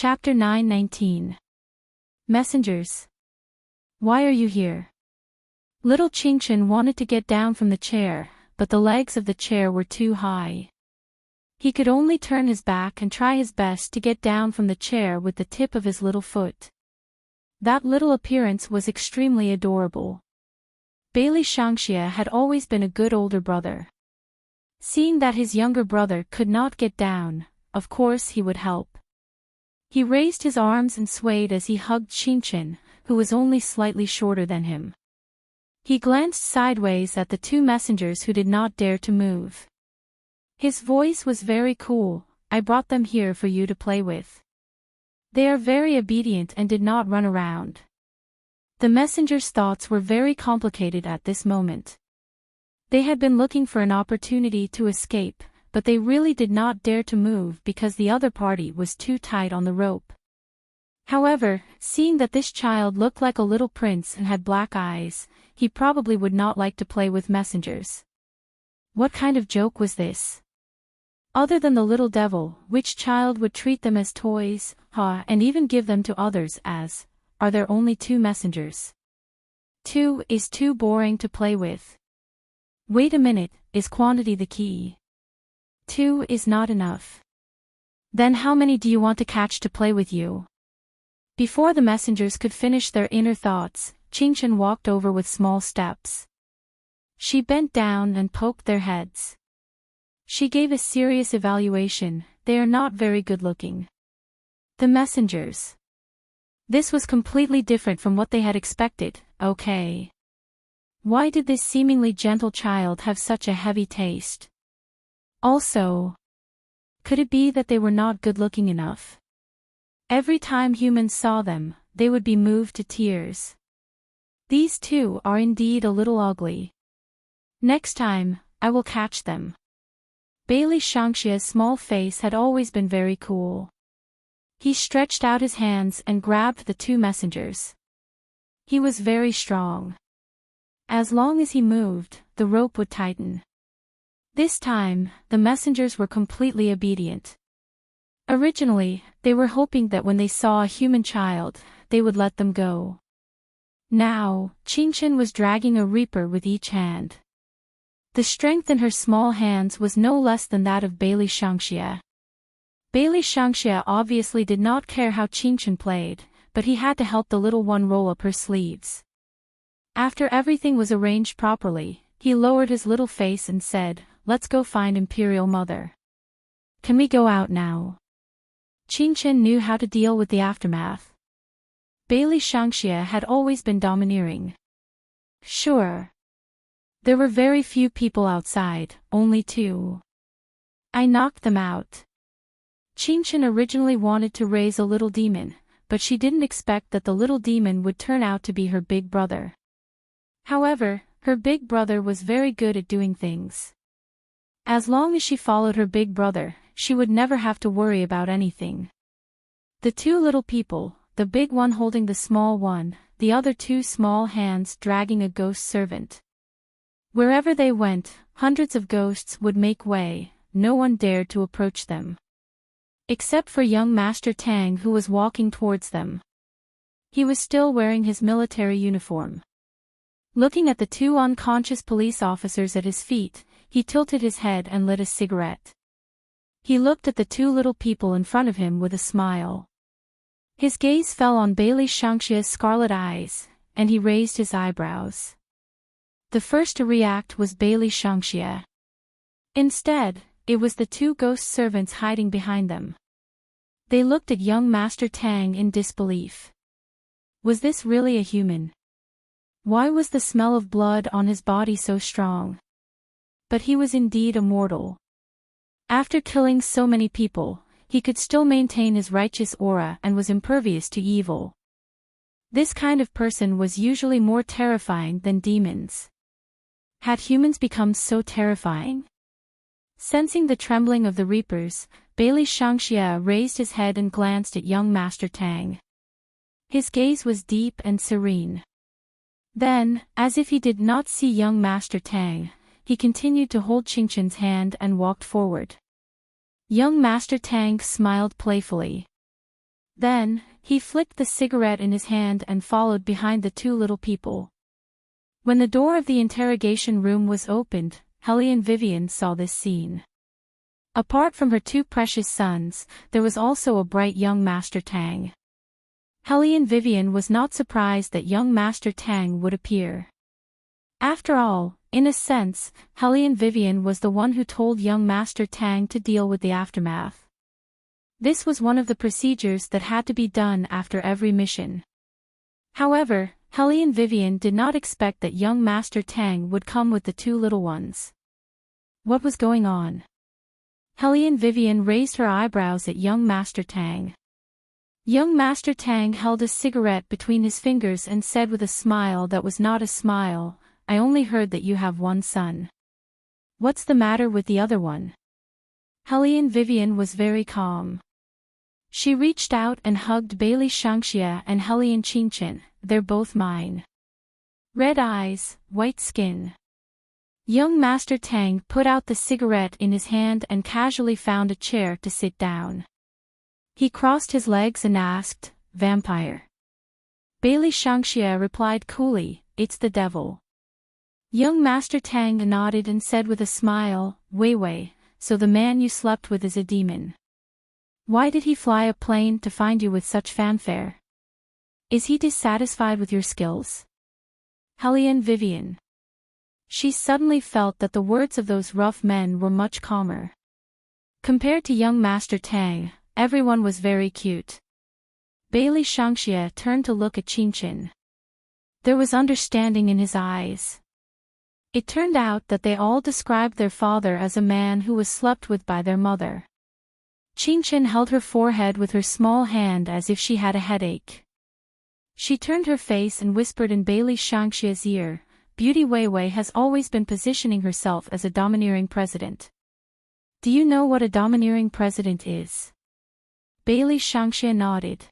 Chapter 9:19. Messengers. Why are you here? Little Qingshan wanted to get down from the chair, but the legs of the chair were too high. He could only turn his back and try his best to get down from the chair with the tip of his little foot. That little appearance was extremely adorable. Bailey Shangxia had always been a good older brother. Seeing that his younger brother could not get down, of course he would help. He raised his arms and swayed as he hugged Qingshan, who was only slightly shorter than him. He glanced sideways at the two messengers who did not dare to move. His voice was very cool. I brought them here for you to play with. They are very obedient and did not run around. The messengers' thoughts were very complicated at this moment. They had been looking for an opportunity to escape, but they really did not dare to move because the other party was too tight on the rope. However, seeing that this child looked like a little prince and had black eyes, he probably would not like to play with messengers. What kind of joke was this? Other than the little devil, which child would treat them as toys, and even give them to others as, are there only two messengers? Two is too boring to play with. Wait a minute, is quantity the key? Two is not enough. Then how many do you want to catch to play with you? Before the messengers could finish their inner thoughts, Qingshan walked over with small steps. She bent down and poked their heads. She gave a serious evaluation. They are not very good looking. The messengers. This was completely different from what they had expected. Okay. Why did this seemingly gentle child have such a heavy taste? Also, could it be that they were not good-looking enough? Every time humans saw them, they would be moved to tears. These two are indeed a little ugly. Next time, I will catch them. Bailey Shangxia's small face had always been very cool. He stretched out his hands and grabbed the two messengers. He was very strong. As long as he moved, the rope would tighten. This time, the messengers were completely obedient. Originally, they were hoping that when they saw a human child, they would let them go. Now, Qingshan was dragging a reaper with each hand. The strength in her small hands was no less than that of Bailey Shangxia. Bailey Shangxia obviously did not care how Qingshan played, but he had to help the little one roll up her sleeves. After everything was arranged properly, he lowered his little face and said, "Let's go find Imperial Mother. Can we go out now?" Qingshan knew how to deal with the aftermath. Bailey Shangxia had always been domineering. Sure. There were very few people outside, only two. I knocked them out. Qingshan originally wanted to raise a little demon, but she didn't expect that the little demon would turn out to be her big brother. However, her big brother was very good at doing things. As long as she followed her big brother, she would never have to worry about anything. The two little people, the big one holding the small one, the other two small hands dragging a ghost servant. Wherever they went, hundreds of ghosts would make way. No one dared to approach them. Except for young Master Tang, who was walking towards them. He was still wearing his military uniform. Looking at the two unconscious police officers at his feet, he tilted his head and lit a cigarette. He looked at the two little people in front of him with a smile. His gaze fell on Bailey Shangxia's scarlet eyes, and he raised his eyebrows. The first to react was Bailey Shangxia. Instead, it was the two ghost servants hiding behind them. They looked at young Master Tang in disbelief. Was this really a human? Why was the smell of blood on his body so strong? But he was indeed immortal. After killing so many people, he could still maintain his righteous aura and was impervious to evil. This kind of person was usually more terrifying than demons. Had humans become so terrifying? Sensing the trembling of the reapers, Bailey Shangxia raised his head and glanced at young Master Tang. His gaze was deep and serene. Then, as if he did not see young Master Tang, he continued to hold Qingshan's hand and walked forward. Young Master Tang smiled playfully. Then, he flicked the cigarette in his hand and followed behind the two little people. When the door of the interrogation room was opened, Helene Vivian saw this scene. Apart from her two precious sons, there was also a bright young Master Tang. Helene Vivian was not surprised that young Master Tang would appear. After all, in a sense, Helene Vivian was the one who told young Master Tang to deal with the aftermath. This was one of the procedures that had to be done after every mission. However, Helene Vivian did not expect that young Master Tang would come with the two little ones. What was going on? Helene Vivian raised her eyebrows at young Master Tang. Young Master Tang held a cigarette between his fingers and said with a smile that was not a smile, "I only heard that you have one son. What's the matter with the other one?" Helene Vivian was very calm. She reached out and hugged Bailey Shangxia and Helene Qingchen. "They're both mine. Red eyes, white skin." Young Master Tang put out the cigarette in his hand and casually found a chair to sit down. He crossed his legs and asked, "Vampire?" Bailey Shangxia replied coolly, "It's the devil." Young Master Tang nodded and said with a smile, "Wei Wei, so the man you slept with is a demon. Why did he fly a plane to find you with such fanfare? Is he dissatisfied with your skills?" Helene Vivian. She suddenly felt that the words of those rough men were much calmer. Compared to young Master Tang, everyone was very cute. Bailey Shangxia turned to look at Qingchen. There was understanding in his eyes. It turned out that they all described their father as a man who was slept with by their mother. Qingchen held her forehead with her small hand as if she had a headache. She turned her face and whispered in Bailey Shangxia's ear, "Beauty Wei Wei has always been positioning herself as a domineering president. Do you know what a domineering president is?" Bailey Shangxia nodded.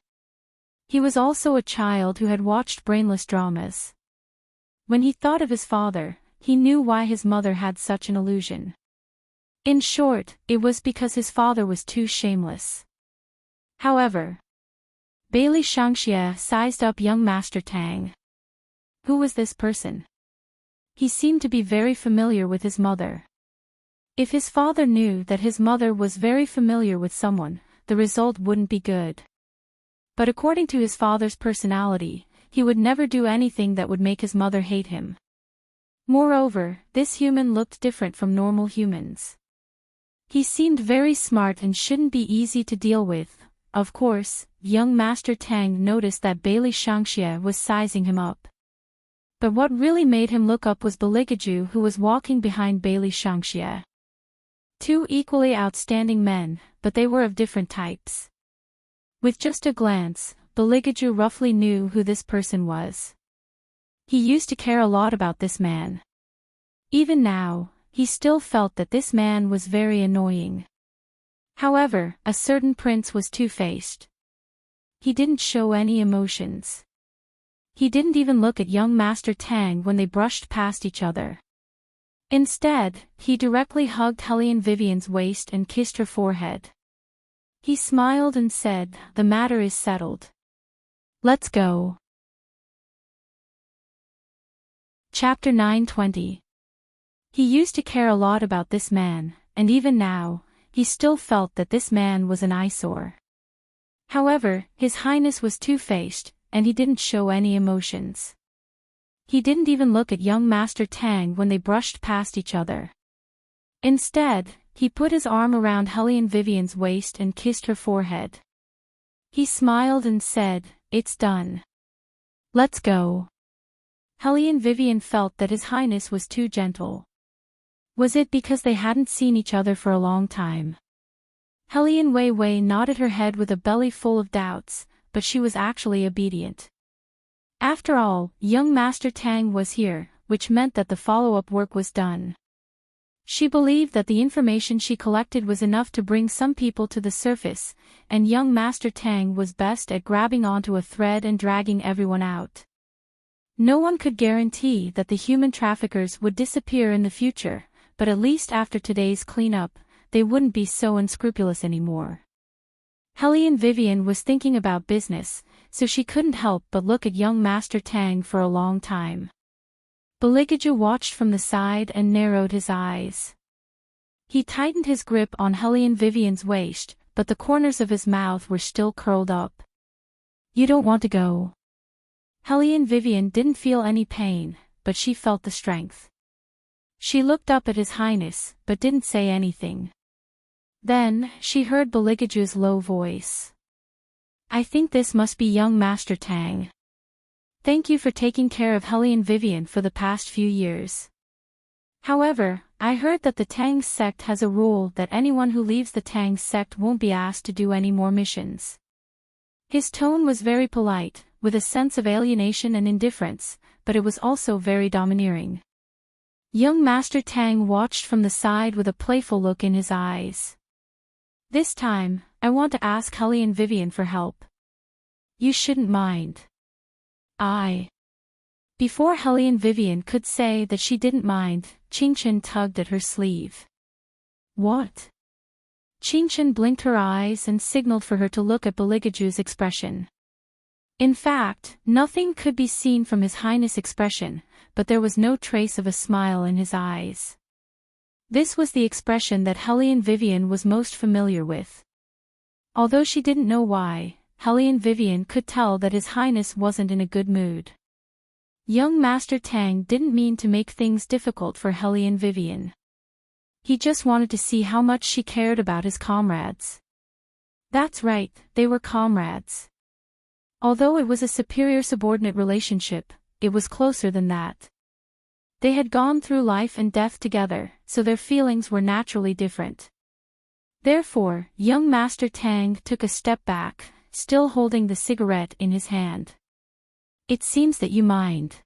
He was also a child who had watched brainless dramas. When he thought of his father, he knew why his mother had such an illusion. In short, it was because his father was too shameless. However, Bailey Shangxia sized up young Master Tang. Who was this person? He seemed to be very familiar with his mother. If his father knew that his mother was very familiar with someone, the result wouldn't be good. But according to his father's personality, he would never do anything that would make his mother hate him. Moreover, this human looked different from normal humans. He seemed very smart and shouldn't be easy to deal with. Of course, young Master Tang noticed that Bailey Shangxia was sizing him up. But what really made him look up was Beligaju, who was walking behind Bailey Shangxia. Two equally outstanding men, but they were of different types. With just a glance, Beligaju roughly knew who this person was. He used to care a lot about this man. Even now, he still felt that this man was very annoying. However, a certain prince was two-faced. He didn't show any emotions. He didn't even look at young Master Tang when they brushed past each other. Instead, he directly hugged Helene Vivian's waist and kissed her forehead. He smiled and said, "The matter is settled. Let's go." Chapter 920. He used to care a lot about this man, and even now, he still felt that this man was an eyesore. However, His Highness was two-faced, and he didn't show any emotions. He didn't even look at young Master Tang when they brushed past each other. Instead, he put his arm around Helene Vivian's waist and kissed her forehead. He smiled and said, "It's done. Let's go." Helene Vivian felt that His Highness was too gentle. Was it because they hadn't seen each other for a long time? Helene Wei Wei nodded her head with a belly full of doubts, but she was actually obedient. After all, young Master Tang was here, which meant that the follow-up work was done. She believed that the information she collected was enough to bring some people to the surface, and young Master Tang was best at grabbing onto a thread and dragging everyone out. No one could guarantee that the human traffickers would disappear in the future, but at least after today's cleanup, they wouldn't be so unscrupulous anymore. Hellion Vivian was thinking about business, so she couldn't help but look at young Master Tang for a long time. Beligaju watched from the side and narrowed his eyes. He tightened his grip on Hellion Vivian's waist, but the corners of his mouth were still curled up. "You don't want to go." Hellion Vivian didn't feel any pain, but she felt the strength. She looked up at His Highness, but didn't say anything. Then, she heard Beligaju's low voice. "I think this must be young Master Tang. Thank you for taking care of Hellion Vivian for the past few years. However, I heard that the Tang sect has a rule that anyone who leaves the Tang sect won't be asked to do any more missions." His tone was very polite, with a sense of alienation and indifference, but it was also very domineering. Young Master Tang watched from the side with a playful look in his eyes. "This time, I want to ask Hellion Vivian for help. You shouldn't mind." Before Hellion Vivian could say that she didn't mind, Qingchen tugged at her sleeve. "What?" Qingchen blinked her eyes and signaled for her to look at Beligaju's expression. In fact, nothing could be seen from His Highness' expression, but there was no trace of a smile in his eyes. This was the expression that Hellion Vivian was most familiar with. Although she didn't know why, Hellion Vivian could tell that His Highness wasn't in a good mood. Young Master Tang didn't mean to make things difficult for Hellion Vivian. He just wanted to see how much she cared about his comrades. That's right, they were comrades. Although it was a superior-subordinate relationship, it was closer than that. They had gone through life and death together, so their feelings were naturally different. Therefore, young Master Tang took a step back, still holding the cigarette in his hand. "It seems that you mind.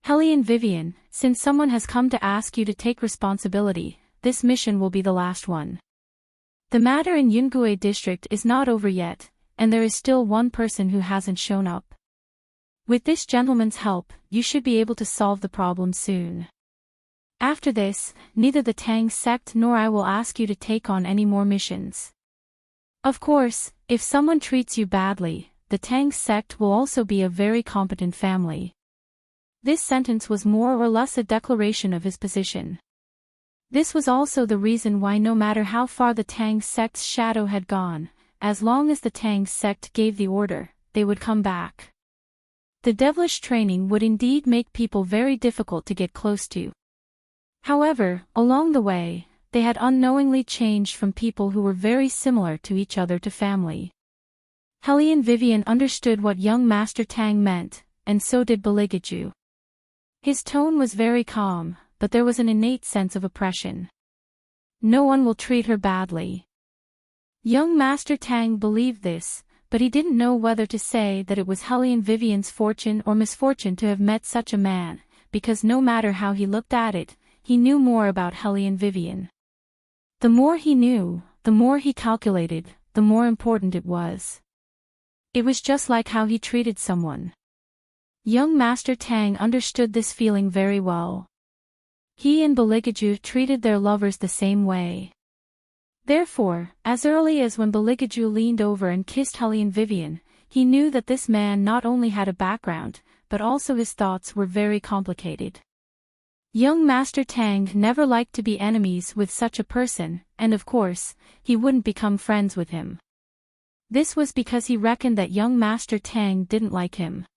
Hellion Vivian, since someone has come to ask you to take responsibility, this mission will be the last one. The matter in Yungue district is not over yet, and there is still one person who hasn't shown up. With this gentleman's help, you should be able to solve the problem soon. After this, neither the Tang sect nor I will ask you to take on any more missions. Of course, if someone treats you badly, the Tang sect will also be a very competent family." This sentence was more or less a declaration of his position. This was also the reason why no matter how far the Tang sect's shadow had gone, as long as the Tang sect gave the order, they would come back. The devilish training would indeed make people very difficult to get close to. However, along the way, they had unknowingly changed from people who were very similar to each other to family. Hellion Vivian understood what young Master Tang meant, and so did Beligaju. His tone was very calm, but there was an innate sense of oppression. "No one will treat her badly." Young Master Tang believed this, but he didn't know whether to say that it was Hellion Vivian's fortune or misfortune to have met such a man, because no matter how he looked at it, he knew more about Hellion Vivian. The more he knew, the more he calculated, the more important it was. It was just like how he treated someone. Young Master Tang understood this feeling very well. He and Beligaju treated their lovers the same way. Therefore, as early as when Beligaju leaned over and kissed Hellion Vivian, he knew that this man not only had a background, but also his thoughts were very complicated. Young Master Tang never liked to be enemies with such a person, and of course, he wouldn't become friends with him. This was because he reckoned that young Master Tang didn't like him.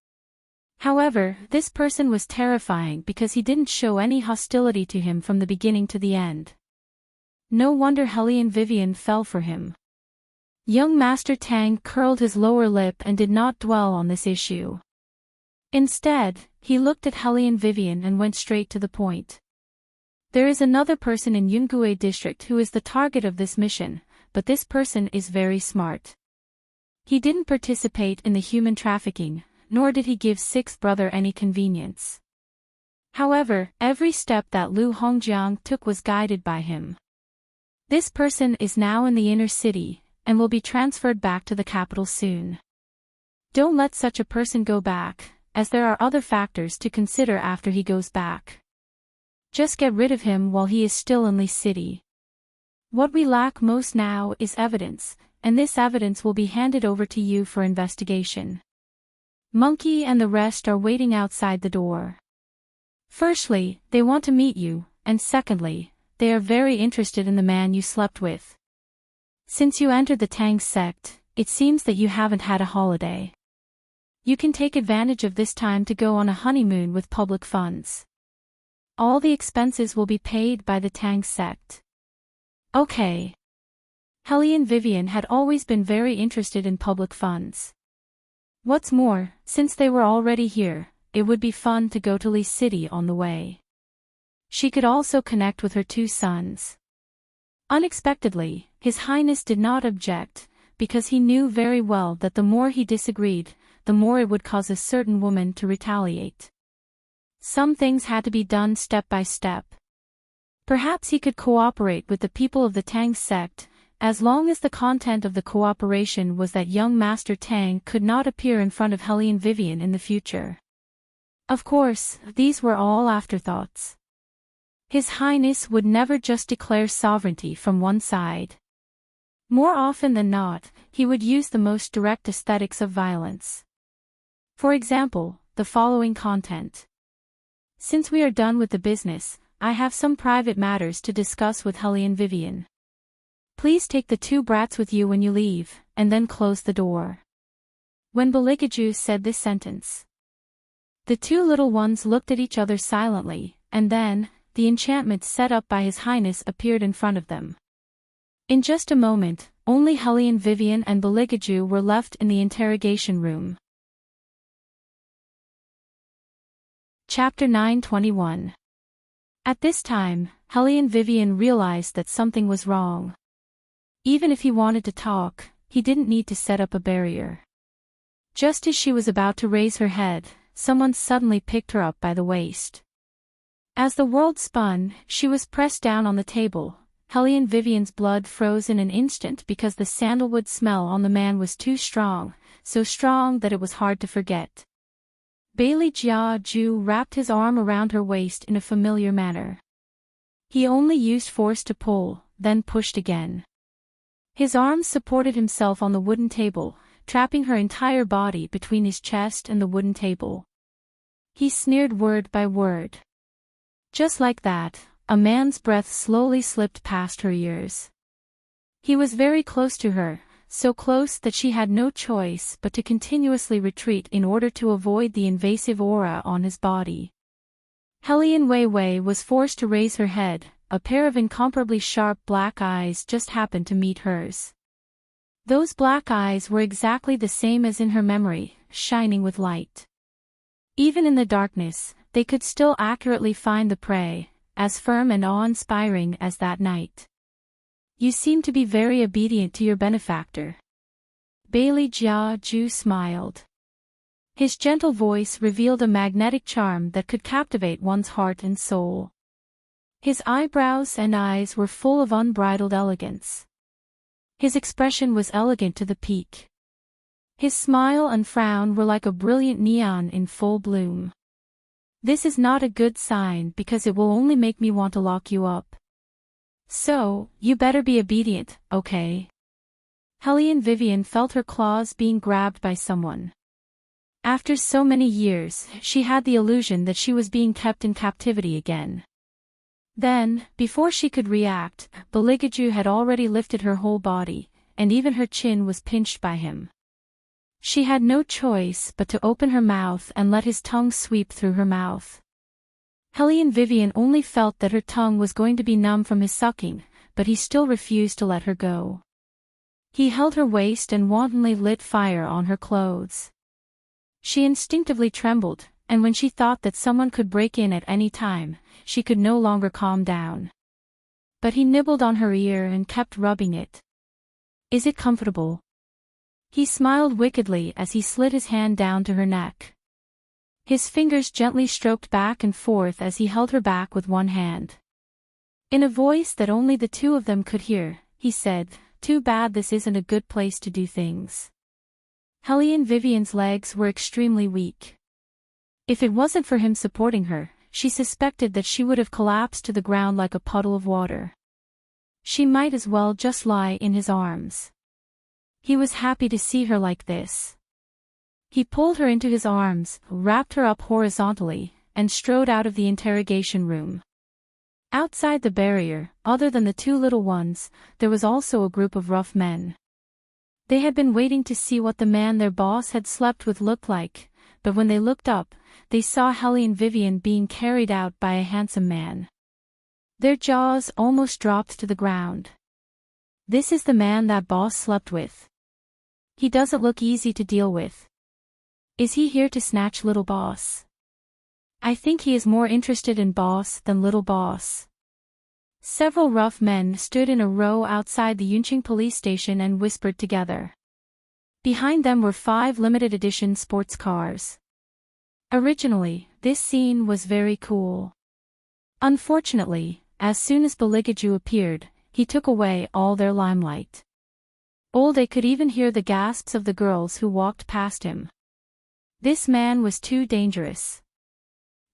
However, this person was terrifying because he didn't show any hostility to him from the beginning to the end. No wonder Hellion Vivian fell for him. Young Master Tang curled his lower lip and did not dwell on this issue. Instead, he looked at Hellion Vivian and went straight to the point. "There is another person in Yungue district who is the target of this mission, but this person is very smart. He didn't participate in the human trafficking, nor did he give Sixth Brother any convenience. However, every step that Lu Hongjiang took was guided by him. This person is now in the inner city, and will be transferred back to the capital soon. Don't let such a person go back, as there are other factors to consider after he goes back. Just get rid of him while he is still in Li City. What we lack most now is evidence, and this evidence will be handed over to you for investigation. Monkey and the rest are waiting outside the door. Firstly, they want to meet you, and secondly, they are very interested in the man you slept with. Since you entered the Tang sect, it seems that you haven't had a holiday. You can take advantage of this time to go on a honeymoon with public funds. All the expenses will be paid by the Tang sect. Okay. Hellion Vivian had always been very interested in public funds. What's more, since they were already here, it would be fun to go to Lee City on the way. She could also connect with her two sons. Unexpectedly, His Highness did not object, because he knew very well that the more he disagreed, the more it would cause a certain woman to retaliate. Some things had to be done step by step. Perhaps he could cooperate with the people of the Tang sect, as long as the content of the cooperation was that young Master Tang could not appear in front of Hellion Vivian in the future. Of course, these were all afterthoughts. His Highness would never just declare sovereignty from one side. More often than not, he would use the most direct aesthetics of violence. For example, the following content. Since we are done with the business, I have some private matters to discuss with Hellion Vivian. Please take the two brats with you when you leave, and then close the door. When Beligaju said this sentence, the two little ones looked at each other silently, and then, the enchantment set up by His Highness appeared in front of them. In just a moment, only Hellion Vivian and Beligaju were left in the interrogation room. Chapter 921. At this time, Hellion Vivian realized that something was wrong. Even if he wanted to talk, he didn't need to set up a barrier. Just as she was about to raise her head, someone suddenly picked her up by the waist. As the world spun, she was pressed down on the table. Hellion Vivian's blood froze in an instant because the sandalwood smell on the man was too strong, so strong that it was hard to forget. Bailey Jia Ju wrapped his arm around her waist in a familiar manner. He only used force to pull, then pushed again. His arms supported himself on the wooden table, trapping her entire body between his chest and the wooden table. He sneered word by word. Just like that, a man's breath slowly slipped past her ears. He was very close to her, so close that she had no choice but to continuously retreat in order to avoid the invasive aura on his body. Hellion Wei Wei was forced to raise her head. A pair of incomparably sharp black eyes just happened to meet hers. Those black eyes were exactly the same as in her memory, shining with light. Even in the darkness, they could still accurately find the prey, as firm and awe-inspiring as that night. You seem to be very obedient to your benefactor. Bailey Jia Ju smiled. His gentle voice revealed a magnetic charm that could captivate one's heart and soul. His eyebrows and eyes were full of unbridled elegance. His expression was elegant to the peak. His smile and frown were like a brilliant neon in full bloom. This is not a good sign because it will only make me want to lock you up. So, you better be obedient, okay? Hellion Vivian felt her claws being grabbed by someone. After so many years, she had the illusion that she was being kept in captivity again. Then, before she could react, Beligaju had already lifted her whole body, and even her chin was pinched by him. She had no choice but to open her mouth and let his tongue sweep through her mouth. Hellion Vivian only felt that her tongue was going to be numb from his sucking, but he still refused to let her go. He held her waist and wantonly lit fire on her clothes. She instinctively trembled, and when she thought that someone could break in at any time, she could no longer calm down. But he nibbled on her ear and kept rubbing it. Is it comfortable? He smiled wickedly as he slid his hand down to her neck. His fingers gently stroked back and forth as he held her back with one hand. In a voice that only the two of them could hear, he said, "Too bad this isn't a good place to do things." Hellion Vivian's legs were extremely weak. If it wasn't for him supporting her, she suspected that she would have collapsed to the ground like a puddle of water. She might as well just lie in his arms. He was happy to see her like this. He pulled her into his arms, wrapped her up horizontally, and strode out of the interrogation room. Outside the barrier, other than the two little ones, there was also a group of rough men. They had been waiting to see what the man their boss had slept with looked like, but when they looked up, they saw Helene Vivian being carried out by a handsome man. Their jaws almost dropped to the ground. This is the man that boss slept with. He doesn't look easy to deal with. Is he here to snatch little boss? I think he is more interested in boss than little boss. Several rough men stood in a row outside the Yunqing police station and whispered together. Behind them were 5 limited edition sports cars. Originally, this scene was very cool. Unfortunately, as soon as Baligaju appeared, he took away all their limelight. They could even hear the gasps of the girls who walked past him. This man was too dangerous.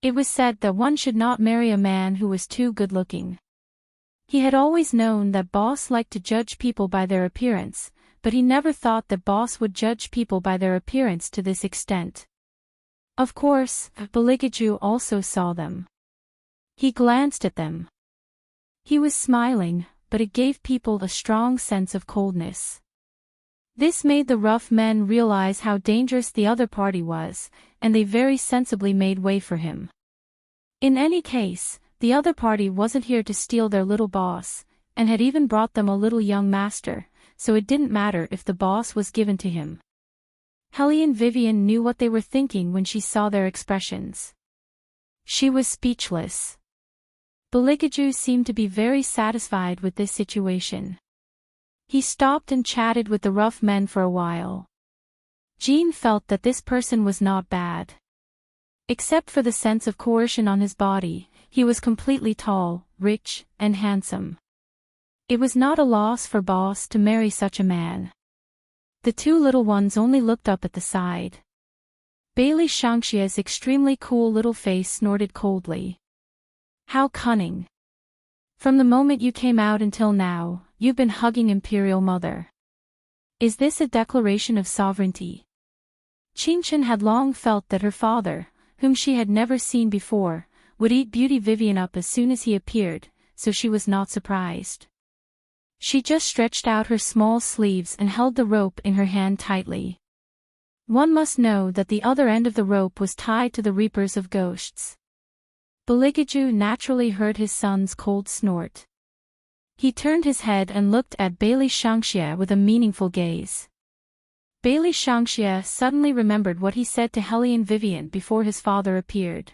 It was said that one should not marry a man who was too good-looking. He had always known that boss liked to judge people by their appearance, but he never thought that boss would judge people by their appearance to this extent. Of course, Baligaju also saw them. He glanced at them. He was smiling, but it gave people a strong sense of coldness. This made the rough men realize how dangerous the other party was, and they very sensibly made way for him. In any case, the other party wasn't here to steal their little boss, and had even brought them a little young master, so it didn't matter if the boss was given to him. Helene Vivian knew what they were thinking when she saw their expressions. She was speechless. Baligaju seemed to be very satisfied with this situation. He stopped and chatted with the rough men for a while. Jean felt that this person was not bad. Except for the sense of coercion on his body, he was completely tall, rich, and handsome. It was not a loss for boss to marry such a man. The two little ones only looked up at the side. Bailey Shangxia's extremely cool little face snorted coldly. How cunning. From the moment you came out until now, you've been hugging Imperial Mother. Is this a declaration of sovereignty? Qingchen had long felt that her father, whom she had never seen before, would eat Beauty Vivian up as soon as he appeared, so she was not surprised. She just stretched out her small sleeves and held the rope in her hand tightly. One must know that the other end of the rope was tied to the Reapers of Ghosts. Baligaju naturally heard his son's cold snort. He turned his head and looked at Bailey Shangxia with a meaningful gaze. Bailey Shangxia suddenly remembered what he said to Helene Vivian before his father appeared.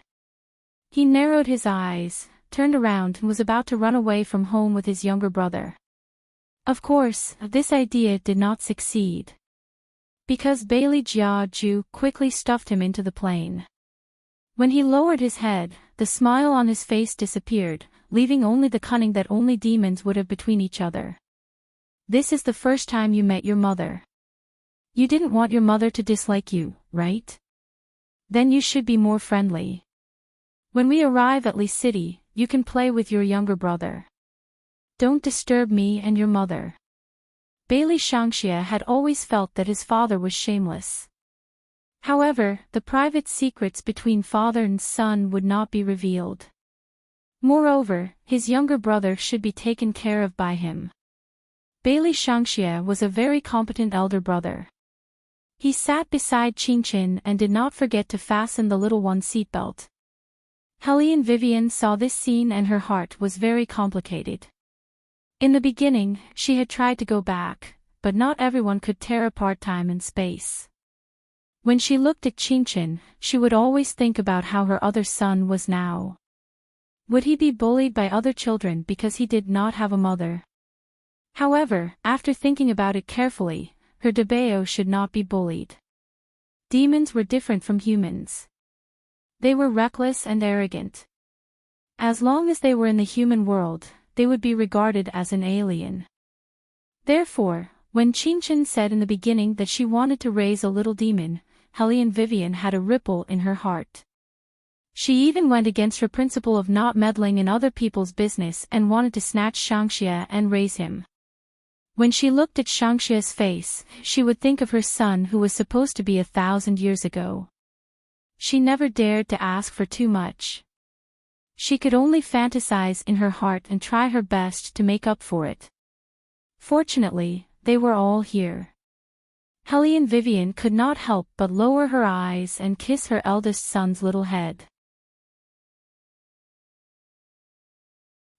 He narrowed his eyes, turned around and was about to run away from home with his younger brother. Of course, this idea did not succeed. Because Bailey Jiaju quickly stuffed him into the plane. When he lowered his head, the smile on his face disappeared, leaving only the cunning that only demons would have between each other. This is the first time you met your mother. You didn't want your mother to dislike you, right? Then you should be more friendly. When we arrive at Lee City, you can play with your younger brother. Don't disturb me and your mother. Bailey Shangxia had always felt that his father was shameless. However, the private secrets between father and son would not be revealed. Moreover, his younger brother should be taken care of by him. Bailey Shangxia was a very competent elder brother. He sat beside Qingchen and did not forget to fasten the little one's seatbelt. Helene Vivian saw this scene and her heart was very complicated. In the beginning, she had tried to go back, but not everyone could tear apart time and space. When she looked at Qingchen, she would always think about how her other son was now. Would he be bullied by other children because he did not have a mother? However, after thinking about it carefully, her Debeo should not be bullied. Demons were different from humans. They were reckless and arrogant. As long as they were in the human world, they would be regarded as an alien. Therefore, when Qingchen said in the beginning that she wanted to raise a little demon, Helene Vivian had a ripple in her heart. She even went against her principle of not meddling in other people's business and wanted to snatch Shangxia and raise him. When she looked at Shangxia's face, she would think of her son who was supposed to be 1,000 years ago. She never dared to ask for too much. She could only fantasize in her heart and try her best to make up for it. Fortunately, they were all here. Hellion Vivian could not help but lower her eyes and kiss her eldest son's little head.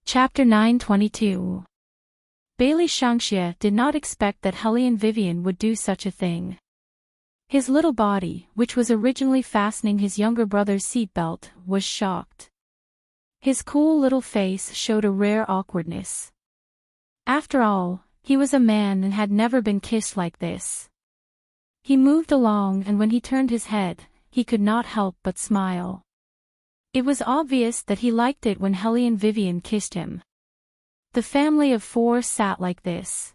Chapter 922. Bailey Shangxia did not expect that Hellion Vivian would do such a thing. His little body, which was originally fastening his younger brother's seatbelt, was shocked. His cool little face showed a rare awkwardness. After all, he was a man and had never been kissed like this. He moved along, and when he turned his head, he could not help but smile. It was obvious that he liked it when Hellion Vivian kissed him. The family of 4 sat like this.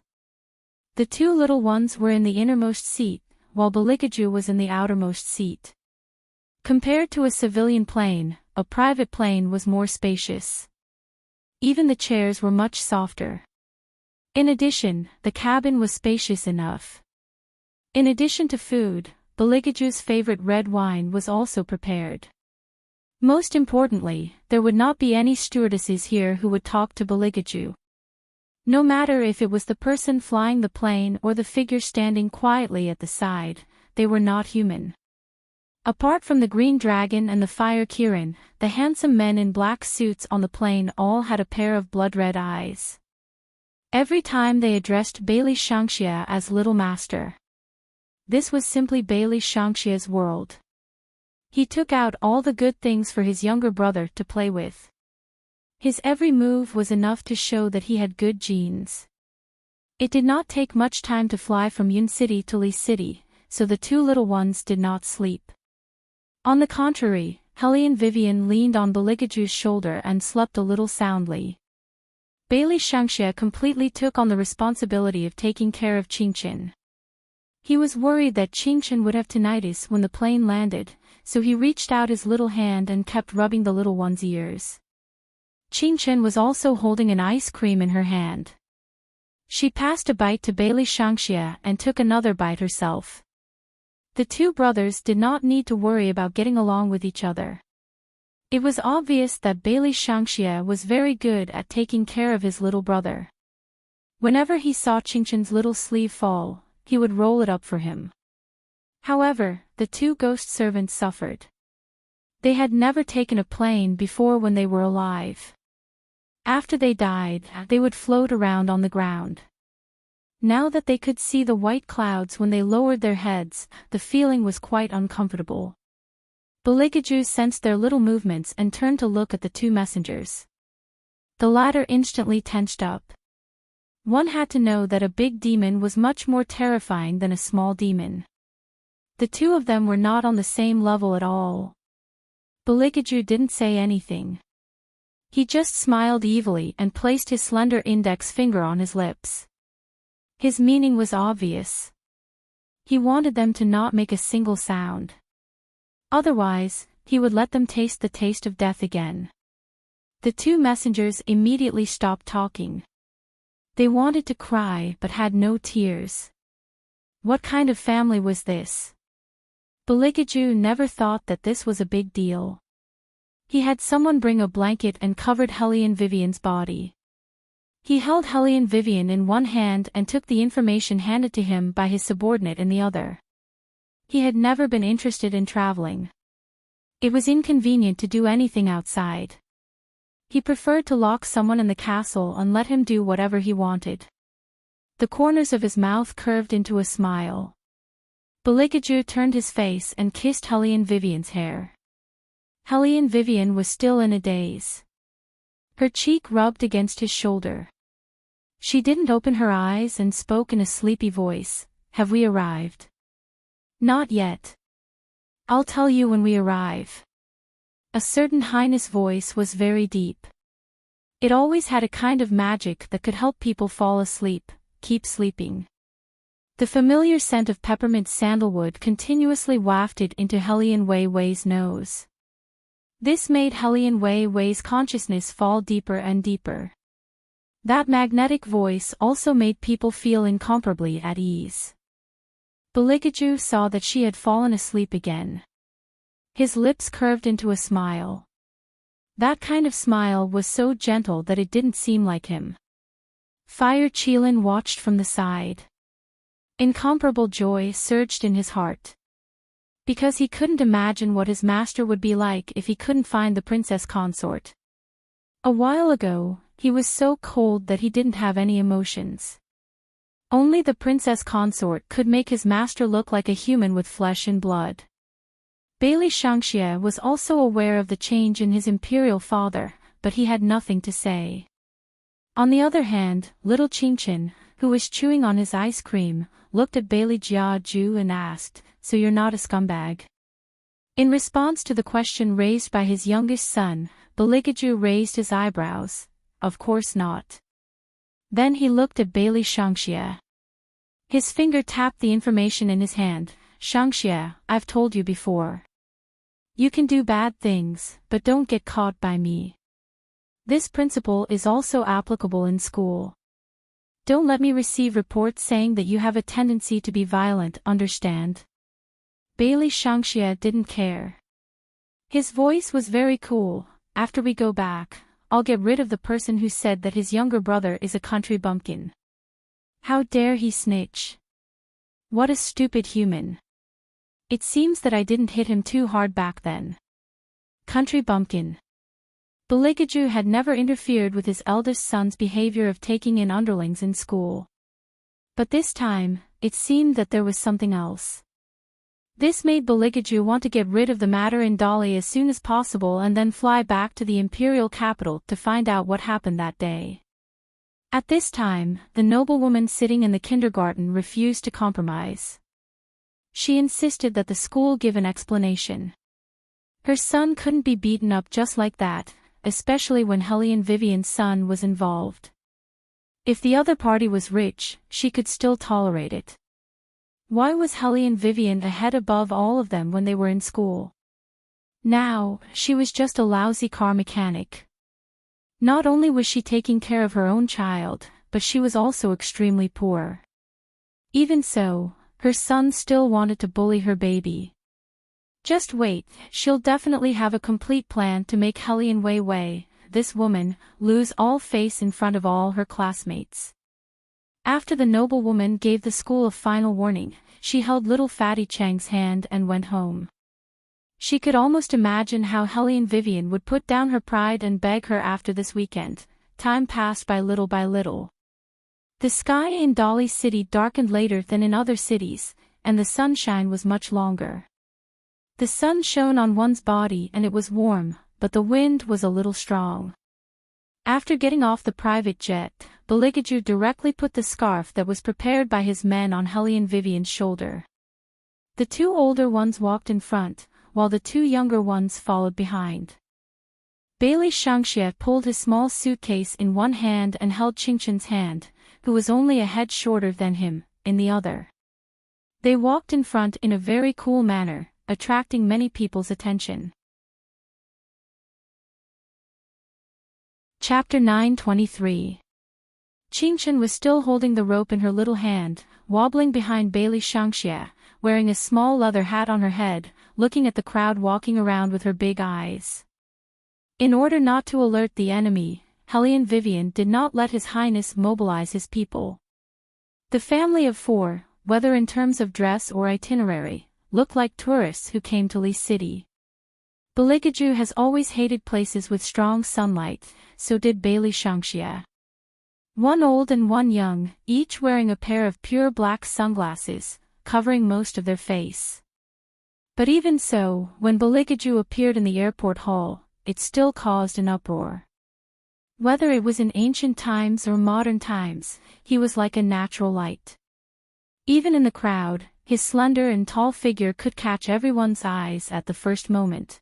The 2 little ones were in the innermost seat, while Beligaju was in the outermost seat. Compared to a civilian plane, a private plane was more spacious. Even the chairs were much softer. In addition, the cabin was spacious enough. In addition to food, Beligaju's favorite red wine was also prepared. Most importantly, there would not be any stewardesses here who would talk to Beligaju. No matter if it was the person flying the plane or the figure standing quietly at the side, they were not human. Apart from the green dragon and the fire Kirin, the handsome men in black suits on the plane all had a pair of blood-red eyes. Every time they addressed Bailey Shangxia as Little Master. This was simply Bailey Shangxia's world. He took out all the good things for his younger brother to play with. His every move was enough to show that he had good genes. It did not take much time to fly from Yun City to Li City, so the 2 little ones did not sleep. On the contrary, Hellion Vivian leaned on Beligaju's shoulder and slept a little soundly. Bailey Shangxia completely took on the responsibility of taking care of Qingchen. He was worried that Qingchen would have tinnitus when the plane landed, so he reached out his little hand and kept rubbing the little one's ears. Qingchen was also holding an ice cream in her hand. She passed a bite to Bailey Shangxia and took another bite herself. The 2 brothers did not need to worry about getting along with each other. It was obvious that Bailey Shangxia was very good at taking care of his little brother. Whenever he saw Qingchen's little sleeve fall, he would roll it up for him. However, the 2 ghost servants suffered. They had never taken a plane before when they were alive. After they died, they would float around on the ground. Now that they could see the white clouds when they lowered their heads, the feeling was quite uncomfortable. Beligaju sensed their little movements and turned to look at the 2 messengers. The latter instantly tensed up. One had to know that a big demon was much more terrifying than a small demon. The 2 of them were not on the same level at all. Beligaju didn't say anything. He just smiled evilly and placed his slender index finger on his lips. His meaning was obvious. He wanted them to not make a single sound. Otherwise, he would let them taste the taste of death again. The 2 messengers immediately stopped talking. They wanted to cry but had no tears. What kind of family was this? Beligaju never thought that this was a big deal. He had someone bring a blanket and covered Hellion Vivian's body. He held Hellion Vivian in one hand and took the information handed to him by his subordinate in the other. He had never been interested in traveling. It was inconvenient to do anything outside. He preferred to lock someone in the castle and let him do whatever he wanted. The corners of his mouth curved into a smile. Beligaju turned his face and kissed Hellion Vivian's hair. Hellion Vivian was still in a daze. Her cheek rubbed against his shoulder. She didn't open her eyes and spoke in a sleepy voice. Have we arrived? Not yet. I'll tell you when we arrive. A certain highness voice was very deep. It always had a kind of magic that could help people fall asleep, keep sleeping. The familiar scent of peppermint sandalwood continuously wafted into Hellion Wei Wei's nose. This made Hellion Wei Wei's consciousness fall deeper and deeper. That magnetic voice also made people feel incomparably at ease. Beligaju saw that she had fallen asleep again. His lips curved into a smile. That kind of smile was so gentle that it didn't seem like him. Fire Qilin watched from the side. Incomparable joy surged in his heart. Because he couldn't imagine what his master would be like if he couldn't find the princess consort. A while ago, he was so cold that he didn't have any emotions. Only the princess consort could make his master look like a human with flesh and blood. Bailey Shangxie was also aware of the change in his imperial father, but he had nothing to say. On the other hand, little Qingchen, who was chewing on his ice cream, looked at Bailey Jiaju and asked, "So you're not a scumbag?" In response to the question raised by his youngest son, Beligaju raised his eyebrows. "Of course not." Then he looked at Bailey Shangxie. His finger tapped the information in his hand. "Shangxie, I've told you before. You can do bad things, but don't get caught by me. This principle is also applicable in school. Don't let me receive reports saying that you have a tendency to be violent, understand?" Bailey Shangxie didn't care. His voice was very cool. "After we go back, I'll get rid of the person who said that his younger brother is a country bumpkin. How dare he snitch? What a stupid human. It seems that I didn't hit him too hard back then." Country bumpkin. Beligaju had never interfered with his eldest son's behavior of taking in underlings in school. But this time, it seemed that there was something else. This made Beligaju want to get rid of the matter in Dali as soon as possible and then fly back to the imperial capital to find out what happened that day. At this time, the noblewoman sitting in the kindergarten refused to compromise. She insisted that the school give an explanation. Her son couldn't be beaten up just like that, especially when Hellion Vivian's son was involved. If the other party was rich, she could still tolerate it. Why was Hellion Vivian a head above all of them when they were in school? Now, she was just a lousy car mechanic. Not only was she taking care of her own child, but she was also extremely poor. Even so, her son still wanted to bully her baby. Just wait, she'll definitely have a complete plan to make Hellion Wei, this woman, lose all face in front of all her classmates. After the noblewoman gave the school a final warning, she held little Fatty Chang's hand and went home. She could almost imagine how Hellion Vivian would put down her pride and beg her after this weekend. Time passed by little. The sky in Dali City darkened later than in other cities, and the sunshine was much longer. The sun shone on one's body and it was warm, but the wind was a little strong. After getting off the private jet, Beligaju directly put the scarf that was prepared by his men on Hellion Vivian's shoulder. The two older ones walked in front, while the two younger ones followed behind. Bailey Shangxie pulled his small suitcase in one hand and held Qingchen's hand, who was only a head shorter than him, in the other. They walked in front in a very cool manner, attracting many people's attention. Chapter 9:23. Qingchen was still holding the rope in her little hand, wobbling behind Bailey Shangxie, wearing a small leather hat on her head, looking at the crowd walking around with her big eyes. In order not to alert the enemy, Hellion Vivian did not let His Highness mobilize his people. The family of four, whether in terms of dress or itinerary, looked like tourists who came to Li City. Beligaju has always hated places with strong sunlight, so did Bailey Shangxie. One old and one young, each wearing a pair of pure black sunglasses, covering most of their face. But even so, when Beligaju appeared in the airport hall, it still caused an uproar. Whether it was in ancient times or modern times, he was like a natural light. Even in the crowd, his slender and tall figure could catch everyone's eyes at the first moment.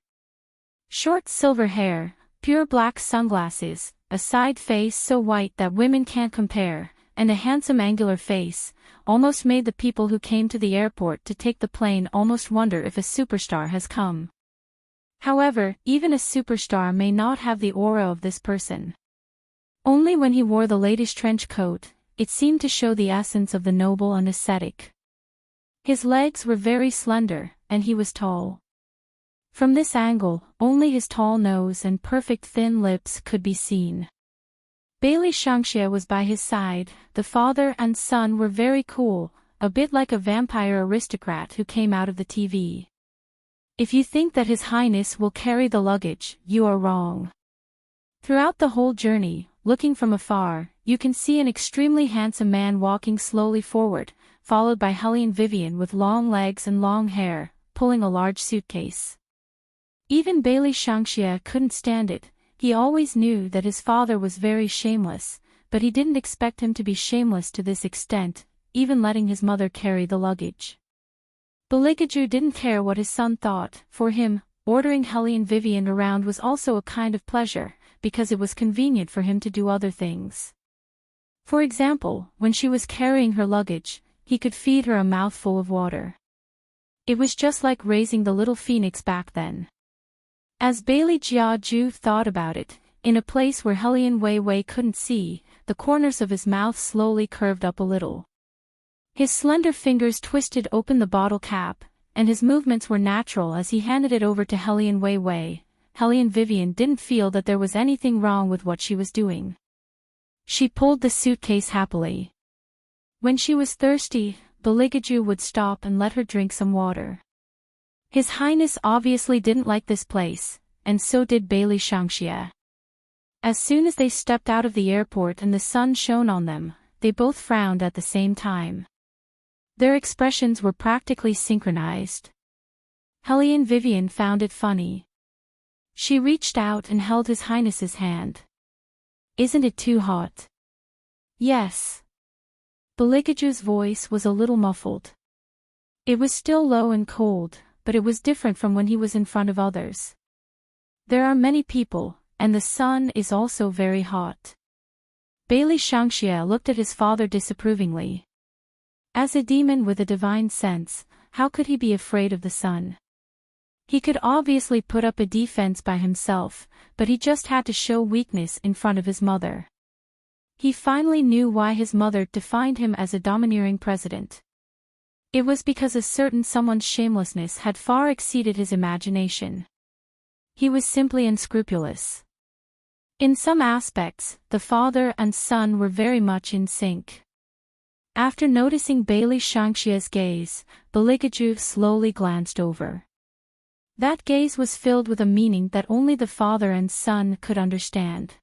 Short silver hair, pure black sunglasses, a side face so white that women can't compare, and a handsome angular face, almost made the people who came to the airport to take the plane almost wonder if a superstar has come. However, even a superstar may not have the aura of this person. Only when he wore the latest trench coat, it seemed to show the essence of the noble and ascetic. His legs were very slender, and he was tall. From this angle, only his tall nose and perfect thin lips could be seen. Bailey Shangxie was by his side. The father and son were very cool, a bit like a vampire aristocrat who came out of the TV. If you think that His Highness will carry the luggage, you are wrong. Throughout the whole journey, looking from afar, you can see an extremely handsome man walking slowly forward, followed by Hellion Vivian with long legs and long hair, pulling a large suitcase. Even Bailey Shangxie couldn't stand it. He always knew that his father was very shameless, but he didn't expect him to be shameless to this extent, even letting his mother carry the luggage. Beligaju didn't care what his son thought. For him, ordering Hellion Vivian around was also a kind of pleasure, because it was convenient for him to do other things. For example, when she was carrying her luggage, he could feed her a mouthful of water. It was just like raising the little phoenix back then. As Bailey Jiaju thought about it, in a place where Hellion Wei couldn't see, the corners of his mouth slowly curved up a little. His slender fingers twisted open the bottle cap, and his movements were natural as he handed it over to Hellion Wei. Hellion Vivian didn't feel that there was anything wrong with what she was doing. She pulled the suitcase happily. When she was thirsty, Beligaju would stop and let her drink some water. His Highness obviously didn't like this place, and so did Bailey Shangxie. As soon as they stepped out of the airport and the sun shone on them, they both frowned at the same time. Their expressions were practically synchronized. Hellion Vivian found it funny. She reached out and held His Highness's hand. "Isn't it too hot?" "Yes." Beligaju's voice was a little muffled. It was still low and cold, but it was different from when he was in front of others. "There are many people, and the sun is also very hot." Bailey Shangxie looked at his father disapprovingly. As a demon with a divine sense, how could he be afraid of the sun? He could obviously put up a defense by himself, but he just had to show weakness in front of his mother. He finally knew why his mother defined him as a domineering president. It was because a certain someone's shamelessness had far exceeded his imagination. He was simply unscrupulous. In some aspects, the father and son were very much in sync. After noticing Bailey Shangxie's gaze, Beligaju slowly glanced over. That gaze was filled with a meaning that only the father and son could understand.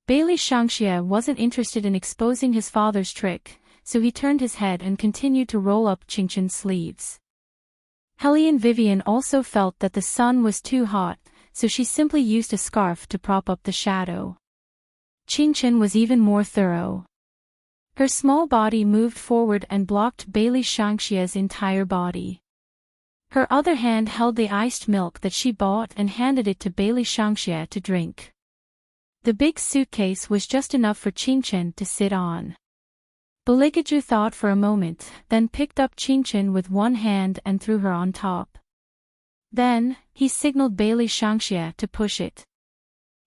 Bailey Shangxie wasn't interested in exposing his father's trick, so he turned his head and continued to roll up Qingqian's sleeves. Hellion Vivian also felt that the sun was too hot, so she simply used a scarf to prop up the shadow. Qingqian was even more thorough. Her small body moved forward and blocked Bailey Shangxie's entire body. Her other hand held the iced milk that she bought and handed it to Bailey Shangxie to drink. The big suitcase was just enough for Qingqian to sit on. Beligaju thought for a moment, then picked up Qingqian with one hand and threw her on top. Then, he signaled Bailey Shangxie to push it.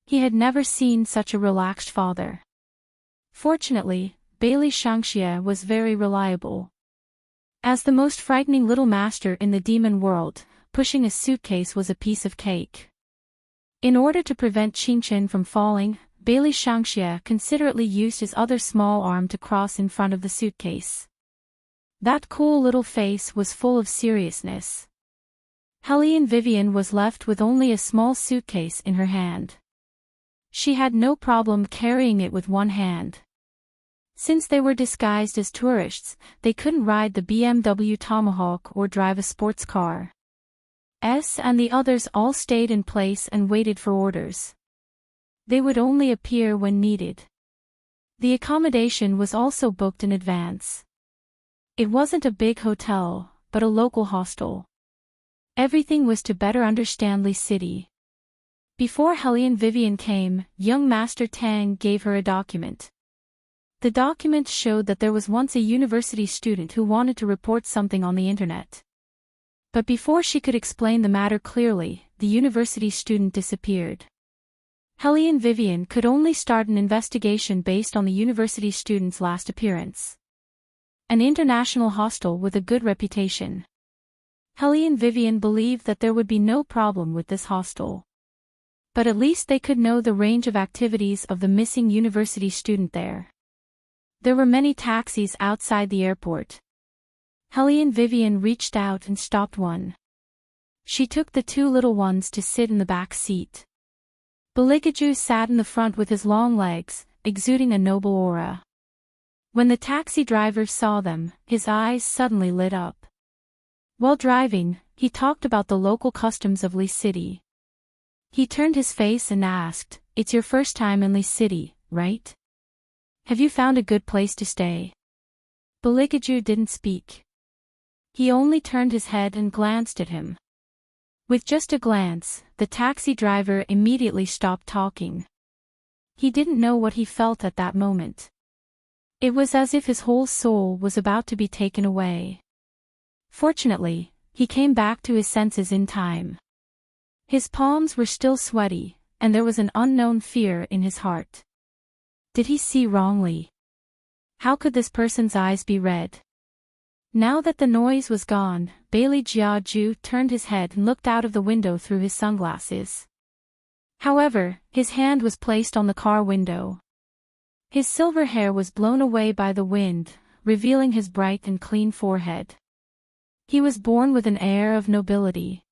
He had never seen such a relaxed father. Fortunately, Bailey Shangxie was very reliable. As the most frightening little master in the demon world, pushing a suitcase was a piece of cake. In order to prevent Qingqian from falling, Bailey Shangxie considerately used his other small arm to cross in front of the suitcase. That cool little face was full of seriousness. Hellion Vivian was left with only a small suitcase in her hand. She had no problem carrying it with one hand. Since they were disguised as tourists, they couldn't ride the BMW Tomahawk or drive a sports car. And the others all stayed in place and waited for orders. They would only appear when needed. The accommodation was also booked in advance. It wasn't a big hotel, but a local hostel. Everything was to better understand Li City. Before Hellion Vivian came, young Master Tang gave her a document. The document showed that there was once a university student who wanted to report something on the internet. But before she could explain the matter clearly, the university student disappeared. Helly and Vivian could only start an investigation based on the university student's last appearance. An international hostel with a good reputation. Helly and Vivian believed that there would be no problem with this hostel. But at least they could know the range of activities of the missing university student there. There were many taxis outside the airport. Helly and Vivian reached out and stopped one. She took the two little ones to sit in the back seat. Beligaju sat in the front with his long legs, exuding a noble aura. When the taxi driver saw them, his eyes suddenly lit up. While driving, he talked about the local customs of Lee City. He turned his face and asked, "It's your first time in Lee City, right? Have you found a good place to stay?" Beligaju didn't speak. He only turned his head and glanced at him. With just a glance, the taxi driver immediately stopped talking. He didn't know what he felt at that moment. It was as if his whole soul was about to be taken away. Fortunately, he came back to his senses in time. His palms were still sweaty, and there was an unknown fear in his heart. Did he see wrongly? How could this person's eyes be red? Now that the noise was gone, Bailey Jiaju turned his head and looked out of the window through his sunglasses. However, his hand was placed on the car window. His silver hair was blown away by the wind, revealing his bright and clean forehead. He was born with an air of nobility.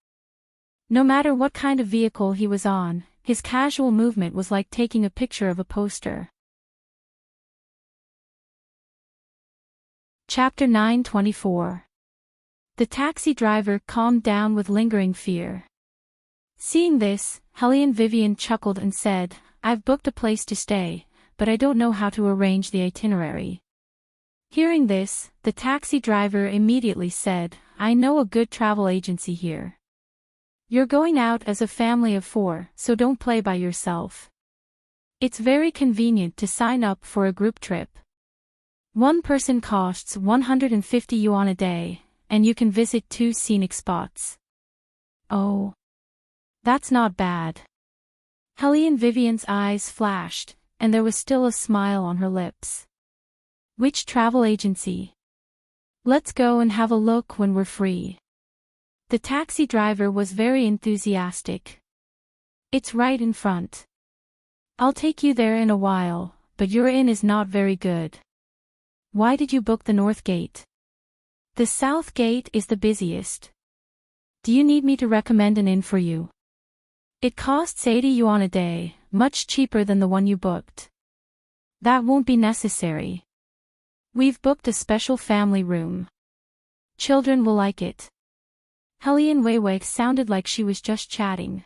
No matter what kind of vehicle he was on, his casual movement was like taking a picture of a poster. Chapter 924. The taxi driver calmed down with lingering fear. Seeing this, Helly and Vivian chuckled and said, "I've booked a place to stay, but I don't know how to arrange the itinerary." Hearing this, the taxi driver immediately said, "I know a good travel agency here. You're going out as a family of 4, so don't play by yourself. It's very convenient to sign up for a group trip. One person costs 150 yuan a day, and you can visit 2 scenic spots." "Oh. That's not bad." Helly and Vivian's eyes flashed, and there was still a smile on her lips. "Which travel agency?" "Let's go and have a look when we're free." The taxi driver was very enthusiastic. "It's right in front. I'll take you there in a while, but your inn is not very good." "Why did you book the North Gate?" "The South Gate is the busiest." "Do you need me to recommend an inn for you?" "It costs 80 yuan a day, much cheaper than the one you booked." "That won't be necessary. We've booked a special family room. Children will like it." Helly and Weiwei sounded like she was just chatting.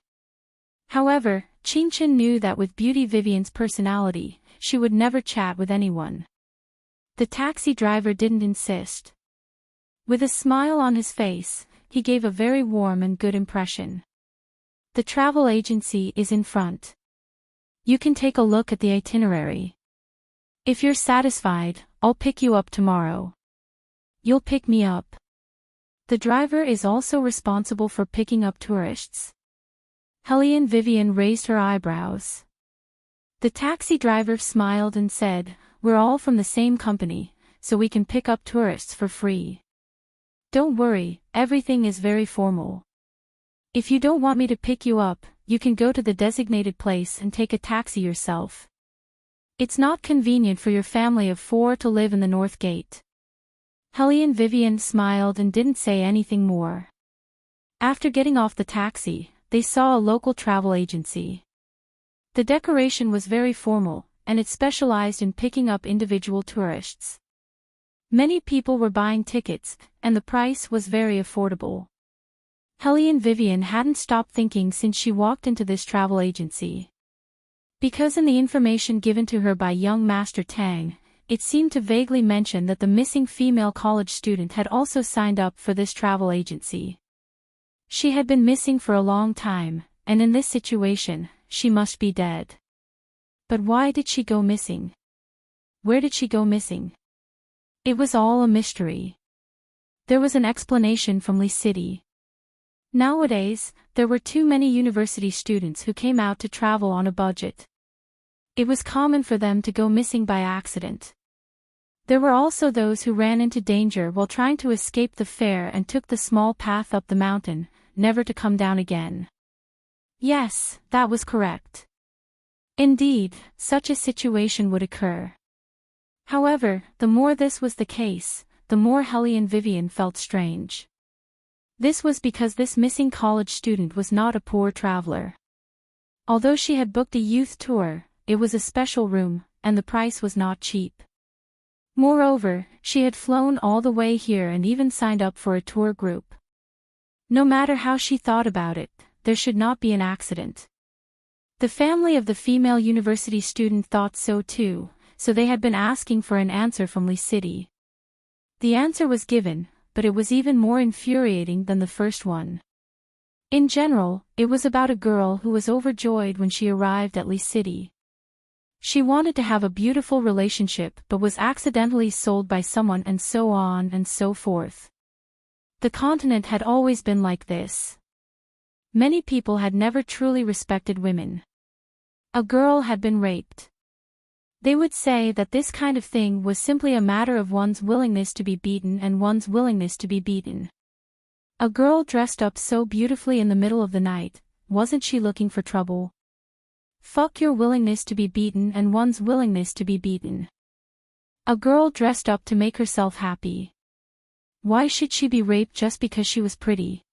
However, Qingchen knew that with Beauty Vivian's personality, she would never chat with anyone. The taxi driver didn't insist. With a smile on his face, he gave a very warm and good impression. "The travel agency is in front. You can take a look at the itinerary. If you're satisfied, I'll pick you up tomorrow." "You'll pick me up?" The driver is also responsible for picking up tourists. Helly and Vivian raised her eyebrows. The taxi driver smiled and said, "We're all from the same company, so we can pick up tourists for free. Don't worry, everything is very formal. If you don't want me to pick you up, you can go to the designated place and take a taxi yourself. It's not convenient for your family of 4 to live in the North Gate." Helly and Vivian smiled and didn't say anything more. After getting off the taxi, they saw a local travel agency. The decoration was very formal, and it specialized in picking up individual tourists. Many people were buying tickets, and the price was very affordable. Helly and Vivian hadn't stopped thinking since she walked into this travel agency. Because in the information given to her by young Master Tang, it seemed to vaguely mention that the missing female college student had also signed up for this travel agency. She had been missing for a long time, and in this situation, she must be dead. But why did she go missing? Where did she go missing? It was all a mystery. There was an explanation from Lee City. Nowadays, there were too many university students who came out to travel on a budget. It was common for them to go missing by accident. There were also those who ran into danger while trying to escape the fair and took the small path up the mountain, never to come down again. Yes, that was correct. Indeed, such a situation would occur. However, the more this was the case, the more Helly and Vivian felt strange. This was because this missing college student was not a poor traveler. Although she had booked a youth tour, it was a special room, and the price was not cheap. Moreover, she had flown all the way here and even signed up for a tour group. No matter how she thought about it, there should not be an accident. The family of the female university student thought so too, so they had been asking for an answer from Lee City. The answer was given, but it was even more infuriating than the first one. In general, it was about a girl who was overjoyed when she arrived at Lee City. She wanted to have a beautiful relationship but was accidentally sold by someone and so on and so forth. The continent had always been like this. Many people had never truly respected women. A girl had been raped. They would say that this kind of thing was simply a matter of one's willingness to be beaten and one's willingness to be beaten. A girl dressed up so beautifully in the middle of the night, wasn't she looking for trouble? Fuck your willingness to be beaten and one's willingness to be beaten. A girl dressed up to make herself happy. Why should she be raped just because she was pretty?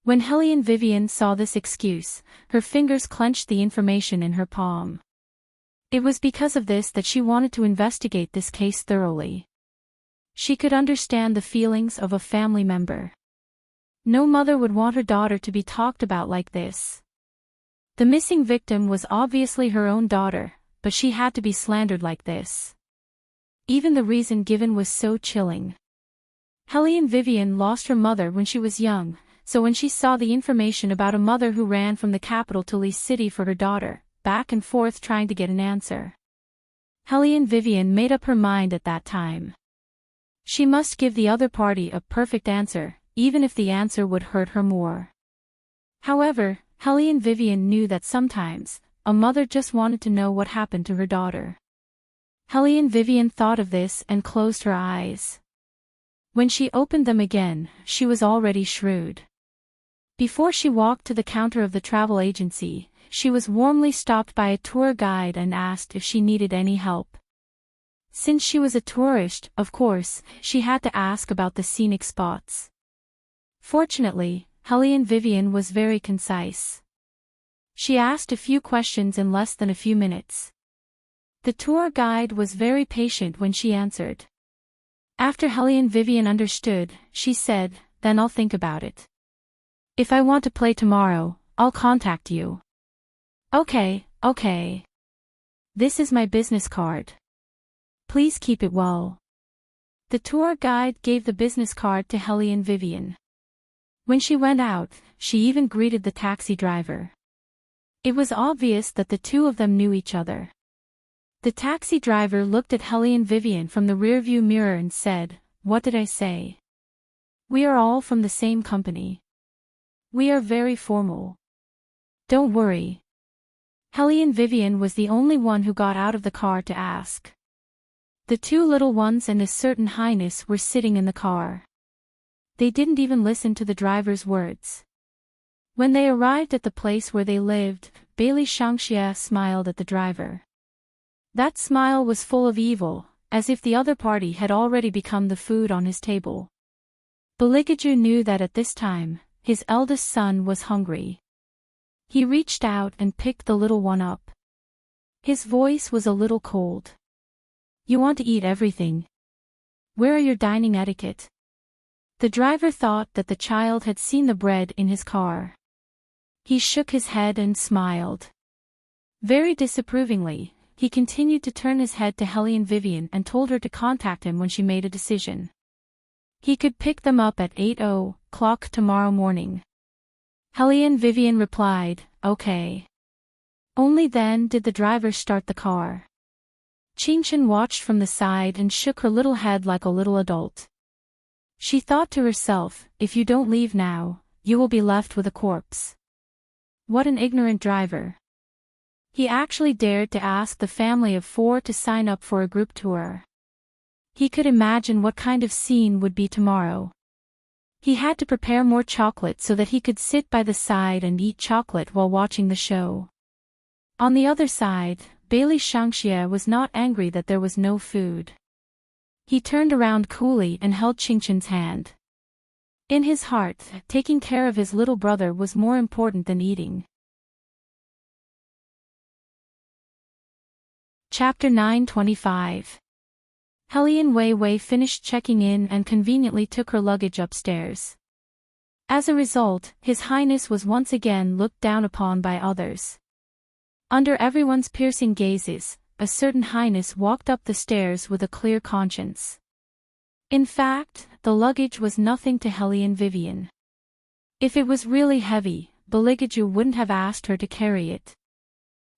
When Helly and Vivian saw this excuse, her fingers clenched the information in her palm. It was because of this that she wanted to investigate this case thoroughly. She could understand the feelings of a family member. No mother would want her daughter to be talked about like this. The missing victim was obviously her own daughter, but she had to be slandered like this. Even the reason given was so chilling. Helly and Vivian lost her mother when she was young, so when she saw the information about a mother who ran from the capital to Lee City for her daughter, back and forth trying to get an answer, Helly and Vivian made up her mind at that time. She must give the other party a perfect answer, even if the answer would hurt her more. However, Helly and Vivian knew that sometimes, a mother just wanted to know what happened to her daughter. Helly and Vivian thought of this and closed her eyes. When she opened them again, she was already shrewd. Before she walked to the counter of the travel agency, she was warmly stopped by a tour guide and asked if she needed any help. Since she was a tourist, of course, she had to ask about the scenic spots. Fortunately, Helly and Vivian was very concise. She asked a few questions in less than a few minutes. The tour guide was very patient when she answered. After Helly and Vivian understood, she said, "Then I'll think about it. If I want to play tomorrow, I'll contact you." Okay. This is my business card. Please keep it well. The tour guide gave the business card to Helly and Vivian. When she went out, she even greeted the taxi driver. It was obvious that the two of them knew each other. The taxi driver looked at Helly and Vivian from the rearview mirror and said, "What did I say? We are all from the same company. We are very formal. Don't worry." Helly and Vivian was the only one who got out of the car to ask. The two little ones and His Certain Highness were sitting in the car. They didn't even listen to the driver's words. When they arrived at the place where they lived, Bailey Shangxia smiled at the driver. That smile was full of evil, as if the other party had already become the food on his table. Beligaju knew that at this time, his eldest son was hungry. He reached out and picked the little one up. His voice was a little cold. "You want to eat everything? Where are your dining etiquette?" The driver thought that the child had seen the bread in his car. He shook his head and smiled. Very disapprovingly, he continued to turn his head to Helly and Vivian and told her to contact him when she made a decision. He could pick them up at 8:00 tomorrow morning. Helly and Vivian replied, "Okay." Only then did the driver start the car. Qingchen watched from the side and shook her little head like a little adult. She thought to herself, "If you don't leave now, you will be left with a corpse. What an ignorant driver. He actually dared to ask the family of 4 to sign up for a group tour. He could imagine what kind of scene would be tomorrow. He had to prepare more chocolate so that he could sit by the side and eat chocolate while watching the show. On the other side, Bailey Shangxie was not angry that there was no food. He turned around coolly and held Qingqin's hand. In his heart, taking care of his little brother was more important than eating. Chapter 9:25. Helian Wei Wei finished checking in and conveniently took her luggage upstairs. As a result, His Highness was once again looked down upon by others. Under everyone's piercing gazes, a certain highness walked up the stairs with a clear conscience. In fact, the luggage was nothing to Helian Vivian. If it was really heavy, Beligaju wouldn't have asked her to carry it.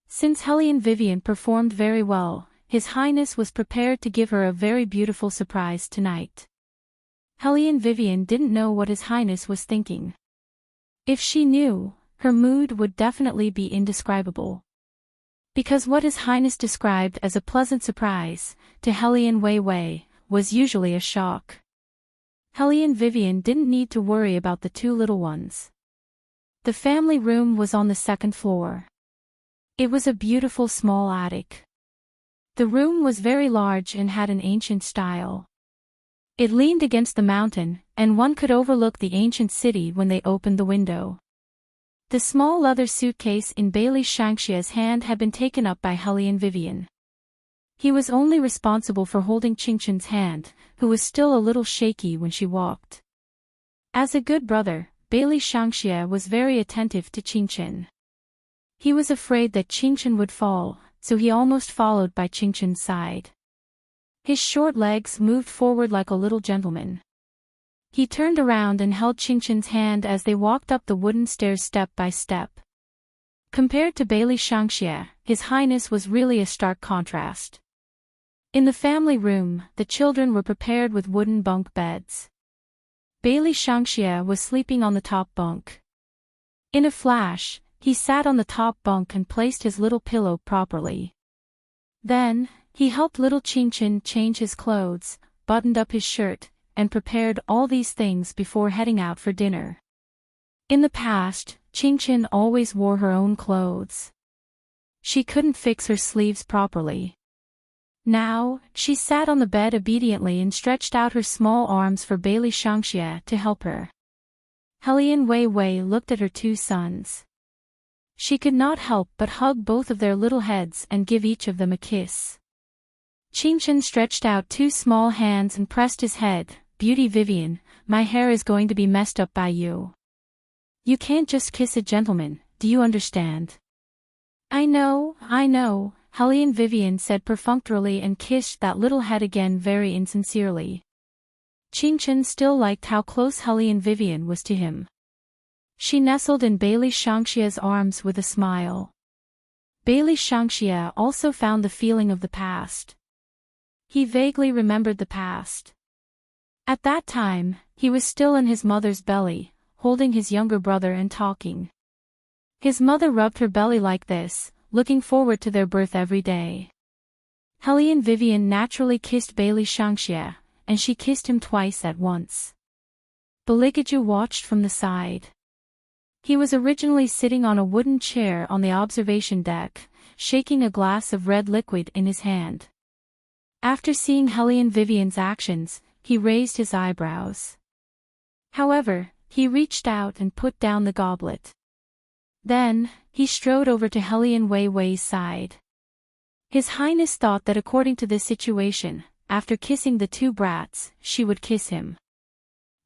Since Helian Vivian performed very well, His Highness was prepared to give her a very beautiful surprise tonight. Helian Vivian didn't know what His Highness was thinking. If she knew, her mood would definitely be indescribable. Because what His Highness described as a pleasant surprise, to Helian Wei Wei, was usually a shock. Helian Vivian didn't need to worry about the 2 little ones. The family room was on the 2nd floor. It was a beautiful small attic. The room was very large and had an ancient style. It leaned against the mountain, and one could overlook the ancient city when they opened the window. The small leather suitcase in Bailey Shangxia's hand had been taken up by Helian Vivian. He was only responsible for holding Qingqin's hand, who was still a little shaky when she walked. As a good brother, Bailey Shangxia was very attentive to Qingqin. He was afraid that Qingqin would fall, so he almost followed by Qingqin's side. His short legs moved forward like a little gentleman. He turned around and held Qingqin's hand as they walked up the wooden stairs step by step. Compared to Bailey Shangxia, His Highness was really a stark contrast. In the family room, the children were prepared with wooden bunk beds. Bailey Shangxia was sleeping on the top bunk. In a flash, he sat on the top bunk and placed his little pillow properly. Then, he helped little Qingqin change his clothes, buttoned up his shirt, and prepared all these things before heading out for dinner. In the past, Qingqin always wore her own clothes. She couldn't fix her sleeves properly. Now, she sat on the bed obediently and stretched out her small arms for Bailey Shangxia to help her. Helian Wei Wei looked at her 2 sons. She could not help but hug both of their little heads and give each of them a kiss. Qingqin stretched out 2 small hands and pressed his head. Beauty Vivian, my hair is going to be messed up by you. You can't just kiss a gentleman, do you understand? I know, Helian Vivian said perfunctorily and kissed that little head again very insincerely. Qingqin still liked how close Helian Vivian was to him. She nestled in Bailey Shangxia's arms with a smile. Bailey Shangxia also found the feeling of the past. He vaguely remembered the past. At that time, he was still in his mother's belly, holding his younger brother and talking. His mother rubbed her belly like this, looking forward to their birth every day. Helian Vivian naturally kissed Bailey Shangxia, and she kissed him twice at once. Beligaju watched from the side. He was originally sitting on a wooden chair on the observation deck, shaking a glass of red liquid in his hand. After seeing Helian Vivian's actions, he raised his eyebrows. However, he reached out and put down the goblet. Then, he strode over to Helian Wei Wei's side. His Highness thought that according to this situation, after kissing the 2 brats, she would kiss him.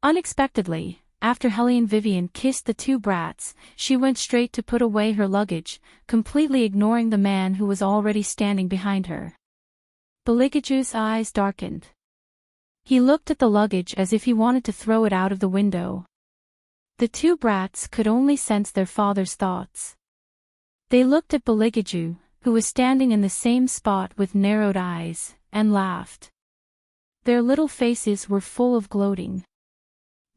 Unexpectedly, after Helian Vivian kissed the 2 brats, she went straight to put away her luggage, completely ignoring the man who was already standing behind her. Beligaju's eyes darkened. He looked at the luggage as if he wanted to throw it out of the window. The 2 brats could only sense their father's thoughts. They looked at Beligaju, who was standing in the same spot with narrowed eyes, and laughed. Their little faces were full of gloating.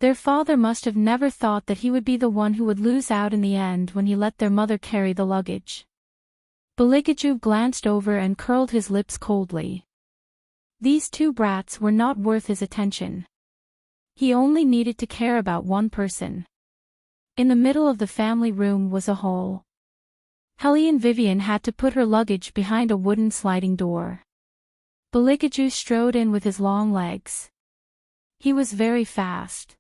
Their father must have never thought that he would be the one who would lose out in the end when he let their mother carry the luggage. Beligaju glanced over and curled his lips coldly. These two brats were not worth his attention. He only needed to care about one person. In the middle of the family room was a hole. Helene Vivian had to put her luggage behind a wooden sliding door. Beligaju strode in with his long legs. He was very fast.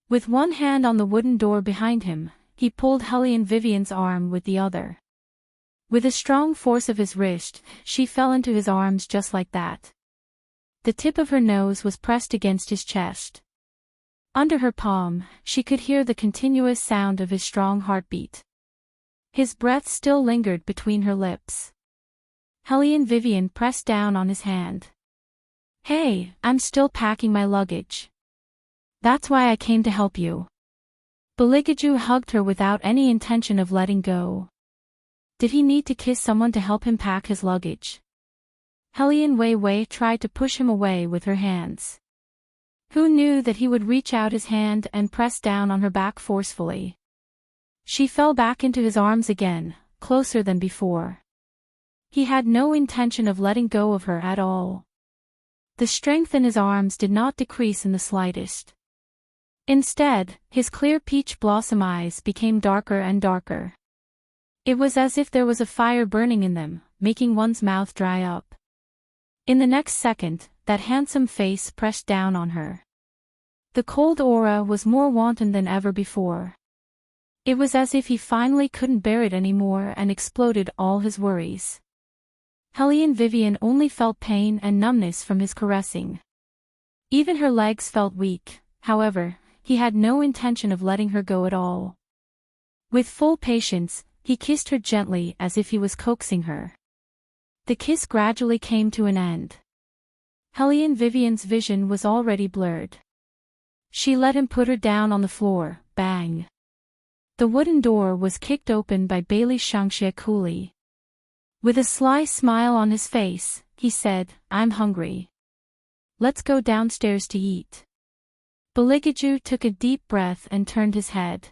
With one hand on the wooden door behind him, he pulled Helene Vivian's arm with the other. With a strong force of his wrist, she fell into his arms just like that. The tip of her nose was pressed against his chest. Under her palm, she could hear the continuous sound of his strong heartbeat. His breath still lingered between her lips. Helene Vivian pressed down on his hand. "Hey, I'm still packing my luggage. That's why I came to help you." Beligaju hugged her without any intention of letting go. Did he need to kiss someone to help him pack his luggage? Helene Wei tried to push him away with her hands. Who knew that he would reach out his hand and press down on her back forcefully? She fell back into his arms again, closer than before. He had no intention of letting go of her at all. The strength in his arms did not decrease in the slightest. Instead, his clear peach blossom eyes became darker and darker. It was as if there was a fire burning in them, making one's mouth dry up. In the next second, that handsome face pressed down on her. The cold aura was more wanton than ever before. It was as if he finally couldn't bear it anymore and exploded all his worries. Helene Vivian only felt pain and numbness from his caressing. Even her legs felt weak, however. He had no intention of letting her go at all. With full patience, he kissed her gently as if he was coaxing her. The kiss gradually came to an end. Helene Vivian's vision was already blurred. She let him put her down on the floor, bang. The wooden door was kicked open by Bailey Shangxie coolly. With a sly smile on his face, he said, "I'm hungry. Let's go downstairs to eat." Beligaju took a deep breath and turned his head.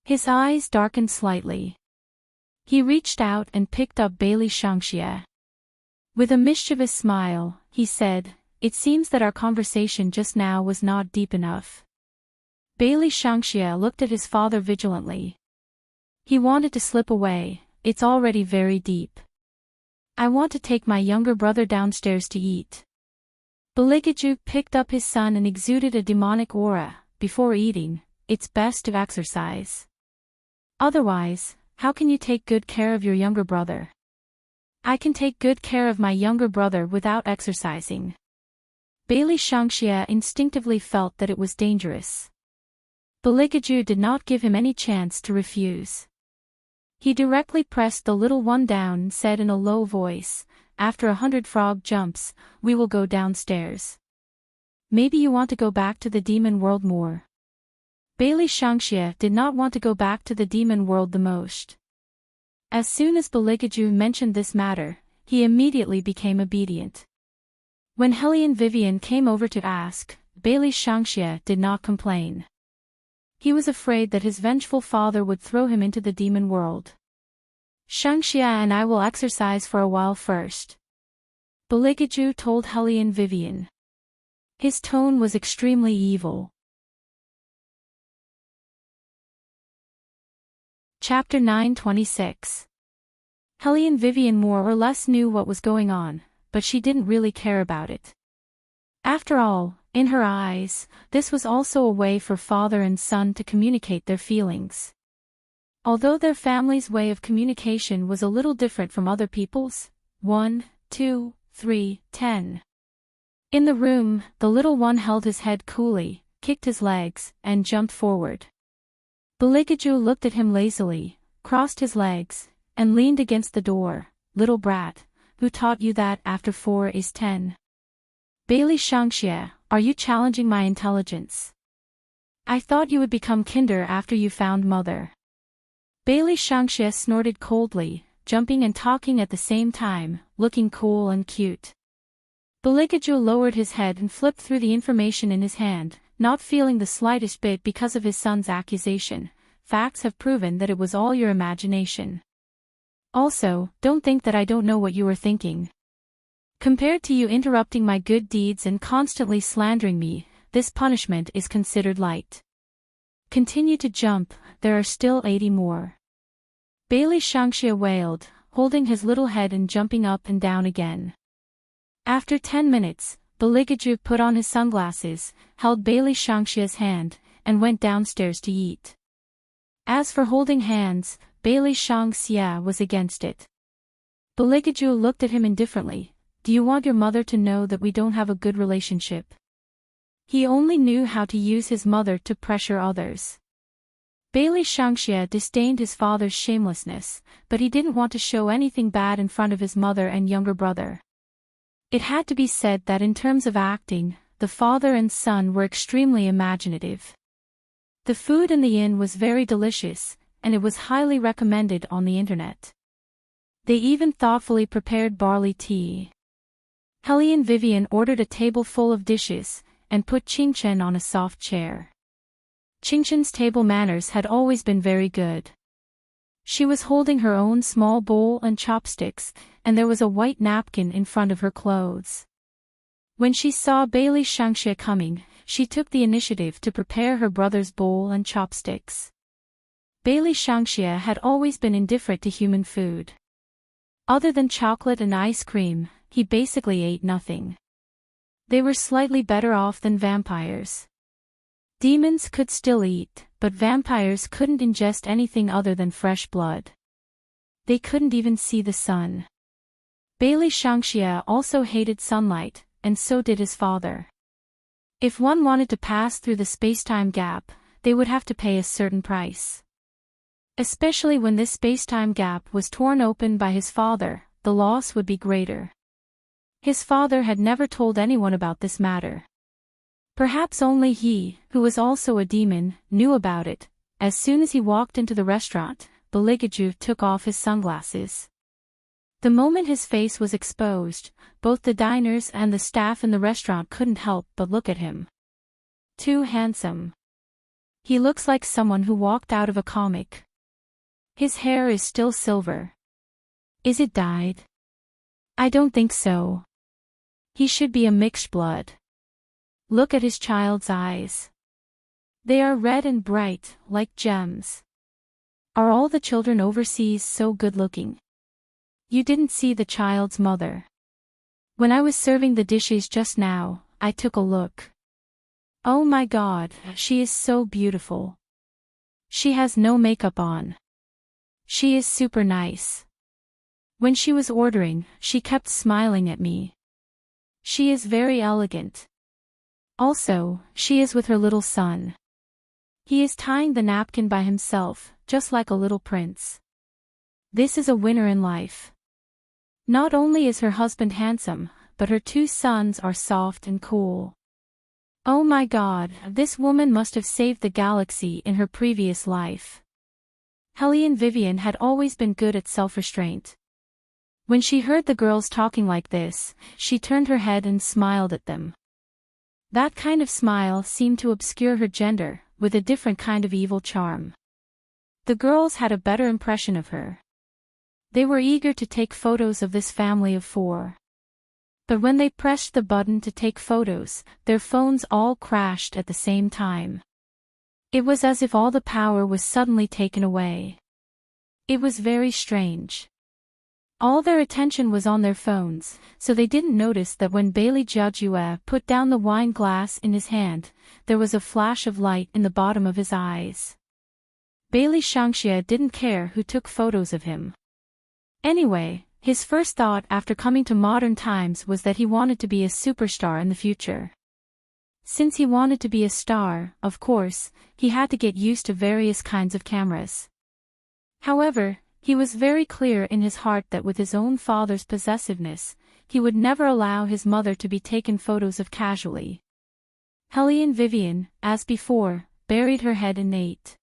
His eyes darkened slightly. He reached out and picked up Bailey Shangxie. With a mischievous smile, he said, "It seems that our conversation just now was not deep enough." Bailey Shangxie looked at his father vigilantly. He wanted to slip away. "It's already very deep. I want to take my younger brother downstairs to eat." Beligaju picked up his son and exuded a demonic aura. "Before eating, it's best to exercise. Otherwise, how can you take good care of your younger brother?" "I can take good care of my younger brother without exercising." Bailey Shangxie instinctively felt that it was dangerous. Beligaju did not give him any chance to refuse. He directly pressed the little one down and said in a low voice, "After 100 frog jumps, we will go downstairs. Maybe you want to go back to the demon world more." Bailey Shangxie did not want to go back to the demon world the most. As soon as Beligaju mentioned this matter, he immediately became obedient. When Helene Vivian came over to ask, Bailey Shangxie did not complain. He was afraid that his vengeful father would throw him into the demon world. "Shangxie and I will exercise for a while first," Beligaju told Helene Vivian. His tone was extremely evil. Chapter 9:26. Helene Vivian more or less knew what was going on, but she didn't really care about it. After all, in her eyes, this was also a way for father and son to communicate their feelings. Although their family's way of communication was a little different from other people's. 1, 2, 3, 10. In the room, the little one held his head coolly, kicked his legs, and jumped forward. Beligaju looked at him lazily, crossed his legs, and leaned against the door. "Little brat, who taught you that after 4 is 10? Bailey Shangxie, are you challenging my intelligence? I thought you would become kinder after you found mother." Bailey Shangxie snorted coldly, jumping and talking at the same time, looking cool and cute. Beligaju lowered his head and flipped through the information in his hand. not feeling the slightest bit because of his son's accusation. Facts have proven that it was all your imagination. Also, don't think that I don't know what you were thinking. Compared to you interrupting my good deeds and constantly slandering me, this punishment is considered light. Continue to jump, there are still 80 more. Bailey Shangxia wailed, holding his little head and jumping up and down again. After 10 minutes, Beligaju put on his sunglasses, held Bailey Shangxia's hand, and went downstairs to eat. As for holding hands, Bailey Shangxia was against it. Beligaju looked at him indifferently. Do you want your mother to know that we don't have a good relationship? He only knew how to use his mother to pressure others. Bailey Shangxia disdained his father's shamelessness, but he didn't want to show anything bad in front of his mother and younger brother. It had to be said that in terms of acting, the father and son were extremely imaginative. The food in the inn was very delicious, and it was highly recommended on the internet. They even thoughtfully prepared barley tea. Helly and Vivian ordered a table full of dishes, and put Qingchen on a soft chair. Qingchen's table manners had always been very good. She was holding her own small bowl and chopsticks, and there was a white napkin in front of her clothes. When she saw Bailey Shangxia coming, she took the initiative to prepare her brother's bowl and chopsticks. Bailey Shangxia had always been indifferent to human food. Other than chocolate and ice cream, he basically ate nothing. They were slightly better off than vampires. Demons could still eat, but vampires couldn't ingest anything other than fresh blood. They couldn't even see the sun. Bailey Shangxia also hated sunlight, and so did his father. If one wanted to pass through the spacetime gap, they would have to pay a certain price. Especially when this spacetime gap was torn open by his father, the loss would be greater. His father had never told anyone about this matter. Perhaps only he, who was also a demon, knew about it. As soon as he walked into the restaurant, Beligaju took off his sunglasses. The moment his face was exposed, both the diners and the staff in the restaurant couldn't help but look at him. Too handsome. He looks like someone who walked out of a comic. His hair is still silver. Is it dyed? I don't think so. He should be a mixed blood. Look at his child's eyes. They are red and bright, like gems. Are all the children overseas so good-looking? You didn't see the child's mother. When I was serving the dishes just now, I took a look. Oh my God, she is so beautiful. She has no makeup on. She is super nice. When she was ordering, she kept smiling at me. She is very elegant. Also, she is with her little son. He is tying the napkin by himself, just like a little prince. This is a winner in life. Not only is her husband handsome, but her 2 sons are soft and cool. Oh my God, this woman must have saved the galaxy in her previous life. Helly and Vivian had always been good at self-restraint. When she heard the girls talking like this, she turned her head and smiled at them. That kind of smile seemed to obscure her gender, with a different kind of evil charm. The girls had a better impression of her. They were eager to take photos of this family of 4. But when they pressed the button to take photos, their phones all crashed at the same time. It was as if all the power was suddenly taken away. It was very strange. All their attention was on their phones, so they didn't notice that when Bailey Jiajue put down the wine glass in his hand, there was a flash of light in the bottom of his eyes. Bailey Shangxia didn't care who took photos of him. Anyway, his first thought after coming to modern times was that he wanted to be a superstar in the future. Since he wanted to be a star, of course, he had to get used to various kinds of cameras. However, he was very clear in his heart that with his own father's possessiveness, he would never allow his mother to be taken photos of casually. Helly and Vivian, as before, buried her head and ate.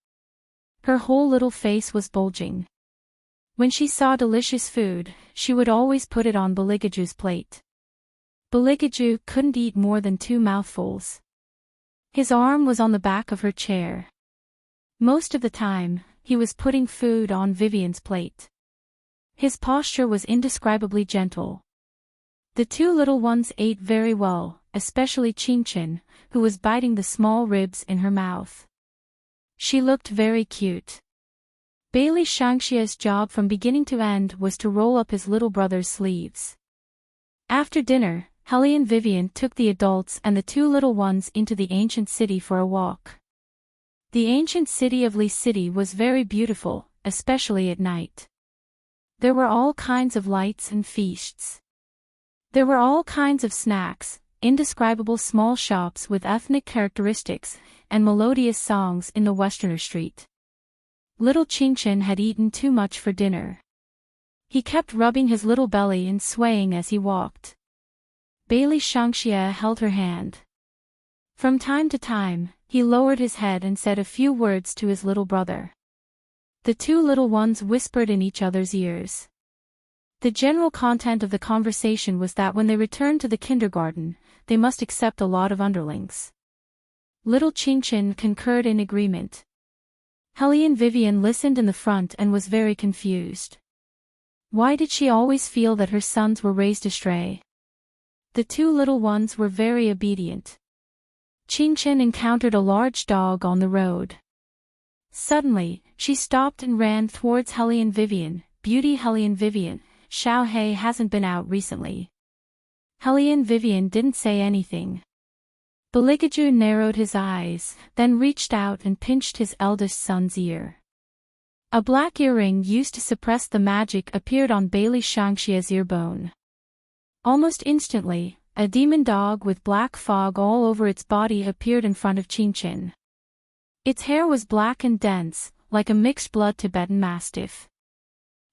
Her whole little face was bulging. When she saw delicious food, she would always put it on Beligaju's plate. Beligaju couldn't eat more than 2 mouthfuls. His arm was on the back of her chair. Most of the time, he was putting food on Vivian's plate. His posture was indescribably gentle. The two little ones ate very well, especially Chin-Chin, who was biting the small ribs in her mouth. She looked very cute. Bailey Shangxia's job from beginning to end was to roll up his little brother's sleeves. After dinner, Helly and Vivian took the adults and the two little ones into the ancient city for a walk. The ancient city of Lee City was very beautiful, especially at night. There were all kinds of lights and feasts. There were all kinds of snacks, indescribable small shops with ethnic characteristics, and melodious songs in the Westerner Street. Little Chin-Chin had eaten too much for dinner. He kept rubbing his little belly and swaying as he walked. Bailey Shangxia held her hand. From time to time, he lowered his head and said a few words to his little brother. The two little ones whispered in each other's ears. The general content of the conversation was that when they returned to the kindergarten, they must accept a lot of underlings. Little Chin-Chin concurred in agreement. Helly and Vivian listened in the front and was very confused. Why did she always feel that her sons were raised astray? The two little ones were very obedient. Chin-Chin encountered a large dog on the road. Suddenly, she stopped and ran towards Helly and Vivian. Beauty Helly and Vivian, Xiao Hei hasn't been out recently. Helly and Vivian didn't say anything. Beligaju narrowed his eyes, then reached out and pinched his eldest son's ear. A black earring used to suppress the magic appeared on Bailey Shangxia's earbone. Almost instantly, a demon dog with black fog all over its body appeared in front of Chin-Chin. Its hair was black and dense, like a mixed-blood Tibetan Mastiff.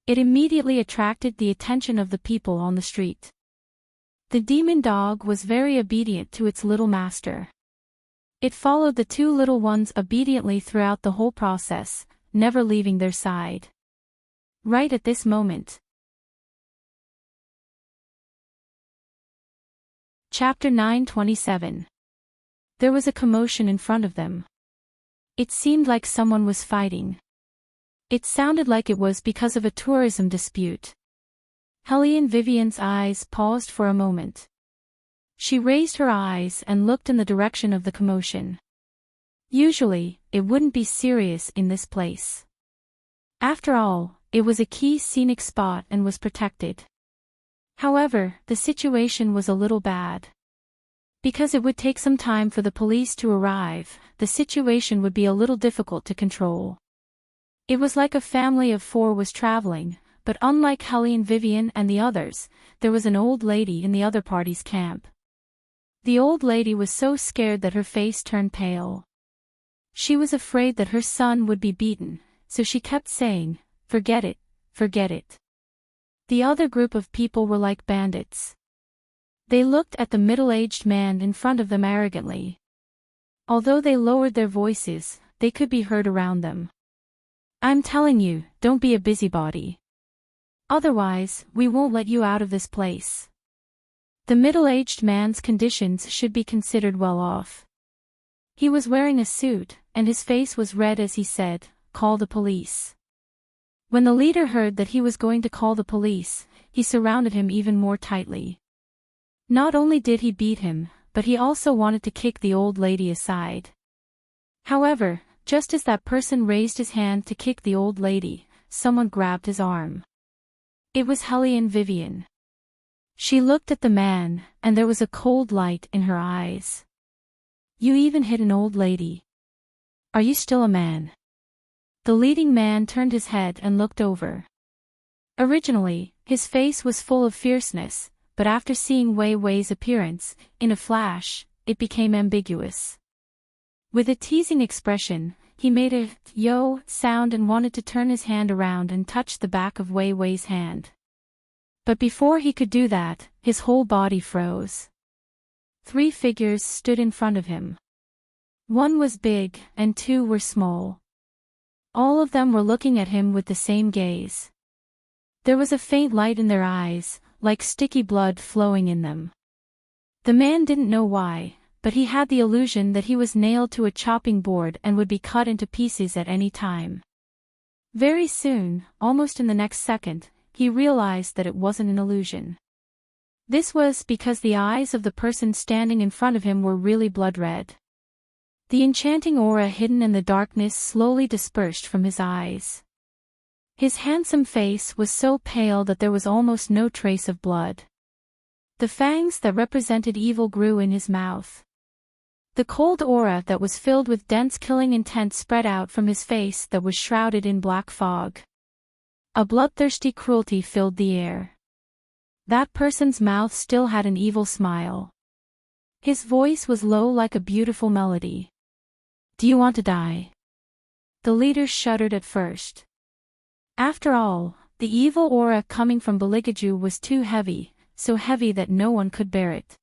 It immediately attracted the attention of the people on the street. The demon dog was very obedient to its little master. It followed the two little ones obediently throughout the whole process, never leaving their side. Right at this moment. Chapter 9:27. There was a commotion in front of them. It seemed like someone was fighting. It sounded like it was because of a tourism dispute. Helly and Vivian's eyes paused for a moment. She raised her eyes and looked in the direction of the commotion. Usually, it wouldn't be serious in this place. After all, it was a key scenic spot and was protected. However, the situation was a little bad. Because it would take some time for the police to arrive, the situation would be a little difficult to control. It was like a family of four was traveling, but unlike Helly and Vivian and the others, there was an old lady in the other party's camp. The old lady was so scared that her face turned pale. She was afraid that her son would be beaten, so she kept saying, "Forget it, forget it." The other group of people were like bandits. They looked at the middle-aged man in front of them arrogantly. Although they lowered their voices, they could be heard around them. "I'm telling you, don't be a busybody. Otherwise, we won't let you out of this place." The middle-aged man's conditions should be considered well off. He was wearing a suit, and his face was red as he said, "Call the police." When the leader heard that he was going to call the police, he surrounded him even more tightly. Not only did he beat him, but he also wanted to kick the old lady aside. However, just as that person raised his hand to kick the old lady, someone grabbed his arm. It was Helly and Vivian. She looked at the man, and there was a cold light in her eyes. "You even hit an old lady. Are you still a man?" The leading man turned his head and looked over. Originally, his face was full of fierceness, but after seeing Wei Wei's appearance, in a flash, it became ambiguous. With a teasing expression, he made a yo sound and wanted to turn his hand around and touch the back of Wei Wei's hand. But before he could do that, his whole body froze. Three figures stood in front of him. One was big, and two were small. All of them were looking at him with the same gaze. There was a faint light in their eyes, like sticky blood flowing in them. The man didn't know why, but he had the illusion that he was nailed to a chopping board and would be cut into pieces at any time. Very soon, almost in the next second, he realized that it wasn't an illusion. This was because the eyes of the person standing in front of him were really blood red. The enchanting aura hidden in the darkness slowly dispersed from his eyes. His handsome face was so pale that there was almost no trace of blood. The fangs that represented evil grew in his mouth. The cold aura that was filled with dense killing intent spread out from his face that was shrouded in black fog. A bloodthirsty cruelty filled the air. That person's mouth still had an evil smile. His voice was low like a beautiful melody. "Do you want to die?" The leader shuddered at first. After all, the evil aura coming from Beligaju was too heavy, so heavy that no one could bear it.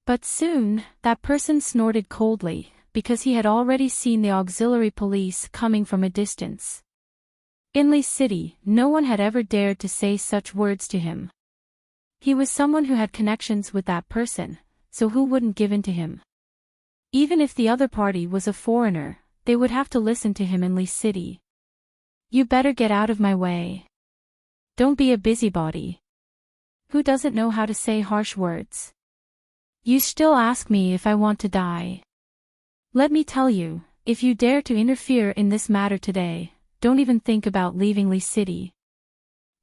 But soon, that person snorted coldly, because he had already seen the auxiliary police coming from a distance. In Lee City, no one had ever dared to say such words to him. He was someone who had connections with that person, so who wouldn't give in to him? Even if the other party was a foreigner, they would have to listen to him in Lee City. "You better get out of my way. Don't be a busybody. Who doesn't know how to say harsh words? You still ask me if I want to die. Let me tell you, if you dare to interfere in this matter today, don't even think about leaving Lee City.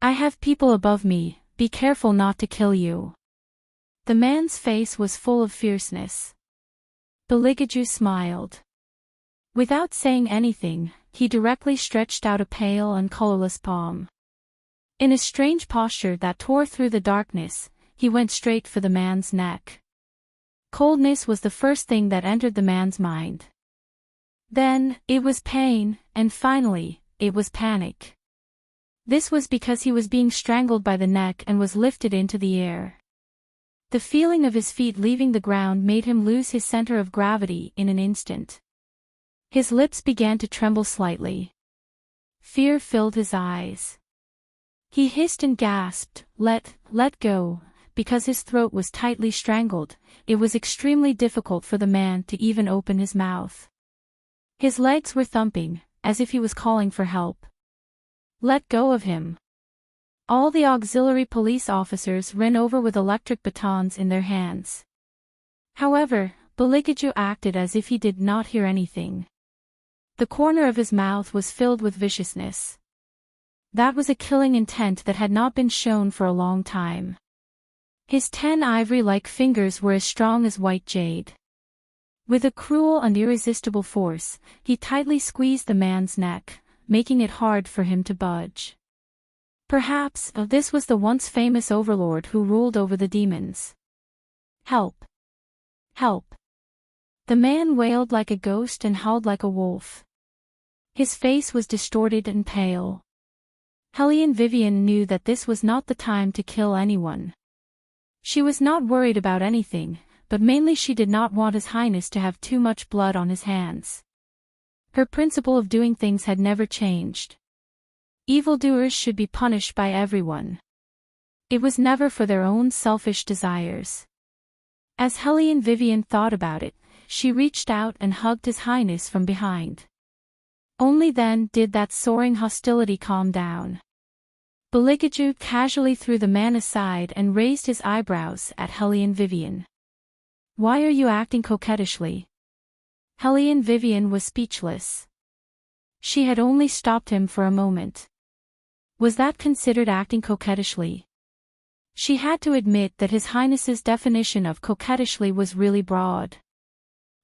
I have people above me, be careful not to kill you." The man's face was full of fierceness. Beligaju smiled. Without saying anything, he directly stretched out a pale and colorless palm. In a strange posture that tore through the darkness, he went straight for the man's neck. Coldness was the first thing that entered the man's mind. Then, it was pain, and finally, it was panic. This was because he was being strangled by the neck and was lifted into the air. The feeling of his feet leaving the ground made him lose his center of gravity in an instant. His lips began to tremble slightly. Fear filled his eyes. He hissed and gasped, let go." Because his throat was tightly strangled, it was extremely difficult for the man to even open his mouth. His legs were thumping, as if he was calling for help. "Let go of him." All the auxiliary police officers ran over with electric batons in their hands. However, Beligaju acted as if he did not hear anything. The corner of his mouth was filled with viciousness. That was a killing intent that had not been shown for a long time. His 10 ivory-like fingers were as strong as white jade. With a cruel and irresistible force, he tightly squeezed the man's neck, making it hard for him to budge. Perhaps this was the once famous overlord who ruled over the demons. "Help! Help!" The man wailed like a ghost and howled like a wolf. His face was distorted and pale. Hellion Vivian knew that this was not the time to kill anyone. She was not worried about anything, but mainly she did not want His Highness to have too much blood on his hands. Her principle of doing things had never changed. Evildoers should be punished by everyone. It was never for their own selfish desires. As Hellion Vivian thought about it, she reached out and hugged His Highness from behind. Only then did that soaring hostility calm down. Beligaju casually threw the man aside and raised his eyebrows at Hellion Vivian. "Why are you acting coquettishly?" Hellion Vivian was speechless. She had only stopped him for a moment. Was that considered acting coquettishly? She had to admit that His Highness's definition of coquettishly was really broad.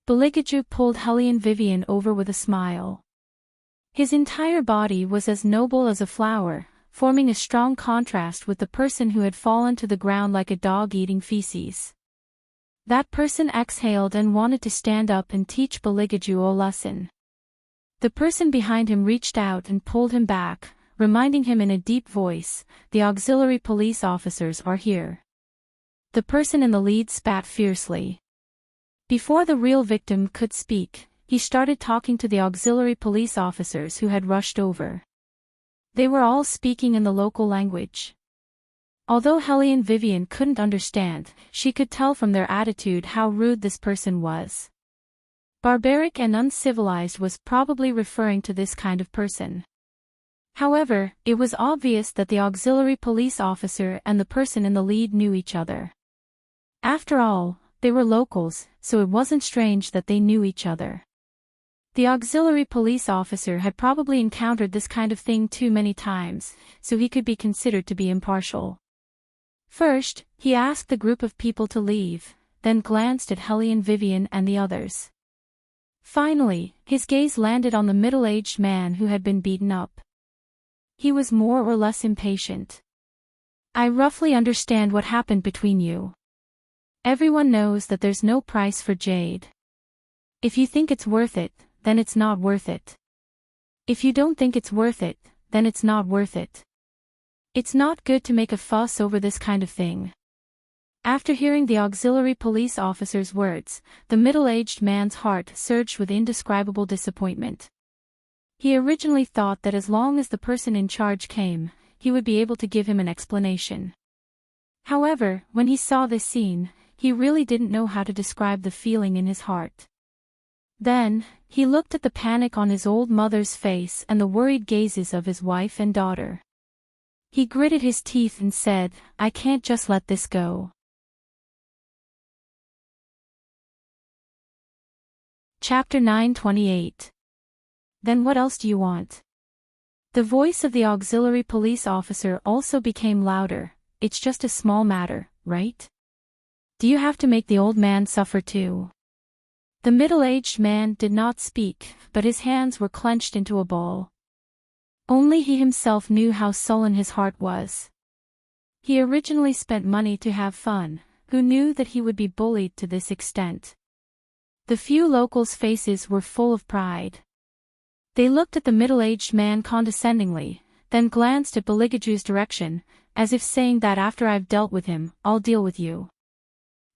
Beligaju pulled Hellion Vivian over with a smile. His entire body was as noble as a flower, forming a strong contrast with the person who had fallen to the ground like a dog eating feces. That person exhaled and wanted to stand up and teach Beligaju a lesson. The person behind him reached out and pulled him back, reminding him in a deep voice, "The auxiliary police officers are here." The person in the lead spat fiercely. Before the real victim could speak, he started talking to the auxiliary police officers who had rushed over. They were all speaking in the local language. Although Helly and Vivian couldn't understand, she could tell from their attitude how rude this person was. Barbaric and uncivilized was probably referring to this kind of person. However, it was obvious that the auxiliary police officer and the person in the lead knew each other. After all, they were locals, so it wasn't strange that they knew each other. The auxiliary police officer had probably encountered this kind of thing too many times, so he could be considered to be impartial. First, he asked the group of people to leave, then glanced at Helly and Vivian and the others. Finally, his gaze landed on the middle-aged man who had been beaten up. He was more or less impatient. I roughly understand what happened between you. Everyone knows that there's no price for jade. If you think it's worth it, then it's not worth it. If you don't think it's worth it, then it's not worth it. It's not good to make a fuss over this kind of thing. After hearing the auxiliary police officer's words, the middle-aged man's heart surged with indescribable disappointment. He originally thought that as long as the person in charge came, he would be able to give him an explanation. However, when he saw this scene, he really didn't know how to describe the feeling in his heart. Then, he looked at the panic on his old mother's face and the worried gazes of his wife and daughter. He gritted his teeth and said, I can't just let this go. Chapter 9:28. Then what else do you want? The voice of the auxiliary police officer also became louder. It's just a small matter, right? Do you have to make the old man suffer too? The middle-aged man did not speak, but his hands were clenched into a ball. Only he himself knew how sullen his heart was. He originally spent money to have fun, who knew that he would be bullied to this extent? The few locals' faces were full of pride. They looked at the middle-aged man condescendingly, then glanced at Beligaju's direction, as if saying that after I've dealt with him, I'll deal with you.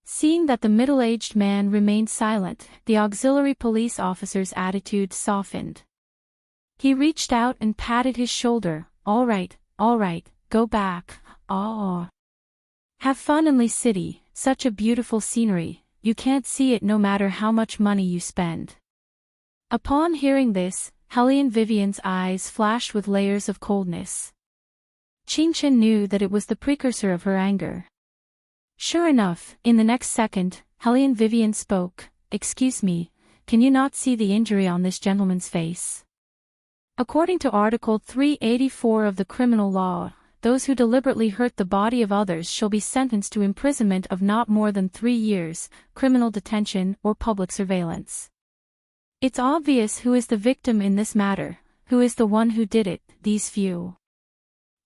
Seeing that the middle-aged man remained silent, the auxiliary police officer's attitude softened. He reached out and patted his shoulder. All right, go back. Have fun in Lee City, such a beautiful scenery, you can't see it no matter how much money you spend. Upon hearing this, Helly and Vivian's eyes flashed with layers of coldness. Qingchen knew that it was the precursor of her anger. Sure enough, in the next second, Helly and Vivian spoke. Excuse me, can you not see the injury on this gentleman's face? According to Article 384 of the criminal law, those who deliberately hurt the body of others shall be sentenced to imprisonment of not more than 3 years, criminal detention or public surveillance. It's obvious who is the victim in this matter, who is the one who did it, these few.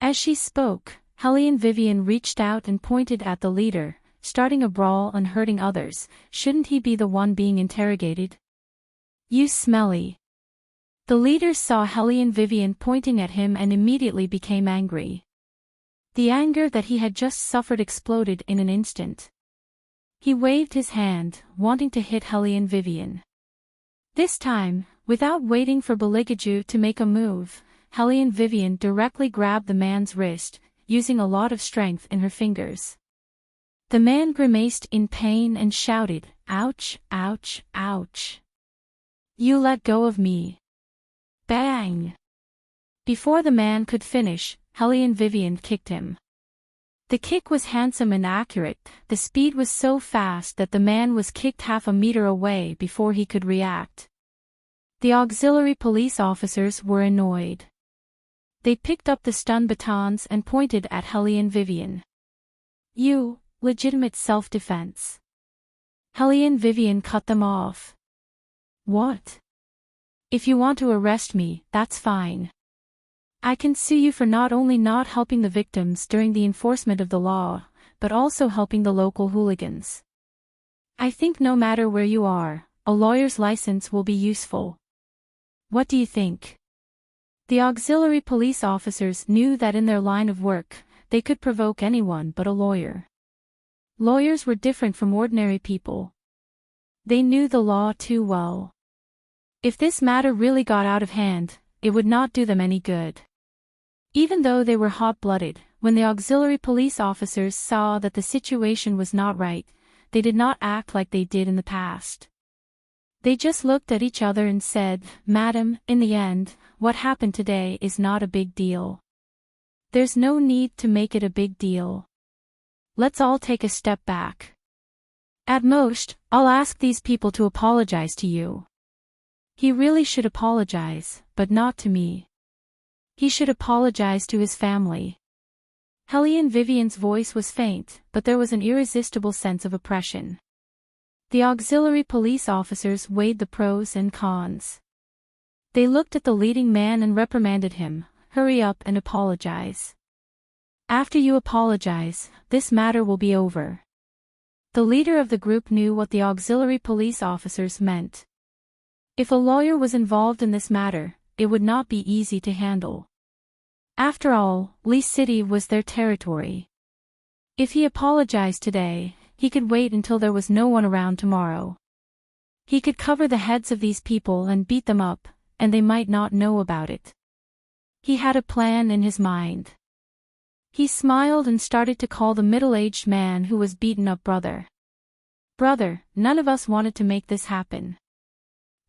As she spoke, Helly and Vivian reached out and pointed at the leader. Starting a brawl and hurting others, shouldn't he be the one being interrogated? You smelly. The leader saw Helly and Vivian pointing at him and immediately became angry. The anger that he had just suffered exploded in an instant. He waved his hand, wanting to hit Helly and Vivian. This time, without waiting for Beligaju to make a move, Helly and Vivian directly grabbed the man's wrist, using a lot of strength in her fingers. The man grimaced in pain and shouted, ouch, ouch, ouch. You let go of me. Bang! Before the man could finish, Helly and Vivian kicked him. The kick was handsome and accurate. The speed was so fast that the man was kicked half a meter away before he could react. The auxiliary police officers were annoyed. They picked up the stun batons and pointed at Helly and Vivian. You, legitimate self-defense. Helly and Vivian cut them off. What? If you want to arrest me, that's fine. I can sue you for not only not helping the victims during the enforcement of the law, but also helping the local hooligans. I think no matter where you are, a lawyer's license will be useful. What do you think? The auxiliary police officers knew that in their line of work, they could provoke anyone but a lawyer. Lawyers were different from ordinary people. They knew the law too well. If this matter really got out of hand, it would not do them any good. Even though they were hot-blooded, when the auxiliary police officers saw that the situation was not right, they did not act like they did in the past. They just looked at each other and said, "Madam, in the end, what happened today is not a big deal. There's no need to make it a big deal. Let's all take a step back. At most, I'll ask these people to apologize to you." He really should apologize, but not to me. He should apologize to his family. Helene Vivian's voice was faint, but there was an irresistible sense of oppression. The auxiliary police officers weighed the pros and cons. They looked at the leading man and reprimanded him, "Hurry up and apologize. After you apologize, this matter will be over." The leader of the group knew what the auxiliary police officers meant. If a lawyer was involved in this matter, it would not be easy to handle. After all, Lee City was their territory. If he apologized today, he could wait until there was no one around tomorrow. He could cover the heads of these people and beat them up, and they might not know about it. He had a plan in his mind. He smiled and started to call the middle-aged man who was beaten up brother. "Brother, none of us wanted to make this happen.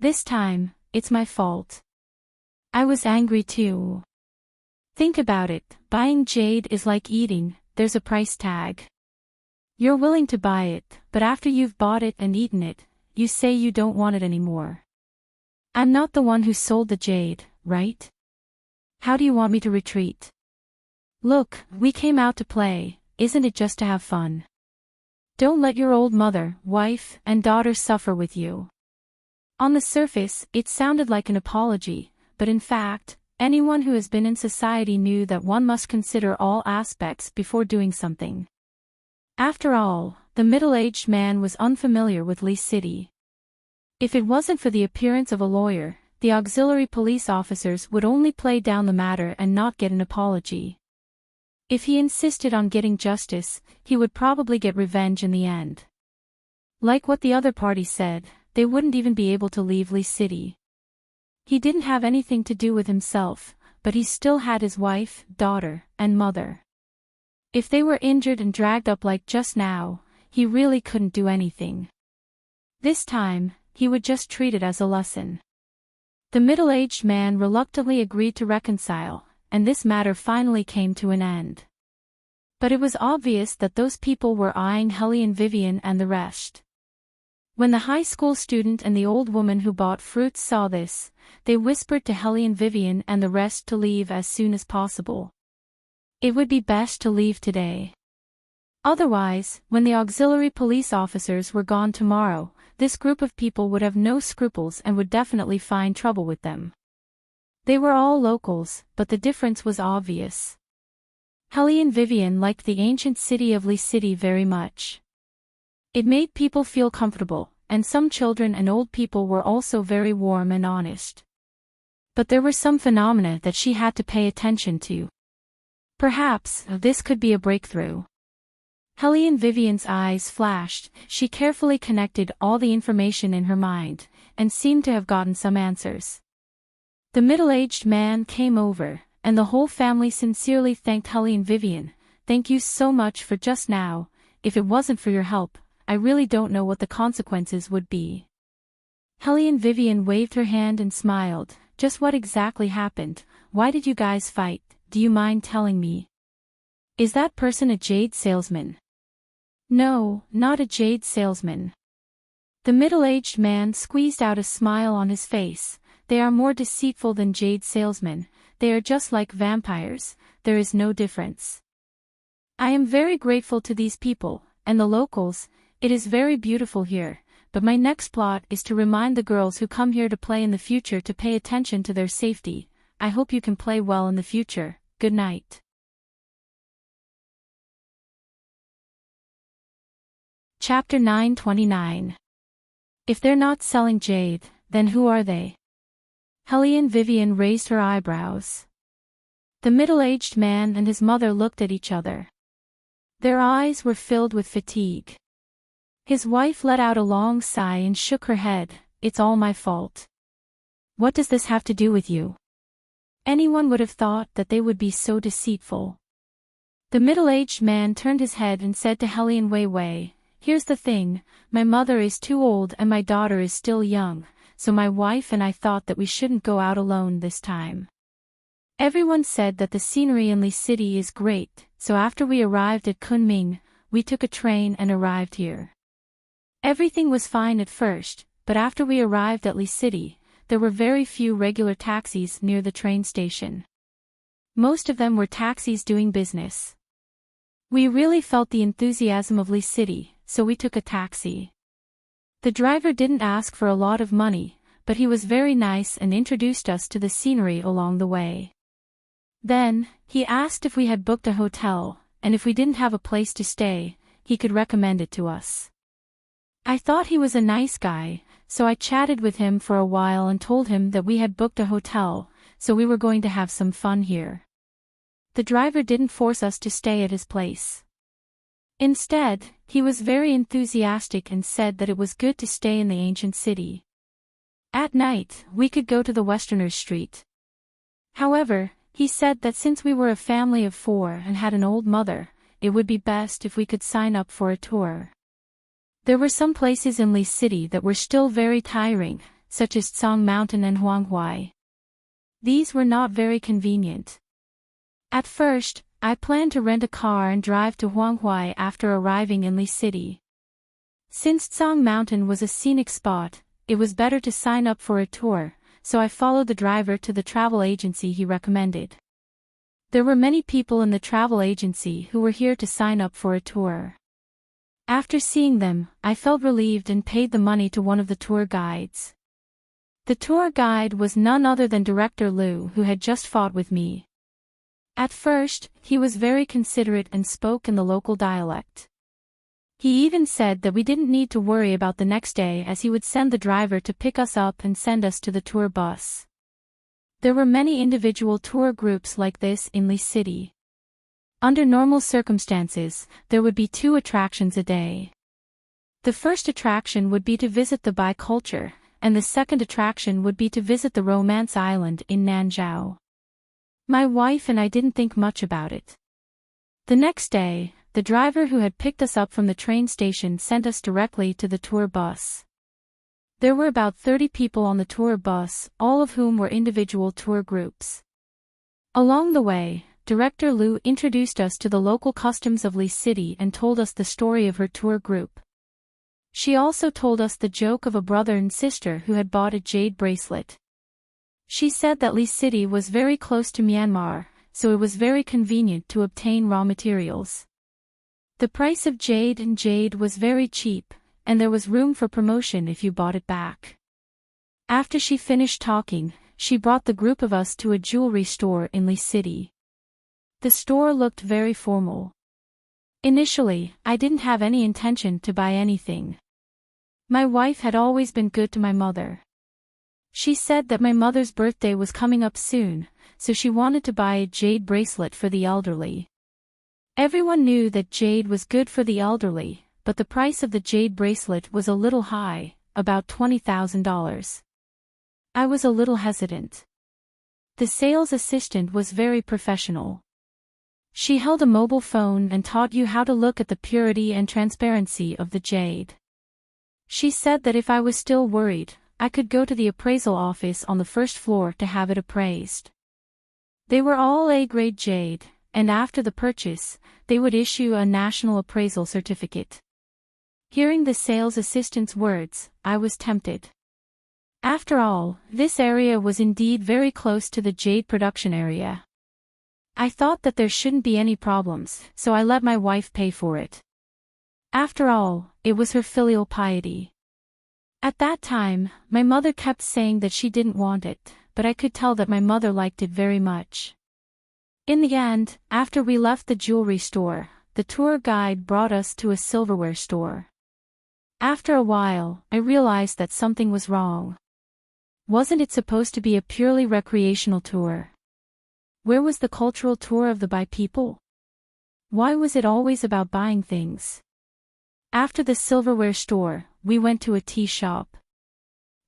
This time, it's my fault. I was angry too. Think about it, buying jade is like eating, there's a price tag. You're willing to buy it, but after you've bought it and eaten it, you say you don't want it anymore. I'm not the one who sold the jade, right? How do you want me to retreat? Look, we came out to play, isn't it just to have fun? Don't let your old mother, wife, and daughter suffer with you." On the surface, it sounded like an apology, but in fact, anyone who has been in society knew that one must consider all aspects before doing something. After all, the middle-aged man was unfamiliar with Lee City. If it wasn't for the appearance of a lawyer, the auxiliary police officers would only play down the matter and not get an apology. If he insisted on getting justice, he would probably get revenge in the end. Like what the other party said, they wouldn't even be able to leave Lee City. He didn't have anything to do with himself, but he still had his wife, daughter, and mother. If they were injured and dragged up like just now, he really couldn't do anything. This time, he would just treat it as a lesson. The middle-aged man reluctantly agreed to reconcile, and this matter finally came to an end. But it was obvious that those people were eyeing Helene Vivian and the rest. When the high school student and the old woman who bought fruits saw this, they whispered to Helene Vivian and the rest to leave as soon as possible. It would be best to leave today. Otherwise, when the auxiliary police officers were gone tomorrow, this group of people would have no scruples and would definitely find trouble with them. They were all locals, but the difference was obvious. Helene Vivian liked the ancient city of Lee City very much. It made people feel comfortable, and some children and old people were also very warm and honest. But there were some phenomena that she had to pay attention to. Perhaps, this could be a breakthrough. Helene Vivian's eyes flashed, she carefully connected all the information in her mind, and seemed to have gotten some answers. The middle-aged man came over, and the whole family sincerely thanked Helene Vivian. "Thank you so much for just now. If it wasn't for your help, I really don't know what the consequences would be." Helene Vivian waved her hand and smiled. "Just what exactly happened? Why did you guys fight? Do you mind telling me? Is that person a jade salesman?" "No, not a jade salesman." The middle-aged man squeezed out a smile on his face. "They are more deceitful than jade salesmen, they are just like vampires, there is no difference. I am very grateful to these people, and the locals, it is very beautiful here, but my next plot is to remind the girls who come here to play in the future to pay attention to their safety. I hope you can play well in the future. Good night." Chapter 929. If they're not selling jade, then who are they? Helene Vivian raised her eyebrows. The middle-aged man and his mother looked at each other. Their eyes were filled with fatigue. His wife let out a long sigh and shook her head. "It's all my fault." "What does this have to do with you?" Anyone would have thought that they would be so deceitful. The middle-aged man turned his head and said to Helene Wei Wei, "Here's the thing, my mother is too old and my daughter is still young, so my wife and I thought that we shouldn't go out alone this time." Everyone said that the scenery in Lee City is great, so after we arrived at Kunming, we took a train and arrived here. Everything was fine at first, but after we arrived at Lee City, there were very few regular taxis near the train station. Most of them were taxis doing business. We really felt the enthusiasm of Lee City, so we took a taxi. The driver didn't ask for a lot of money, but he was very nice and introduced us to the scenery along the way. Then, he asked if we had booked a hotel, and if we didn't have a place to stay, he could recommend it to us. I thought he was a nice guy, so I chatted with him for a while and told him that we had booked a hotel, so we were going to have some fun here. The driver didn't force us to stay at his place. Instead, he was very enthusiastic and said that it was good to stay in the ancient city. At night, we could go to the Westerners Street. However, he said that since we were a family of 4 and had an old mother, it would be best if we could sign up for a tour. There were some places in Lee City that were still very tiring, such as Tsang Mountain and Huanghuai. These were not very convenient. At first, I planned to rent a car and drive to Huanghuai after arriving in Lee City. Since Tsang Mountain was a scenic spot, it was better to sign up for a tour, so I followed the driver to the travel agency he recommended. There were many people in the travel agency who were here to sign up for a tour. After seeing them, I felt relieved and paid the money to one of the tour guides. The tour guide was none other than Director Liu, who had just fought with me. At first, he was very considerate and spoke in the local dialect. He even said that we didn't need to worry about the next day as he would send the driver to pick us up and send us to the tour bus. There were many individual tour groups like this in Lee City. Under normal circumstances, there would be 2 attractions a day. The first attraction would be to visit the Bai culture, and the second attraction would be to visit the Romance Island in Nanzhao. My wife and I didn't think much about it. The next day, the driver who had picked us up from the train station sent us directly to the tour bus. There were about 30 people on the tour bus, all of whom were individual tour groups. Along the way, Director Liu introduced us to the local customs of Lee City and told us the story of her tour group. She also told us the joke of a brother and sister who had bought a jade bracelet. She said that Lee City was very close to Myanmar, so it was very convenient to obtain raw materials. The price of jade was very cheap, and there was room for promotion if you bought it back. After she finished talking, she brought the group of us to a jewelry store in Lee City. The store looked very formal. Initially, I didn't have any intention to buy anything. My wife had always been good to my mother. She said that my mother's birthday was coming up soon, so she wanted to buy a jade bracelet for the elderly. Everyone knew that jade was good for the elderly, but the price of the jade bracelet was a little high, about $20,000. I was a little hesitant. The sales assistant was very professional. She held a mobile phone and taught you how to look at the purity and transparency of the jade. She said that if I was still worried, I could go to the appraisal office on the first floor to have it appraised. They were all A-grade jade, and after the purchase, they would issue a national appraisal certificate. Hearing the sales assistant's words, I was tempted. After all, this area was indeed very close to the jade production area. I thought that there shouldn't be any problems, so I let my wife pay for it. After all, it was her filial piety. At that time, my mother kept saying that she didn't want it, but I could tell that my mother liked it very much. In the end, after we left the jewelry store, the tour guide brought us to a silverware store. After a while, I realized that something was wrong. Wasn't it supposed to be a purely recreational tour? Where was the cultural tour of the Bai people? Why was it always about buying things? After the silverware store, we went to a tea shop.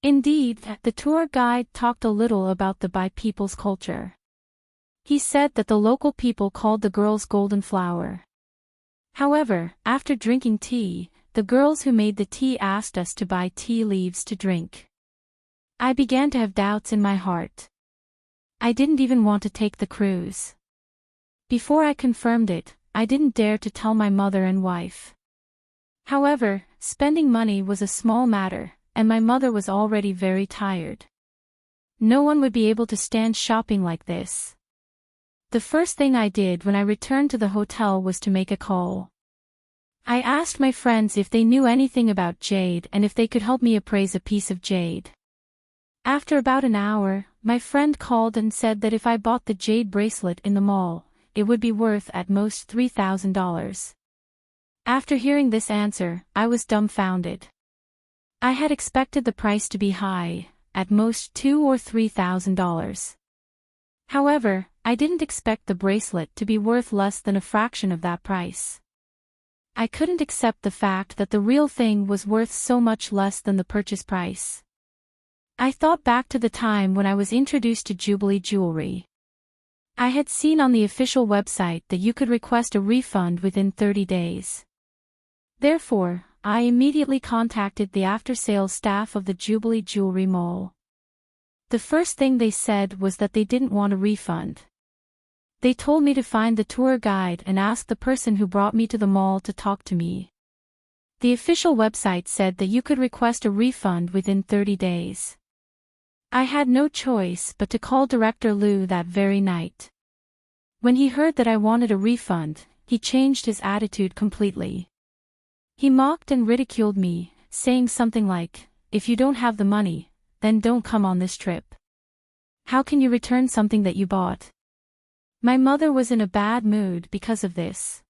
Indeed, the tour guide talked a little about the Bai people's culture. He said that the local people called the girls golden flower. However, after drinking tea, the girls who made the tea asked us to buy tea leaves to drink. I began to have doubts in my heart. I didn't even want to take the cruise. Before I confirmed it, I didn't dare to tell my mother and wife. However, spending money was a small matter, and my mother was already very tired. No one would be able to stand shopping like this. The first thing I did when I returned to the hotel was to make a call. I asked my friends if they knew anything about jade and if they could help me appraise a piece of jade. After about an hour, my friend called and said that if I bought the jade bracelet in the mall, it would be worth at most $3,000. After hearing this answer, I was dumbfounded. I had expected the price to be high, at most $2,000 or $3,000. However, I didn't expect the bracelet to be worth less than a fraction of that price. I couldn't accept the fact that the real thing was worth so much less than the purchase price. I thought back to the time when I was introduced to Jubilee jewelry. I had seen on the official website that you could request a refund within 30 days. Therefore, I immediately contacted the after-sales staff of the Jubilee Jewelry Mall. The first thing they said was that they didn't want a refund. They told me to find the tour guide and ask the person who brought me to the mall to talk to me. The official website said that you could request a refund within 30 days. I had no choice but to call Director Liu that very night. When he heard that I wanted a refund, he changed his attitude completely. He mocked and ridiculed me, saying something like, "If you don't have the money, then don't come on this trip. How can you return something that you bought?" My mother was in a bad mood because of this.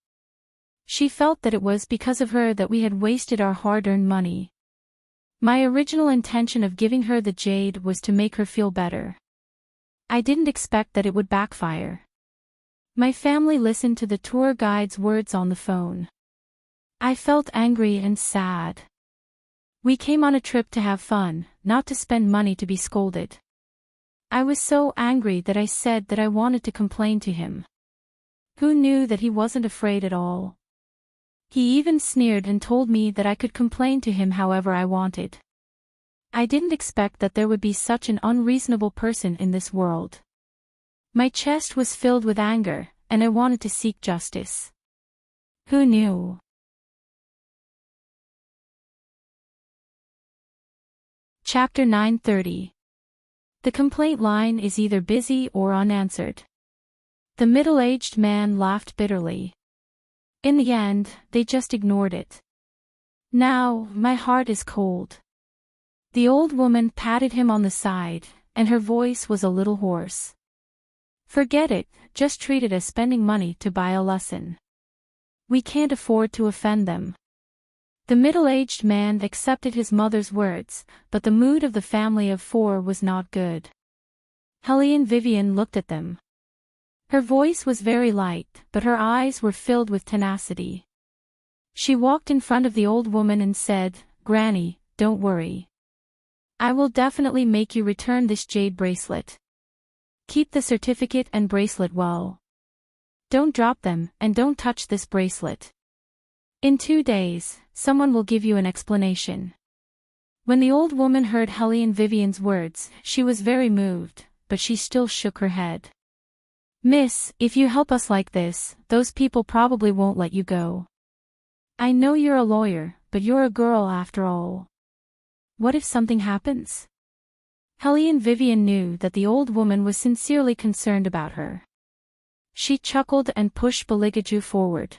She felt that it was because of her that we had wasted our hard-earned money. My original intention of giving her the jade was to make her feel better. I didn't expect that it would backfire. My family listened to the tour guide's words on the phone. I felt angry and sad. We came on a trip to have fun, not to spend money to be scolded. I was so angry that I said that I wanted to complain to him. Who knew that he wasn't afraid at all? He even sneered and told me that I could complain to him however I wanted. I didn't expect that there would be such an unreasonable person in this world. My chest was filled with anger, and I wanted to seek justice. Who knew? Chapter 930. The complaint line is either busy or unanswered. The middle-aged man laughed bitterly. In the end, they just ignored it. Now, my heart is cold. The old woman patted him on the side, and her voice was a little hoarse. Forget it, just treat it as spending money to buy a lesson. We can't afford to offend them. The middle-aged man accepted his mother's words, but the mood of the family of four was not good. Helene Vivian looked at them. Her voice was very light, but her eyes were filled with tenacity. She walked in front of the old woman and said, "Granny, don't worry. I will definitely make you return this jade bracelet. Keep the certificate and bracelet well. Don't drop them, and don't touch this bracelet. In 2 days, someone will give you an explanation." When the old woman heard Helene Vivian's words, she was very moved, but she still shook her head. "Miss, if you help us like this, those people probably won't let you go. I know you're a lawyer, but you're a girl after all. What if something happens?" Helene Vivian knew that the old woman was sincerely concerned about her. She chuckled and pushed Beligaju forward.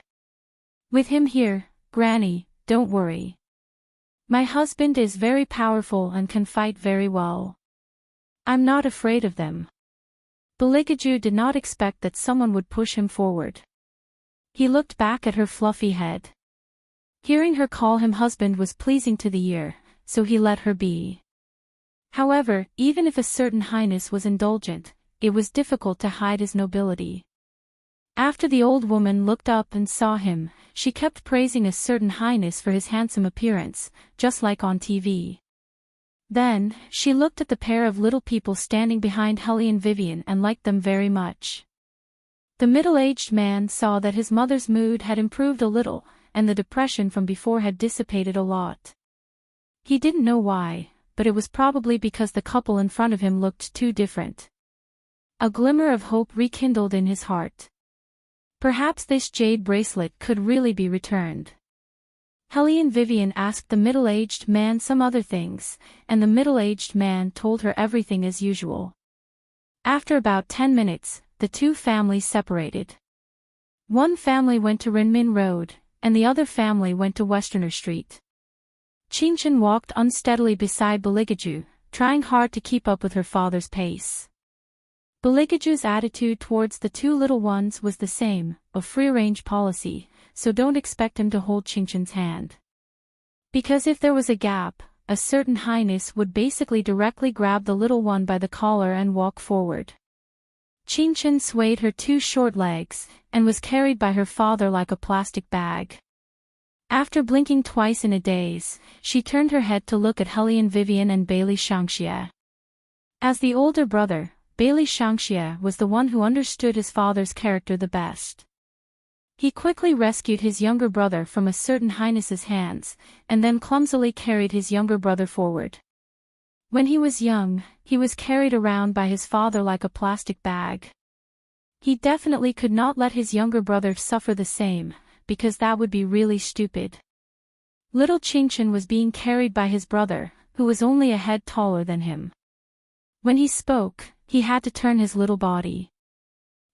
"With him here, Granny, don't worry. My husband is very powerful and can fight very well. I'm not afraid of them." Beligaju did not expect that someone would push him forward. He looked back at her fluffy head. Hearing her call him husband was pleasing to the ear, so he let her be. However, even if a certain highness was indulgent, it was difficult to hide his nobility. After the old woman looked up and saw him, she kept praising a certain highness for his handsome appearance, just like on TV. Then, she looked at the pair of little people standing behind Helene Vivian and liked them very much. The middle-aged man saw that his mother's mood had improved a little, and the depression from before had dissipated a lot. He didn't know why, but it was probably because the couple in front of him looked too different. A glimmer of hope rekindled in his heart. Perhaps this jade bracelet could really be returned. Helene Vivian asked the middle-aged man some other things, and the middle-aged man told her everything as usual. After about 10 minutes, the two families separated. One family went to Rinmin Road, and the other family went to Westerner Street. Qingshan walked unsteadily beside Beligaju, trying hard to keep up with her father's pace. Beligaju's attitude towards the two little ones was the same, a free-range policy, so don't expect him to hold Qingshan's hand. Because if there was a gap, a certain highness would basically directly grab the little one by the collar and walk forward. Qingshan swayed her two short legs, and was carried by her father like a plastic bag. After blinking twice in a daze, she turned her head to look at Helene Vivian and Bailey Shangxie. As the older brother, Bailey Shangxie was the one who understood his father's character the best. He quickly rescued his younger brother from a certain highness's hands, and then clumsily carried his younger brother forward. When he was young, he was carried around by his father like a plastic bag. He definitely could not let his younger brother suffer the same, because that would be really stupid. Little Qingshan was being carried by his brother, who was only a head taller than him. When he spoke, he had to turn his little body.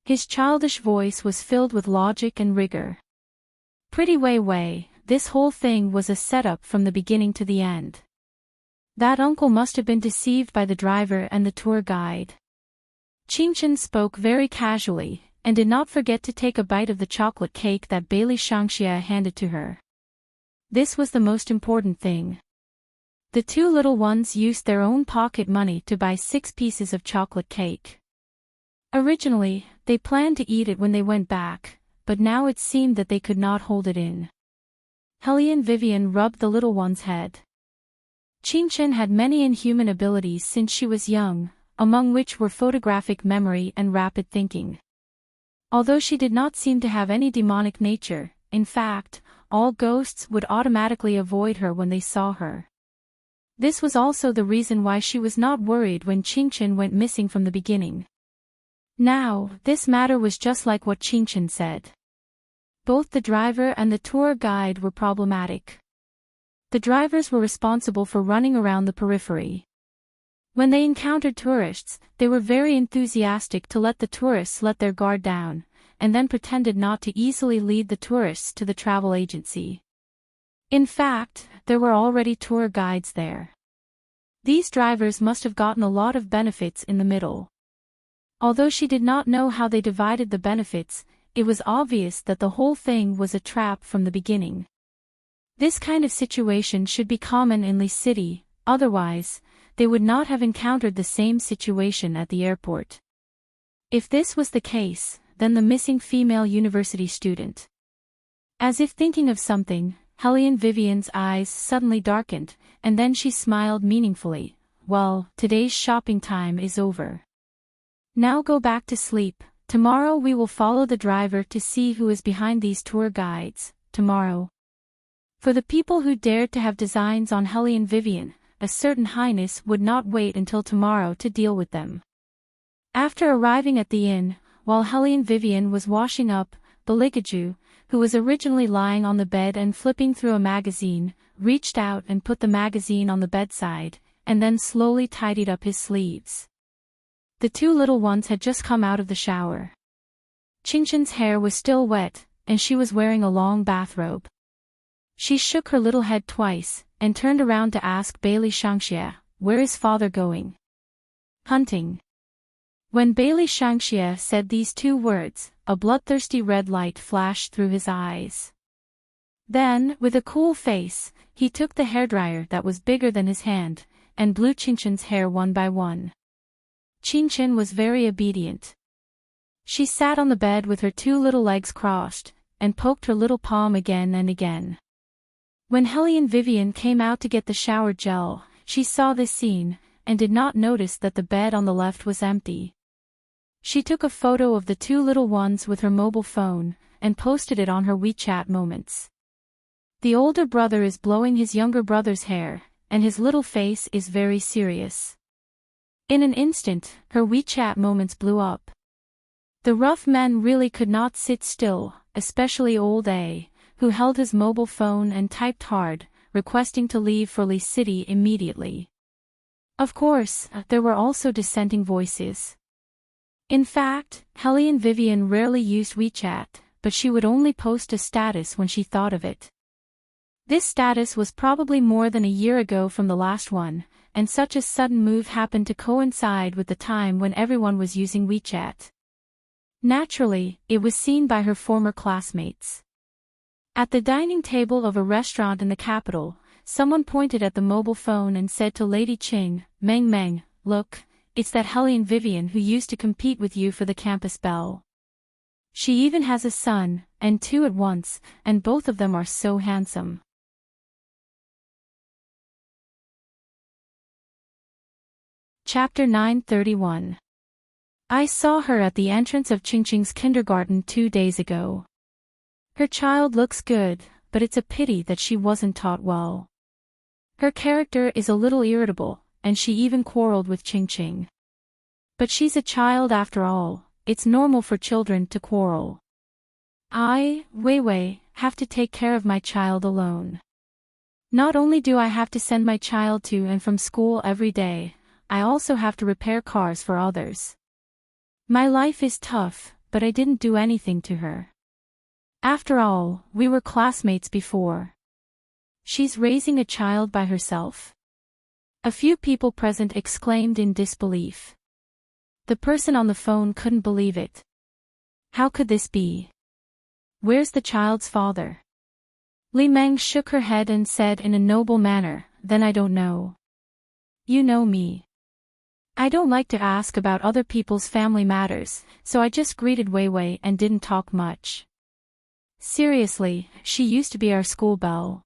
His childish voice was filled with logic and rigor. Pretty Wei, this whole thing was a setup from the beginning to the end. That uncle must have been deceived by the driver and the tour guide. Qingshan spoke very casually, and did not forget to take a bite of the chocolate cake that Bailey Shangxie handed to her. This was the most important thing. The two little ones used their own pocket money to buy 6 pieces of chocolate cake. Originally, they planned to eat it when they went back, but now it seemed that they could not hold it in. Helene Vivian rubbed the little one's head. Qingshan had many inhuman abilities since she was young, among which were photographic memory and rapid thinking. Although she did not seem to have any demonic nature, in fact, all ghosts would automatically avoid her when they saw her. This was also the reason why she was not worried when Qingshan went missing from the beginning. Now, this matter was just like what Qingshan said. Both the driver and the tour guide were problematic. The drivers were responsible for running around the periphery. When they encountered tourists, they were very enthusiastic to let the tourists let their guard down, and then pretended not to easily lead the tourists to the travel agency. In fact, there were already tour guides there. These drivers must have gotten a lot of benefits in the middle. Although she did not know how they divided the benefits, it was obvious that the whole thing was a trap from the beginning. This kind of situation should be common in Lee City, otherwise, they would not have encountered the same situation at the airport. If this was the case, then the missing female university student. As if thinking of something, Helene Vivian's eyes suddenly darkened, and then she smiled meaningfully. Well, today's shopping time is over. Now go back to sleep. Tomorrow we will follow the driver to see who is behind these tour guides, tomorrow. For the people who dared to have designs on Helene Vivian, a certain highness would not wait until tomorrow to deal with them. After arriving at the inn, while Helene Vivian was washing up, Beligaju, who was originally lying on the bed and flipping through a magazine, reached out and put the magazine on the bedside, and then slowly tidied up his sleeves. The two little ones had just come out of the shower. Qingshan's hair was still wet, and she was wearing a long bathrobe. She shook her little head twice, and turned around to ask Bailey Shangxie, "Where is father going?" "Hunting." When Bailey Shangxie said these 2 words, a bloodthirsty red light flashed through his eyes. Then, with a cool face, he took the hairdryer that was bigger than his hand, and blew Qingshan's hair one by one. Qingshan was very obedient. She sat on the bed with her 2 little legs crossed, and poked her little palm again and again. When Helene Vivian came out to get the shower gel, she saw this scene, and did not notice that the bed on the left was empty. She took a photo of the two little ones with her mobile phone, and posted it on her WeChat moments. The older brother is blowing his younger brother's hair, and his little face is very serious. In an instant, her WeChat moments blew up. The rough man really could not sit still, especially old A, who held his mobile phone and typed hard, requesting to leave for Lee City immediately. Of course, there were also dissenting voices. In fact, Helly and Vivian rarely used WeChat, but she would only post a status when she thought of it. This status was probably more than a year ago from the last one, and such a sudden move happened to coincide with the time when everyone was using WeChat. Naturally, it was seen by her former classmates. At the dining table of a restaurant in the capital, someone pointed at the mobile phone and said to Lady Ching, "Meng Meng, look, it's that Helly and Vivian who used to compete with you for the campus belle. She even has a son, and two at once, and both of them are so handsome." Chapter 931. I saw her at the entrance of Chingching's kindergarten 2 days ago. Her child looks good, but it's a pity that she wasn't taught well. Her character is a little irritable, and she even quarreled with Chingching. But she's a child after all, it's normal for children to quarrel. I, Wei, have to take care of my child alone. Not only do I have to send my child to and from school every day, I also have to repair cars for others. My life is tough, but I didn't do anything to her. After all, we were classmates before. She's raising a child by herself? A few people present exclaimed in disbelief. The person on the phone couldn't believe it. How could this be? Where's the child's father? Li Meng shook her head and said in a noble manner, "Then I don't know. You know me. I don't like to ask about other people's family matters, so I just greeted Wei and didn't talk much. Seriously, she used to be our school belle.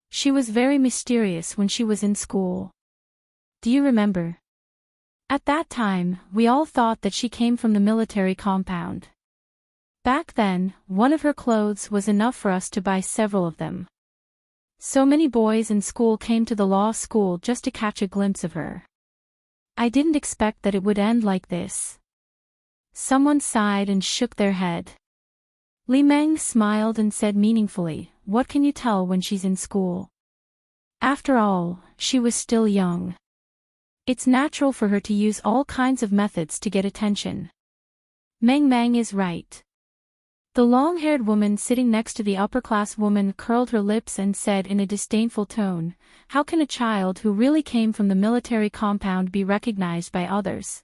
She was very mysterious when she was in school. Do you remember? At that time, we all thought that she came from the military compound. Back then, one of her clothes was enough for us to buy several of them. So many boys in school came to the law school just to catch a glimpse of her. I didn't expect that it would end like this." Someone sighed and shook their head. Li Meng smiled and said meaningfully, "What can you tell when she's in school? After all, she was still young. It's natural for her to use all kinds of methods to get attention." Meng Meng is right. The long-haired woman sitting next to the upper-class woman curled her lips and said in a disdainful tone, "How can a child who really came from the military compound be recognized by others?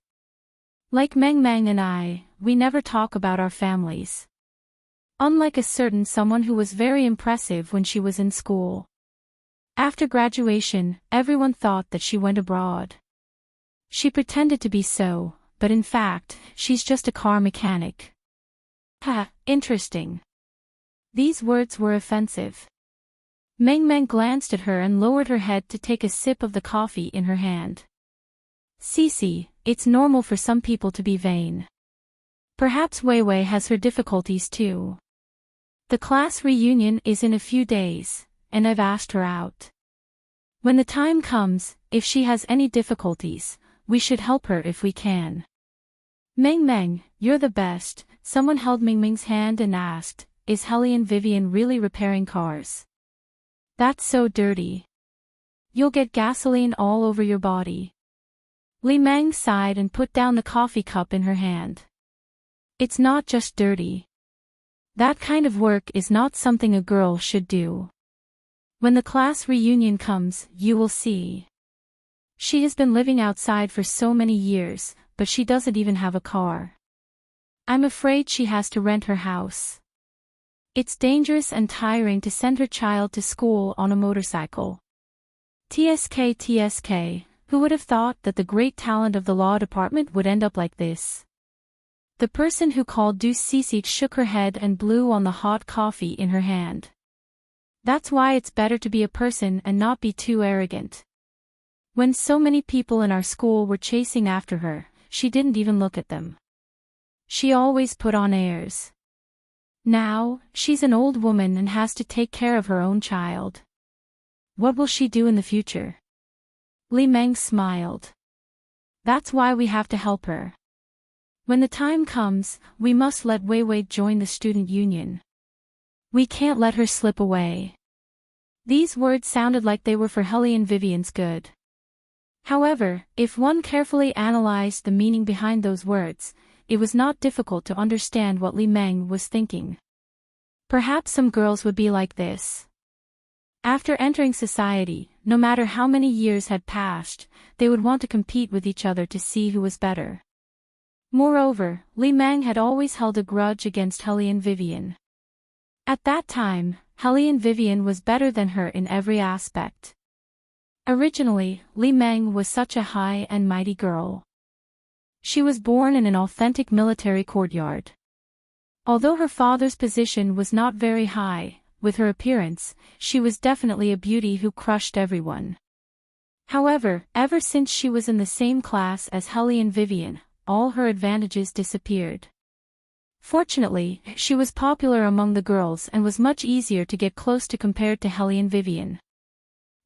Like Meng Meng and I, we never talk about our families. Unlike a certain someone who was very impressive when she was in school. After graduation, everyone thought that she went abroad. She pretended to be so, but in fact, she's just a car mechanic." Ha, interesting. These words were offensive. Meng Meng glanced at her and lowered her head to take a sip of the coffee in her hand. "Cece, it's normal for some people to be vain. Perhaps Wei has her difficulties too. The class reunion is in a few days, and I've asked her out. When the time comes, if she has any difficulties, we should help her if we can." "Meng Meng, you're the best." Someone held Meng Meng's hand and asked, "Is Helly and Vivian really repairing cars? That's so dirty. You'll get gasoline all over your body." Li Meng sighed and put down the coffee cup in her hand. "It's not just dirty. That kind of work is not something a girl should do. When the class reunion comes, you will see. She has been living outside for so many years, but she doesn't even have a car. I'm afraid she has to rent her house. It's dangerous and tiring to send her child to school on a motorcycle. TSK, who would have thought that the great talent of the law department would end up like this?" The person who called Du Cece shook her head and blew on the hot coffee in her hand. "That's why it's better to be a person and not be too arrogant. When so many people in our school were chasing after her, she didn't even look at them. She always put on airs. Now, she's an old woman and has to take care of her own child. What will she do in the future? Li Meng smiled. That's why we have to help her. When the time comes, we must let Wei Wei join the student union. We can't let her slip away. These words sounded like they were for Hellion Vivian's good. However, if one carefully analyzed the meaning behind those words, it was not difficult to understand what Li Meng was thinking. Perhaps some girls would be like this. After entering society, no matter how many years had passed, they would want to compete with each other to see who was better. Moreover, Li Meng had always held a grudge against Hellion Vivian. At that time, Hellion Vivian was better than her in every aspect. Originally, Li Meng was such a high and mighty girl. She was born in an authentic military courtyard. Although her father's position was not very high, with her appearance, she was definitely a beauty who crushed everyone. However, ever since she was in the same class as Hellion Vivian, all her advantages disappeared. Fortunately, she was popular among the girls and was much easier to get close to compared to Hellion Vivian.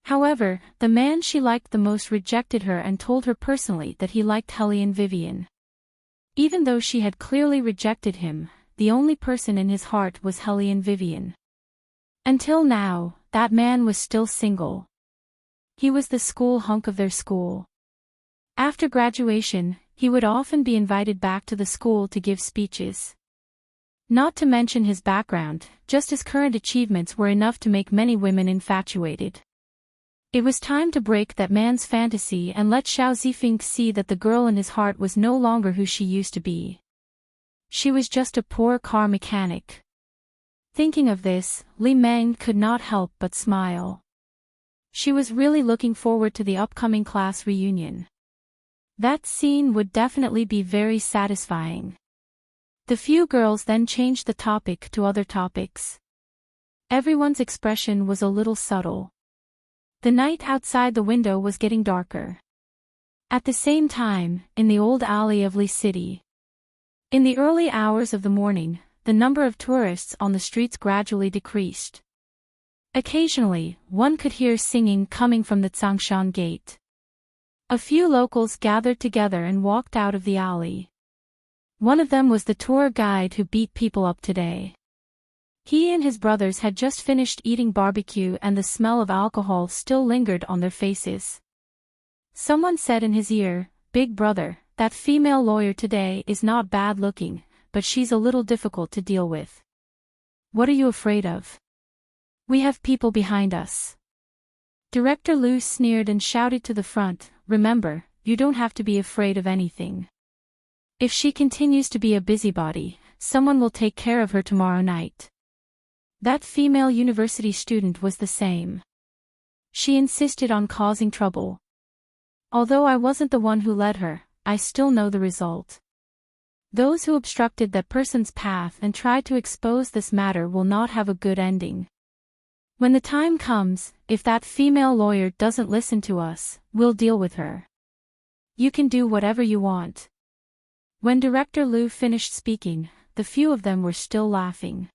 However, the man she liked the most rejected her and told her personally that he liked Hellion Vivian. Even though she had clearly rejected him, the only person in his heart was Hellion Vivian. Until now, that man was still single. He was the school hunk of their school. After graduation, he would often be invited back to the school to give speeches. Not to mention his background, just his current achievements were enough to make many women infatuated. It was time to break that man's fantasy and let Xiao Zifeng see that the girl in his heart was no longer who she used to be. She was just a poor car mechanic. Thinking of this, Li Meng could not help but smile. She was really looking forward to the upcoming class reunion. That scene would definitely be very satisfying. The few girls then changed the topic to other topics. Everyone's expression was a little subtle. The night outside the window was getting darker. At the same time, in the old alley of Li City. In the early hours of the morning, the number of tourists on the streets gradually decreased. Occasionally, one could hear singing coming from the Tsangshan gate. A few locals gathered together and walked out of the alley. One of them was the tour guide who beat people up today. He and his brothers had just finished eating barbecue and the smell of alcohol still lingered on their faces. Someone said in his ear, "Big brother, that female lawyer today is not bad looking, but she's a little difficult to deal with. What are you afraid of? We have people behind us." Director Liu sneered and shouted to the front, "Remember, you don't have to be afraid of anything. If she continues to be a busybody, someone will take care of her tomorrow night." That female university student was the same. She insisted on causing trouble. Although I wasn't the one who led her, I still know the result. Those who obstructed that person's path and tried to expose this matter will not have a good ending. When the time comes, if that female lawyer doesn't listen to us, we'll deal with her. You can do whatever you want. When Director Liu finished speaking, the few of them were still laughing.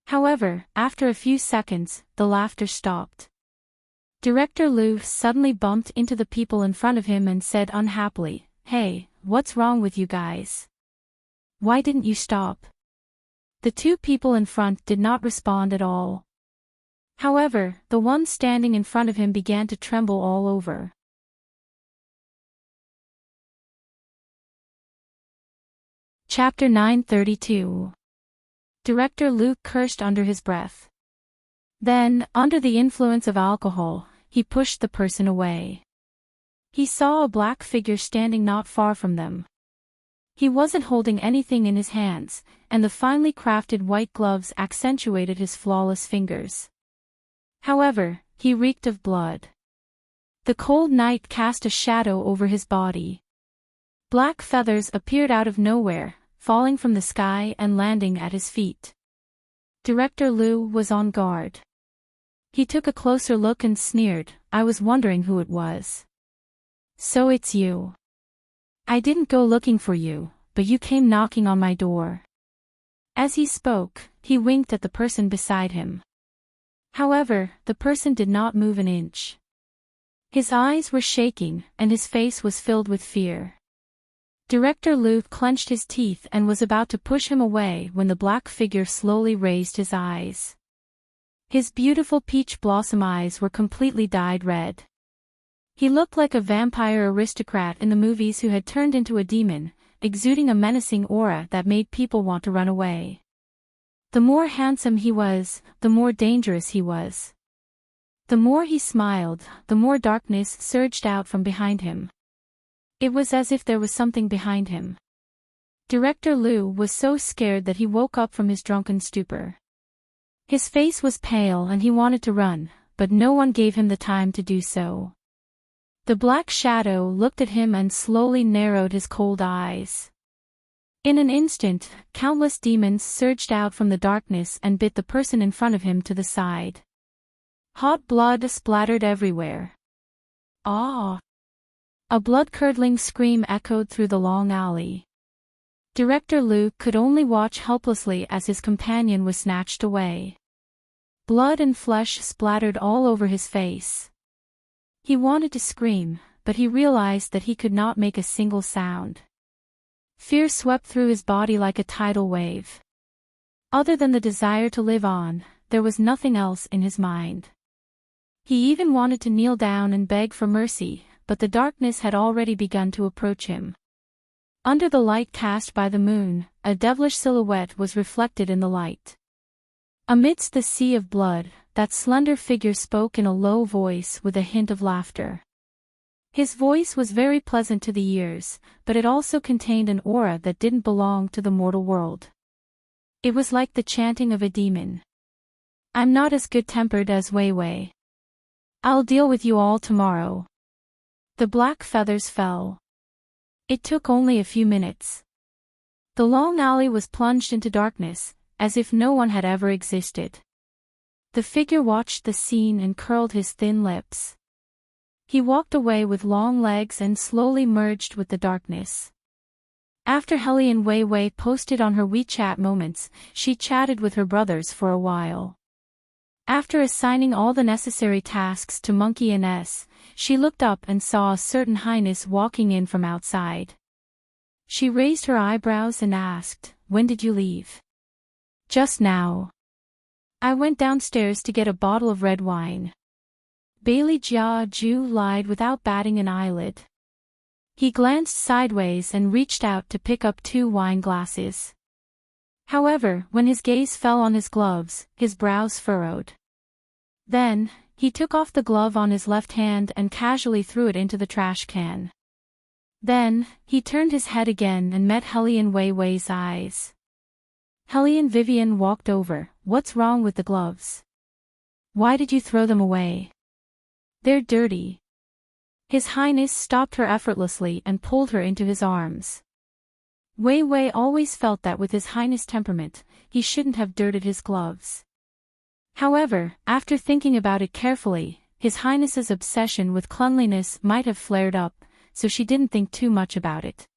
However, after a few seconds, the laughter stopped. Director Liu suddenly bumped into the people in front of him and said unhappily, "Hey, what's wrong with you guys? Why didn't you stop?" The two people in front did not respond at all. However, the one standing in front of him began to tremble all over. Chapter 932. Director Liu cursed under his breath. Then, under the influence of alcohol, he pushed the person away. He saw a black figure standing not far from them. He wasn't holding anything in his hands, and the finely crafted white gloves accentuated his flawless fingers. However, he reeked of blood. The cold night cast a shadow over his body. Black feathers appeared out of nowhere, falling from the sky and landing at his feet. Director Liu was on guard. He took a closer look and sneered, "I was wondering who it was. So it's you. I didn't go looking for you, but you came knocking on my door." As he spoke, he winked at the person beside him. However, the person did not move an inch. His eyes were shaking, and his face was filled with fear. Director Liu clenched his teeth and was about to push him away when the black figure slowly raised his eyes. His beautiful peach blossom eyes were completely dyed red. He looked like a vampire aristocrat in the movies who had turned into a demon, exuding a menacing aura that made people want to run away. The more handsome he was, the more dangerous he was. The more he smiled, the more darkness surged out from behind him. It was as if there was something behind him. Director Liu was so scared that he woke up from his drunken stupor. His face was pale and he wanted to run, but no one gave him the time to do so. The black shadow looked at him and slowly narrowed his cold eyes. In an instant, countless demons surged out from the darkness and bit the person in front of him to the side. Hot blood splattered everywhere. "Ah!" A blood-curdling scream echoed through the long alley. Director Liu could only watch helplessly as his companion was snatched away. Blood and flesh splattered all over his face. He wanted to scream, but he realized that he could not make a single sound. Fear swept through his body like a tidal wave. Other than the desire to live on, there was nothing else in his mind. He even wanted to kneel down and beg for mercy, but the darkness had already begun to approach him. Under the light cast by the moon, a devilish silhouette was reflected in the light. Amidst the sea of blood, that slender figure spoke in a low voice with a hint of laughter. His voice was very pleasant to the ears, but it also contained an aura that didn't belong to the mortal world. It was like the chanting of a demon. "I'm not as good-tempered as Wei Wei. I'll deal with you all tomorrow." The black feathers fell. It took only a few minutes. The long alley was plunged into darkness, as if no one had ever existed. The figure watched the scene and curled his thin lips. He walked away with long legs and slowly merged with the darkness. After Hellion Wei Wei posted on her WeChat moments, she chatted with her brothers for a while. After assigning all the necessary tasks to Monkey and S, she looked up and saw a certain highness walking in from outside. She raised her eyebrows and asked, "When did you leave?" "Just now. I went downstairs to get a bottle of red wine." Bailey Jia Ju lied without batting an eyelid. He glanced sideways and reached out to pick up 2 wine glasses. However, when his gaze fell on his gloves, his brows furrowed. Then, he took off the glove on his left hand and casually threw it into the trash can. Then, he turned his head again and met Hellion Wei Wei's eyes. Hellion Vivian walked over. "What's wrong with the gloves? Why did you throw them away? They're dirty." His Highness stopped her effortlessly and pulled her into his arms. Wei Wei always felt that with his Highness' temperament, he shouldn't have dirtied his gloves. However, after thinking about it carefully, His Highness's obsession with cleanliness might have flared up, so she didn't think too much about it.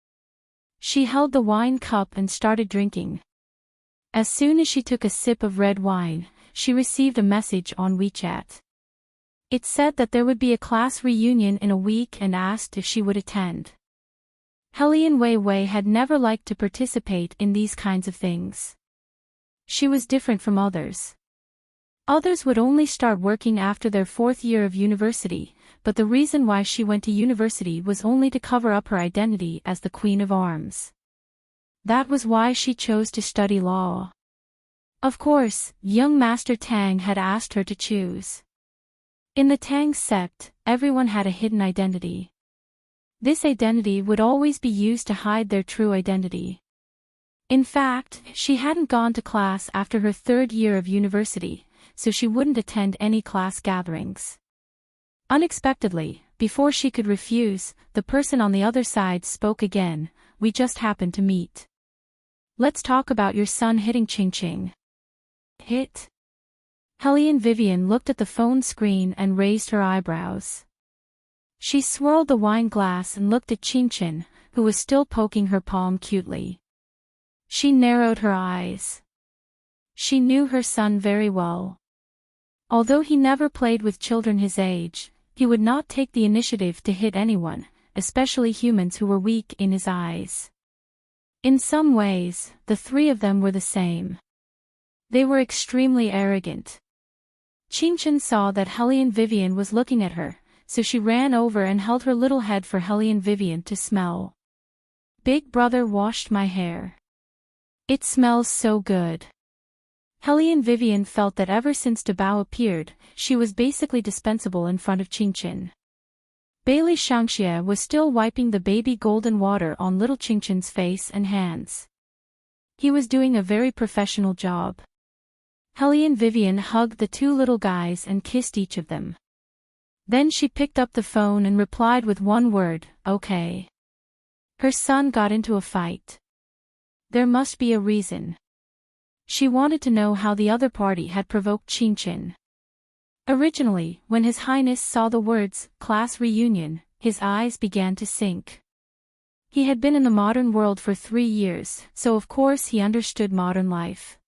She held the wine cup and started drinking. As soon as she took a sip of red wine, she received a message on WeChat. It said that there would be a class reunion in a week and asked if she would attend. Hellion Wei Wei had never liked to participate in these kinds of things. She was different from others. Others would only start working after their 4th year of university, but the reason why she went to university was only to cover up her identity as the Queen of Arms. That was why she chose to study law. Of course, young Master Tang had asked her to choose. In the Tang sect, everyone had a hidden identity. This identity would always be used to hide their true identity. In fact, she hadn't gone to class after her 3rd year of university, so she wouldn't attend any class gatherings. Unexpectedly, before she could refuse, the person on the other side spoke again. "We just happened to meet. Let's talk about your son hitting Ching Ching." "Hit?" Hellion Vivian looked at the phone screen and raised her eyebrows. She swirled the wine glass and looked at Ching Ching, who was still poking her palm cutely. She narrowed her eyes. She knew her son very well. Although he never played with children his age, he would not take the initiative to hit anyone, especially humans who were weak in his eyes. In some ways, the three of them were the same. They were extremely arrogant. Qingshan saw that Hellion Vivian was looking at her, so she ran over and held her little head for Hellion Vivian to smell. Big brother washed my hair. It smells so good. Hellion Vivian felt that ever since Dabao appeared, she was basically dispensable in front of Qingshan. Bailey Shangxie was still wiping the baby golden water on little Qingshan's face and hands. He was doing a very professional job. Hellion Vivian hugged the two little guys and kissed each of them. Then she picked up the phone and replied with one word, "Okay." Her son got into a fight. There must be a reason. She wanted to know how the other party had provoked Qingshan. Originally, when His Highness saw the words, "class reunion," his eyes began to sink. He had been in the modern world for 3 years, so of course he understood modern life.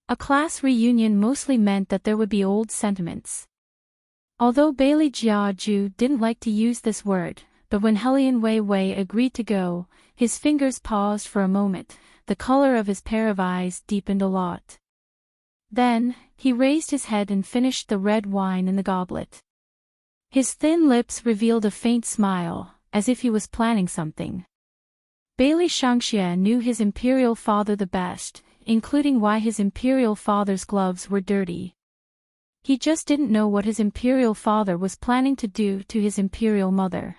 A class reunion mostly meant that there would be old sentiments. Although Bailey Jiaju didn't like to use this word, but when Hellion Wei Wei agreed to go, his fingers paused for a moment, the color of his pair of eyes deepened a lot. Then, he raised his head and finished the red wine in the goblet. His thin lips revealed a faint smile, as if he was planning something. Bailey Shangxie knew his imperial father the best, including why his imperial father's gloves were dirty. He just didn't know what his imperial father was planning to do to his imperial mother.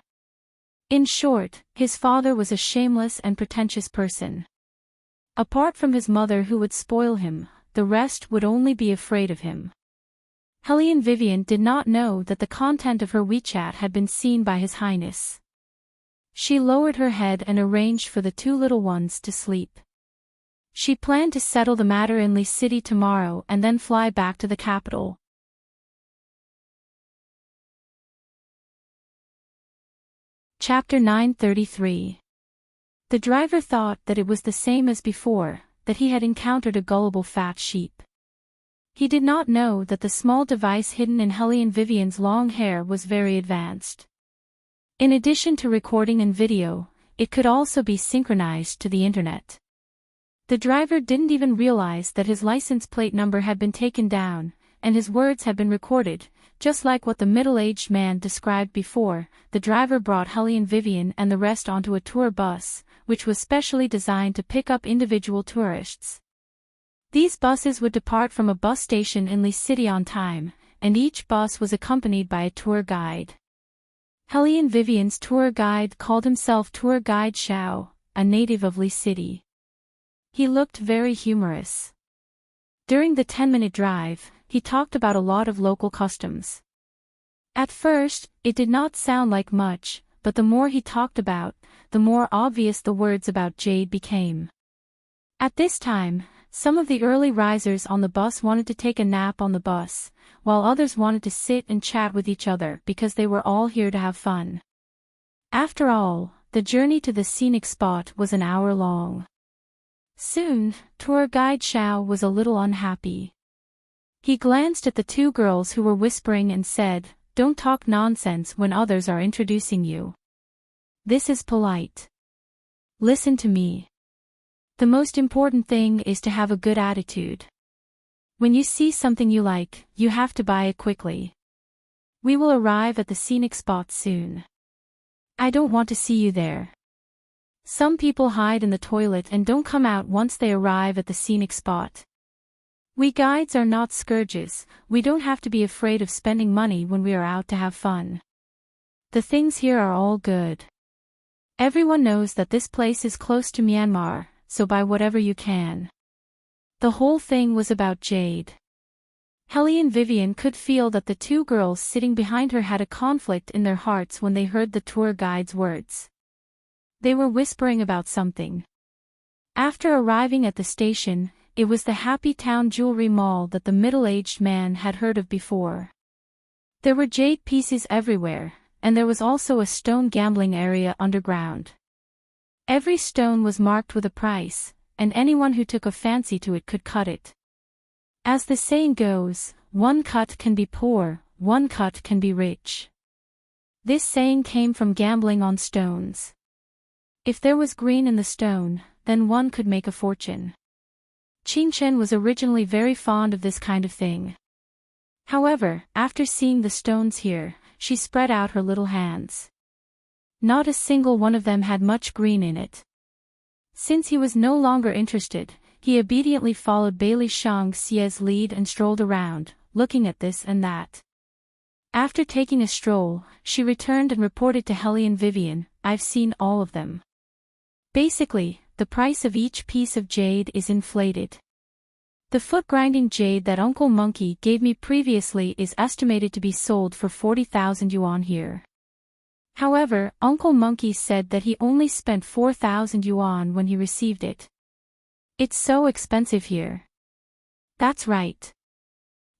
In short, his father was a shameless and pretentious person. Apart from his mother who would spoil him, the rest would only be afraid of him. Hellion Vivian did not know that the content of her WeChat had been seen by His Highness. She lowered her head and arranged for the two little ones to sleep. She planned to settle the matter in Li City tomorrow and then fly back to the capital. Chapter 933. The driver thought that it was the same as before, that he had encountered a gullible fat sheep. He did not know that the small device hidden in Hellion Vivian's long hair was very advanced. In addition to recording and video, it could also be synchronized to the internet. The driver didn't even realize that his license plate number had been taken down, and his words had been recorded. Just like what the middle-aged man described before, the driver brought Hellion Vivian and the rest onto a tour bus, which was specially designed to pick up individual tourists. These buses would depart from a bus station in Li City on time, and each bus was accompanied by a tour guide. Hellion Vivian's tour guide called himself Tour Guide Xiao, a native of Li City. He looked very humorous. During the 10-minute drive, he talked about a lot of local customs. At first, it did not sound like much, but the more he talked about, the more obvious the words about Jade became. At this time, some of the early risers on the bus wanted to take a nap on the bus, while others wanted to sit and chat with each other because they were all here to have fun. After all, the journey to the scenic spot was an hour long. Soon, tour guide Xiao was a little unhappy. He glanced at the two girls who were whispering and said, "Don't talk nonsense when others are introducing you. This is polite. Listen to me. The most important thing is to have a good attitude. When you see something you like, you have to buy it quickly. We will arrive at the scenic spot soon. I don't want to see you there. Some people hide in the toilet and don't come out once they arrive at the scenic spot. We guides are not scourges, we don't have to be afraid of spending money when we are out to have fun. The things here are all good. Everyone knows that this place is close to Myanmar, so buy whatever you can." The whole thing was about Jade. Hellion Vivian could feel that the two girls sitting behind her had a conflict in their hearts when they heard the tour guide's words. They were whispering about something. After arriving at the station, it was the Happy Town Jewelry Mall that the middle-aged man had heard of before. There were jade pieces everywhere, and there was also a stone gambling area underground. Every stone was marked with a price, and anyone who took a fancy to it could cut it. As the saying goes, one cut can be poor, one cut can be rich. This saying came from gambling on stones. If there was green in the stone, then one could make a fortune. Qingchen was originally very fond of this kind of thing. However, after seeing the stones here, she spread out her little hands. Not a single one of them had much green in it. Since he was no longer interested, he obediently followed Bailey Shangxie's lead and strolled around, looking at this and that. After taking a stroll, she returned and reported to Helly and Vivian, "I've seen all of them. Basically, the price of each piece of jade is inflated. The foot-grinding jade that Uncle Monkey gave me previously is estimated to be sold for 40,000 yuan here. However, Uncle Monkey said that he only spent 4,000 yuan when he received it. It's so expensive here." "That's right."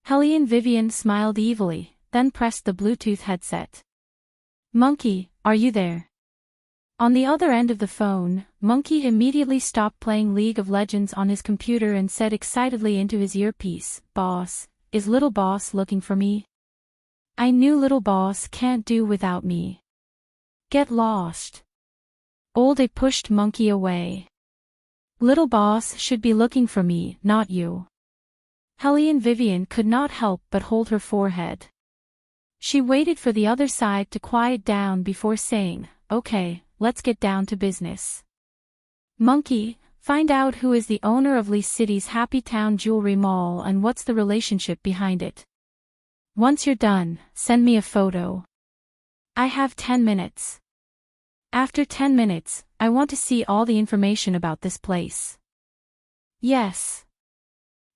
Helly and Vivian smiled evilly, then pressed the Bluetooth headset. "Monkey, are you there?" On the other end of the phone, Monkey immediately stopped playing League of Legends on his computer and said excitedly into his earpiece, "Boss, is Little Boss looking for me? I knew Little Boss can't do without me. Get lost." Old A pushed Monkey away. "Little Boss should be looking for me, not you." Helly and Vivian could not help but hold her forehead. She waited for the other side to quiet down before saying, "Okay, let's get down to business. Monkey, find out who is the owner of Lee City's Happy Town Jewelry Mall and what's the relationship behind it. Once you're done, send me a photo. I have 10 minutes. After 10 minutes, I want to see all the information about this place." "Yes."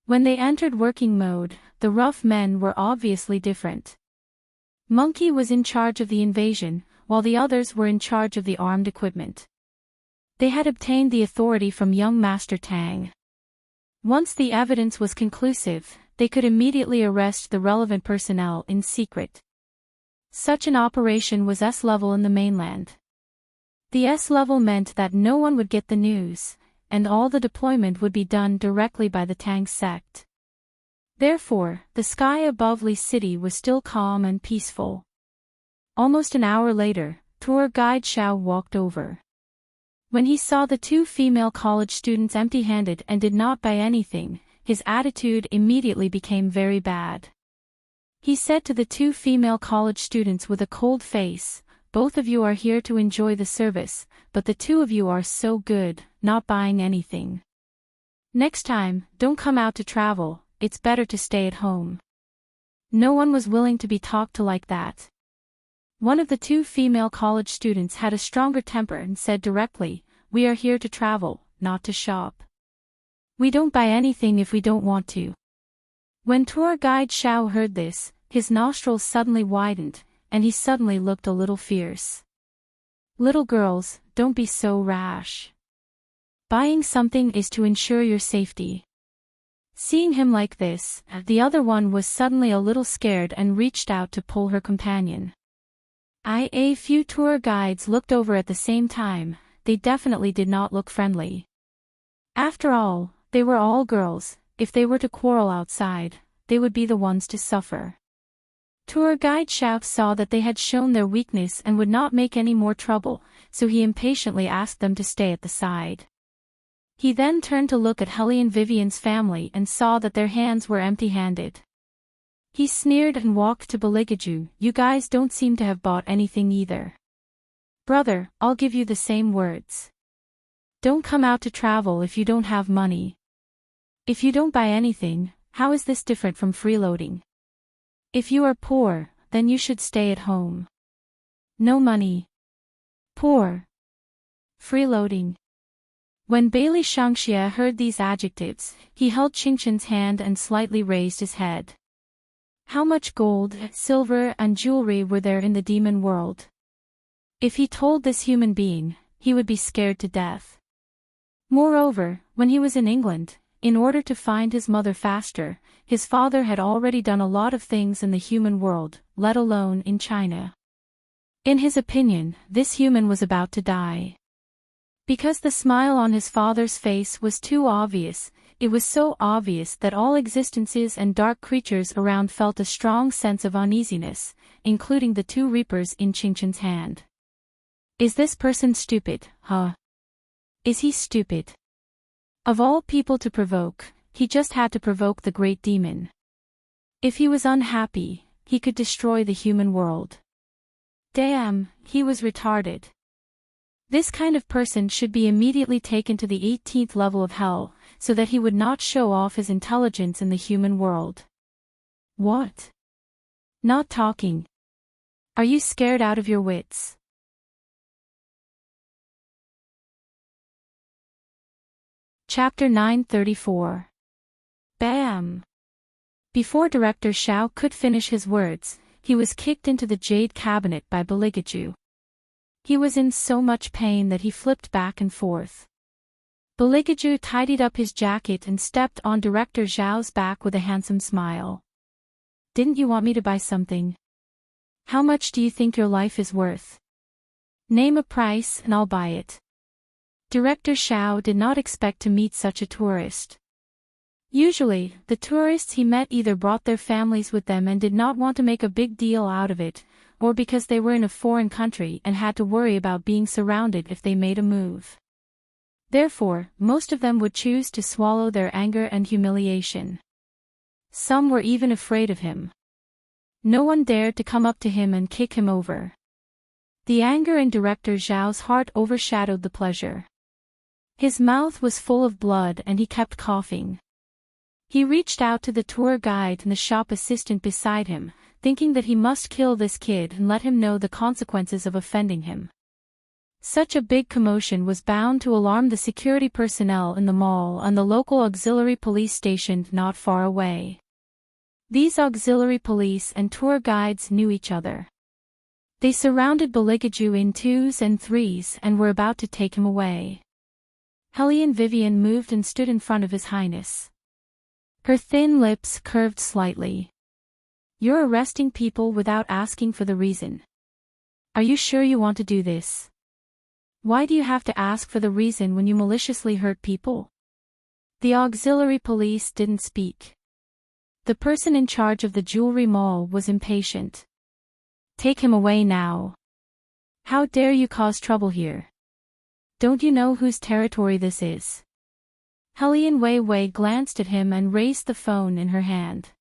When they entered working mode, the rough men were obviously different. Monkey was in charge of the invasion, while the others were in charge of the armed equipment. They had obtained the authority from young Master Tang. Once the evidence was conclusive, they could immediately arrest the relevant personnel in secret. Such an operation was S-level in the mainland. The S-level meant that no one would get the news, and all the deployment would be done directly by the Tang sect. Therefore, the sky above Lee City was still calm and peaceful. Almost an hour later, tour guide Xiao walked over. When he saw the two female college students empty-handed and did not buy anything, his attitude immediately became very bad. He said to the two female college students with a cold face, "Both of you are here to enjoy the service, but the two of you are so good, not buying anything. Next time, don't come out to travel, it's better to stay at home." No one was willing to be talked to like that. One of the two female college students had a stronger temper and said directly, "We are here to travel, not to shop. We don't buy anything if we don't want to." When tour guide Xiao heard this, his nostrils suddenly widened, and he suddenly looked a little fierce. "Little girls, don't be so rash. Buying something is to ensure your safety." Seeing him like this, the other one was suddenly a little scared and reached out to pull her companion. A few tour guides looked over at the same time. They definitely did not look friendly. After all, they were all girls. If they were to quarrel outside, they would be the ones to suffer. Tour guide Xiao saw that they had shown their weakness and would not make any more trouble, so he impatiently asked them to stay at the side. He then turned to look at Helly and Vivian's family and saw that their hands were empty-handed. He sneered and walked to Beligaju. "You guys don't seem to have bought anything either. Brother, I'll give you the same words. Don't come out to travel if you don't have money. If you don't buy anything, how is this different from freeloading? If you are poor, then you should stay at home. No money. Poor. Freeloading." When Bailey Shangxie heard these adjectives, he held Qingchen's hand and slightly raised his head. How much gold, silver and jewelry were there in the demon world? If he told this human being, he would be scared to death. Moreover, when he was in England, in order to find his mother faster, his father had already done a lot of things in the human world, let alone in China. In his opinion, this human was about to die. Because the smile on his father's face was too obvious, it was so obvious that all existences and dark creatures around felt a strong sense of uneasiness, including the two reapers in Chinchin's hand. Is this person stupid, huh? Is he stupid? Of all people to provoke, he just had to provoke the great demon. If he was unhappy, he could destroy the human world. Damn, he was retarded. This kind of person should be immediately taken to the 18th level of hell, so that he would not show off his intelligence in the human world. What? Not talking. Are you scared out of your wits? Chapter 934. Bam! Before Director Xiao could finish his words, he was kicked into the jade cabinet by Beligaju. He was in so much pain that he flipped back and forth. Beligaju tidied up his jacket and stepped on Director Xiao's back with a handsome smile. Didn't you want me to buy something? How much do you think your life is worth? Name a price and I'll buy it. Director Xiao did not expect to meet such a tourist. Usually, the tourists he met either brought their families with them and did not want to make a big deal out of it, or because they were in a foreign country and had to worry about being surrounded if they made a move. Therefore, most of them would choose to swallow their anger and humiliation. Some were even afraid of him. No one dared to come up to him and kick him over. The anger in Director Zhao's heart overshadowed the pleasure. His mouth was full of blood and he kept coughing. He reached out to the tour guide and the shop assistant beside him, thinking that he must kill this kid and let him know the consequences of offending him. Such a big commotion was bound to alarm the security personnel in the mall and the local auxiliary police stationed not far away. These auxiliary police and tour guides knew each other. They surrounded Beligaju in 2s and 3s and were about to take him away. Hellion Vivian moved and stood in front of His Highness. Her thin lips curved slightly. You're arresting people without asking for the reason. Are you sure you want to do this? Why do you have to ask for the reason when you maliciously hurt people? The auxiliary police didn't speak. The person in charge of the jewelry mall was impatient. Take him away now. How dare you cause trouble here? Don't you know whose territory this is? Hellion Wei Wei glanced at him and raised the phone in her hand.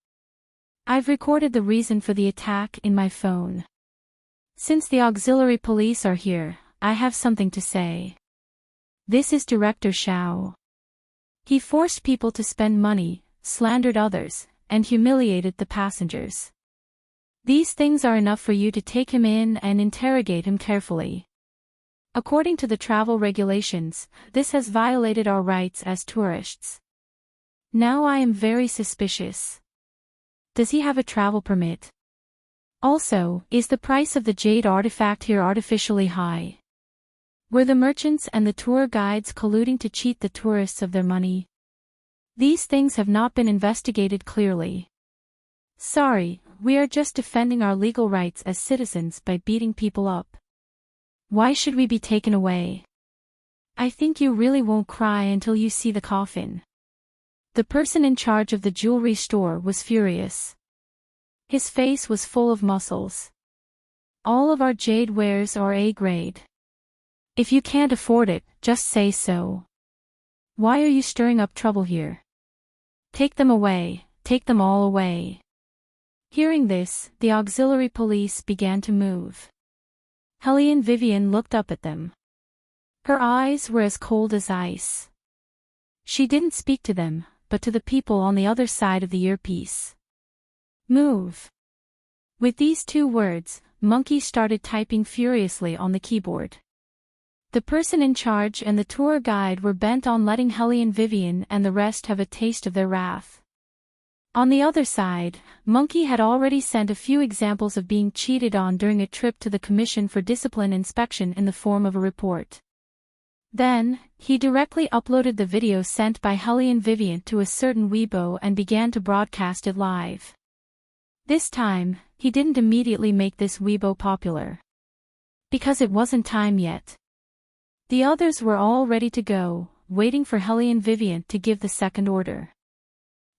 I've recorded the reason for the attack in my phone. Since the auxiliary police are here, I have something to say. This is Director Xiao. He forced people to spend money, slandered others, and humiliated the passengers. These things are enough for you to take him in and interrogate him carefully. According to the travel regulations, this has violated our rights as tourists. Now I am very suspicious. Does he have a travel permit? Also, is the price of the jade artifact here artificially high? Were the merchants and the tour guides colluding to cheat the tourists of their money? These things have not been investigated clearly. Sorry, we are just defending our legal rights as citizens by beating people up. Why should we be taken away? I think you really won't cry until you see the coffin. The person in charge of the jewelry store was furious. His face was full of muscles. All of our jade wares are A grade. If you can't afford it, just say so. Why are you stirring up trouble here? Take them away, take them all away. Hearing this, the auxiliary police began to move. Hellion Vivian looked up at them. Her eyes were as cold as ice. She didn't speak to them, but to the people on the other side of the earpiece. Move. With these two words, Monkey started typing furiously on the keyboard. The person in charge and the tour guide were bent on letting Hellion Vivian and the rest have a taste of their wrath. On the other side, Monkey had already sent a few examples of being cheated on during a trip to the Commission for Discipline Inspection in the form of a report. Then, he directly uploaded the video sent by Hellion Vivian to a certain Weibo and began to broadcast it live. This time, he didn't immediately make this Weibo popular. Because it wasn't time yet. The others were all ready to go, waiting for Helly and Vivian to give the second order.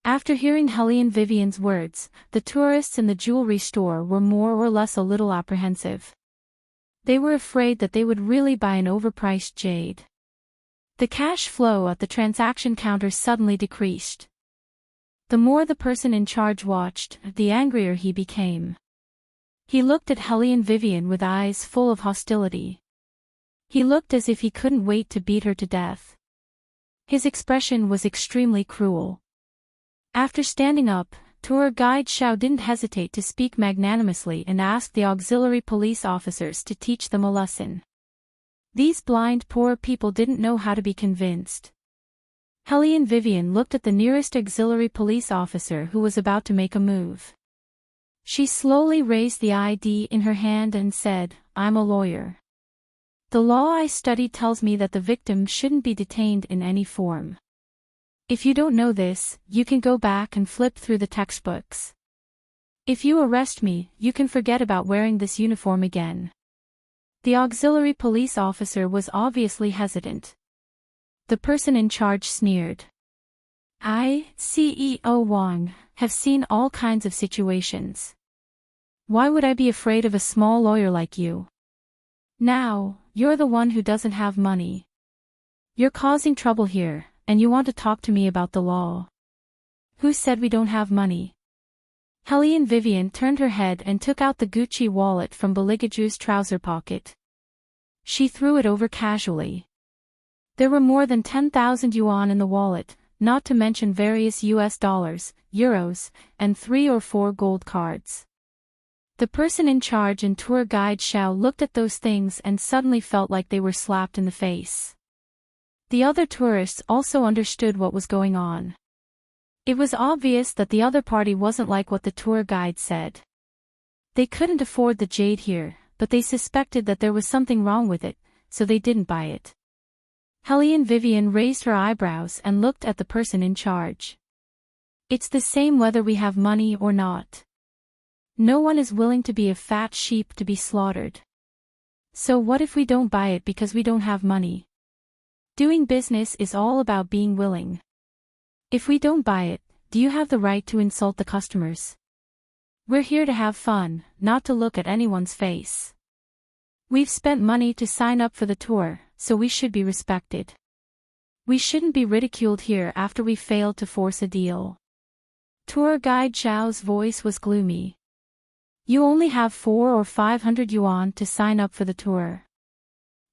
After hearing Helly and Vivian's words, the tourists in the jewelry store were more or less a little apprehensive. They were afraid that they would really buy an overpriced jade. The cash flow at the transaction counter suddenly decreased. The more the person in charge watched, the angrier he became. He looked at Helly and Vivian with eyes full of hostility. He looked as if he couldn't wait to beat her to death. His expression was extremely cruel. After standing up, tour guide Xiao didn't hesitate to speak magnanimously and asked the auxiliary police officers to teach them a lesson. These blind poor people didn't know how to be convinced. Helly and Vivian looked at the nearest auxiliary police officer who was about to make a move. She slowly raised the ID in her hand and said, "I'm a lawyer. The law I studied tells me that the victim shouldn't be detained in any form. If you don't know this, you can go back and flip through the textbooks. If you arrest me, you can forget about wearing this uniform again." The auxiliary police officer was obviously hesitant. The person in charge sneered. "I, CEO Wang, have seen all kinds of situations. Why would I be afraid of a small lawyer like you? Now, you're the one who doesn't have money. You're causing trouble here, and you want to talk to me about the law. Who said we don't have money?" Helly and Vivian turned her head and took out the Gucci wallet from Beligaju's trouser pocket. She threw it over casually. There were more than 10,000 yuan in the wallet, not to mention various US dollars, euros, and 3 or 4 gold cards. The person in charge and tour guide Xiao looked at those things and suddenly felt like they were slapped in the face. The other tourists also understood what was going on. It was obvious that the other party wasn't like what the tour guide said. They couldn't afford the jade here, but they suspected that there was something wrong with it, so they didn't buy it. Helly and Vivian raised her eyebrows and looked at the person in charge. "It's the same whether we have money or not. No one is willing to be a fat sheep to be slaughtered. So what if we don't buy it because we don't have money? Doing business is all about being willing. If we don't buy it, do you have the right to insult the customers? We're here to have fun, not to look at anyone's face. We've spent money to sign up for the tour, so we should be respected. We shouldn't be ridiculed here after we failed to force a deal." Tour guide Zhao's voice was gloomy. "You only have 400 or 500 yuan to sign up for the tour.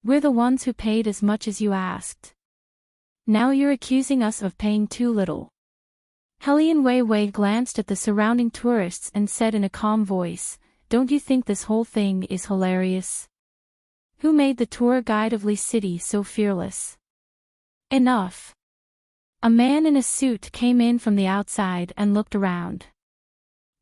We're the ones who paid as much as you asked. Now you're accusing us of paying too little." Helly and Wei Wei glanced at the surrounding tourists and said in a calm voice, "Don't you think this whole thing is hilarious? Who made the tour guide of Li City so fearless?" "Enough." A man in a suit came in from the outside and looked around.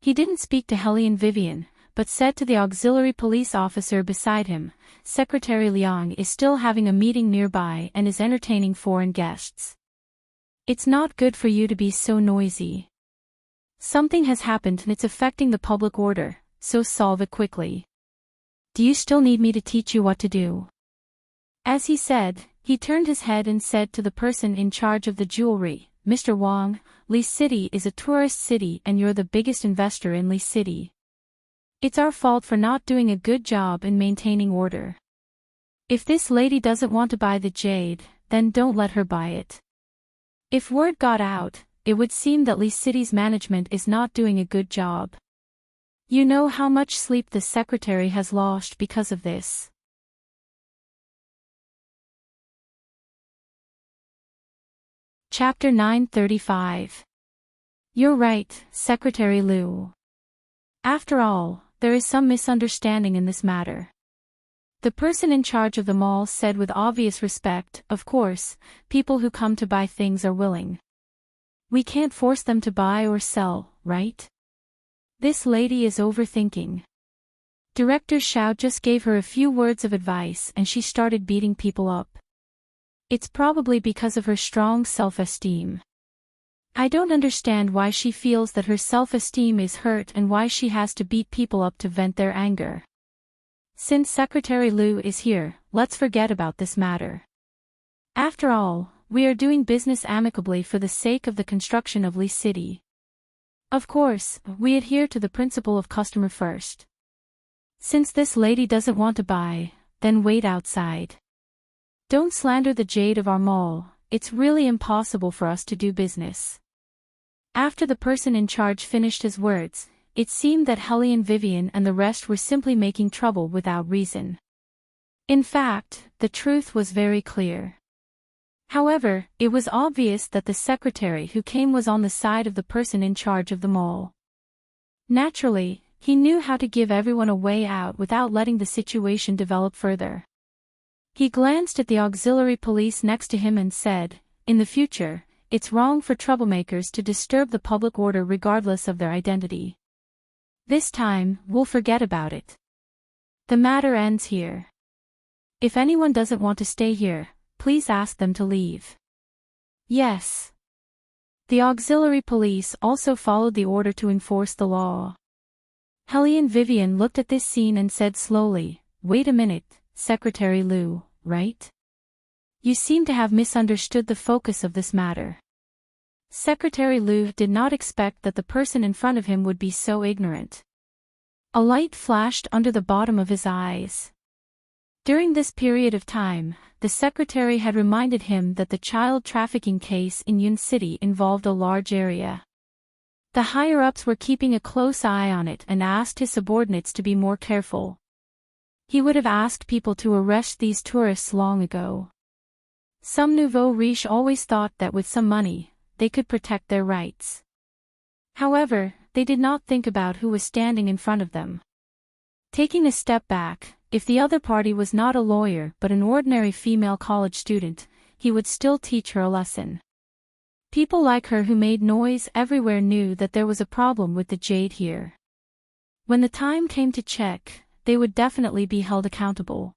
He didn't speak to Helly and Vivian, but said to the auxiliary police officer beside him, "Secretary Liang is still having a meeting nearby and is entertaining foreign guests. It's not good for you to be so noisy. Something has happened and it's affecting the public order, so solve it quickly. Do you still need me to teach you what to do?" As he said, he turned his head and said to the person in charge of the jewelry, "Mr. Wang, Li City is a tourist city and you're the biggest investor in Li City. It's our fault for not doing a good job in maintaining order. If this lady doesn't want to buy the jade, then don't let her buy it. If word got out, it would seem that Li City's management is not doing a good job. You know how much sleep the secretary has lost because of this." Chapter 935. "You're right, Secretary Liu. After all, there is some misunderstanding in this matter." The person in charge of the mall said with obvious respect, "Of course, people who come to buy things are willing. We can't force them to buy or sell, right? This lady is overthinking." Director Xiao just gave her a few words of advice and she started beating people up. It's probably because of her strong self-esteem. I don't understand why she feels that her self-esteem is hurt and why she has to beat people up to vent their anger. Since Secretary Liu is here, let's forget about this matter. After all, we are doing business amicably for the sake of the construction of Li City. Of course, we adhere to the principle of customer first. Since this lady doesn't want to buy, then wait outside. Don't slander the jade of our mall, it's really impossible for us to do business. After the person in charge finished his words, it seemed that Hellion Vivian and the rest were simply making trouble without reason. In fact, the truth was very clear. However, it was obvious that the secretary who came was on the side of the person in charge of the mall. Naturally, he knew how to give everyone a way out without letting the situation develop further. He glanced at the auxiliary police next to him and said, "In the future, it's wrong for troublemakers to disturb the public order regardless of their identity. This time, we'll forget about it. The matter ends here. If anyone doesn't want to stay here, please ask them to leave." Yes. The auxiliary police also followed the order to enforce the law. Hellion Vivian looked at this scene and said slowly, "Wait a minute, Secretary Liu, right? You seem to have misunderstood the focus of this matter." Secretary Liu did not expect that the person in front of him would be so ignorant. A light flashed under the bottom of his eyes. During this period of time, the secretary had reminded him that the child trafficking case in Yun City involved a large area. The higher-ups were keeping a close eye on it and asked his subordinates to be more careful. He would have asked people to arrest these tourists long ago. Some nouveau riche always thought that with some money, they could protect their rights. However, they did not think about who was standing in front of them. Taking a step back, if the other party was not a lawyer but an ordinary female college student, he would still teach her a lesson. People like her who made noise everywhere knew that there was a problem with the jade here. When the time came to check, they would definitely be held accountable.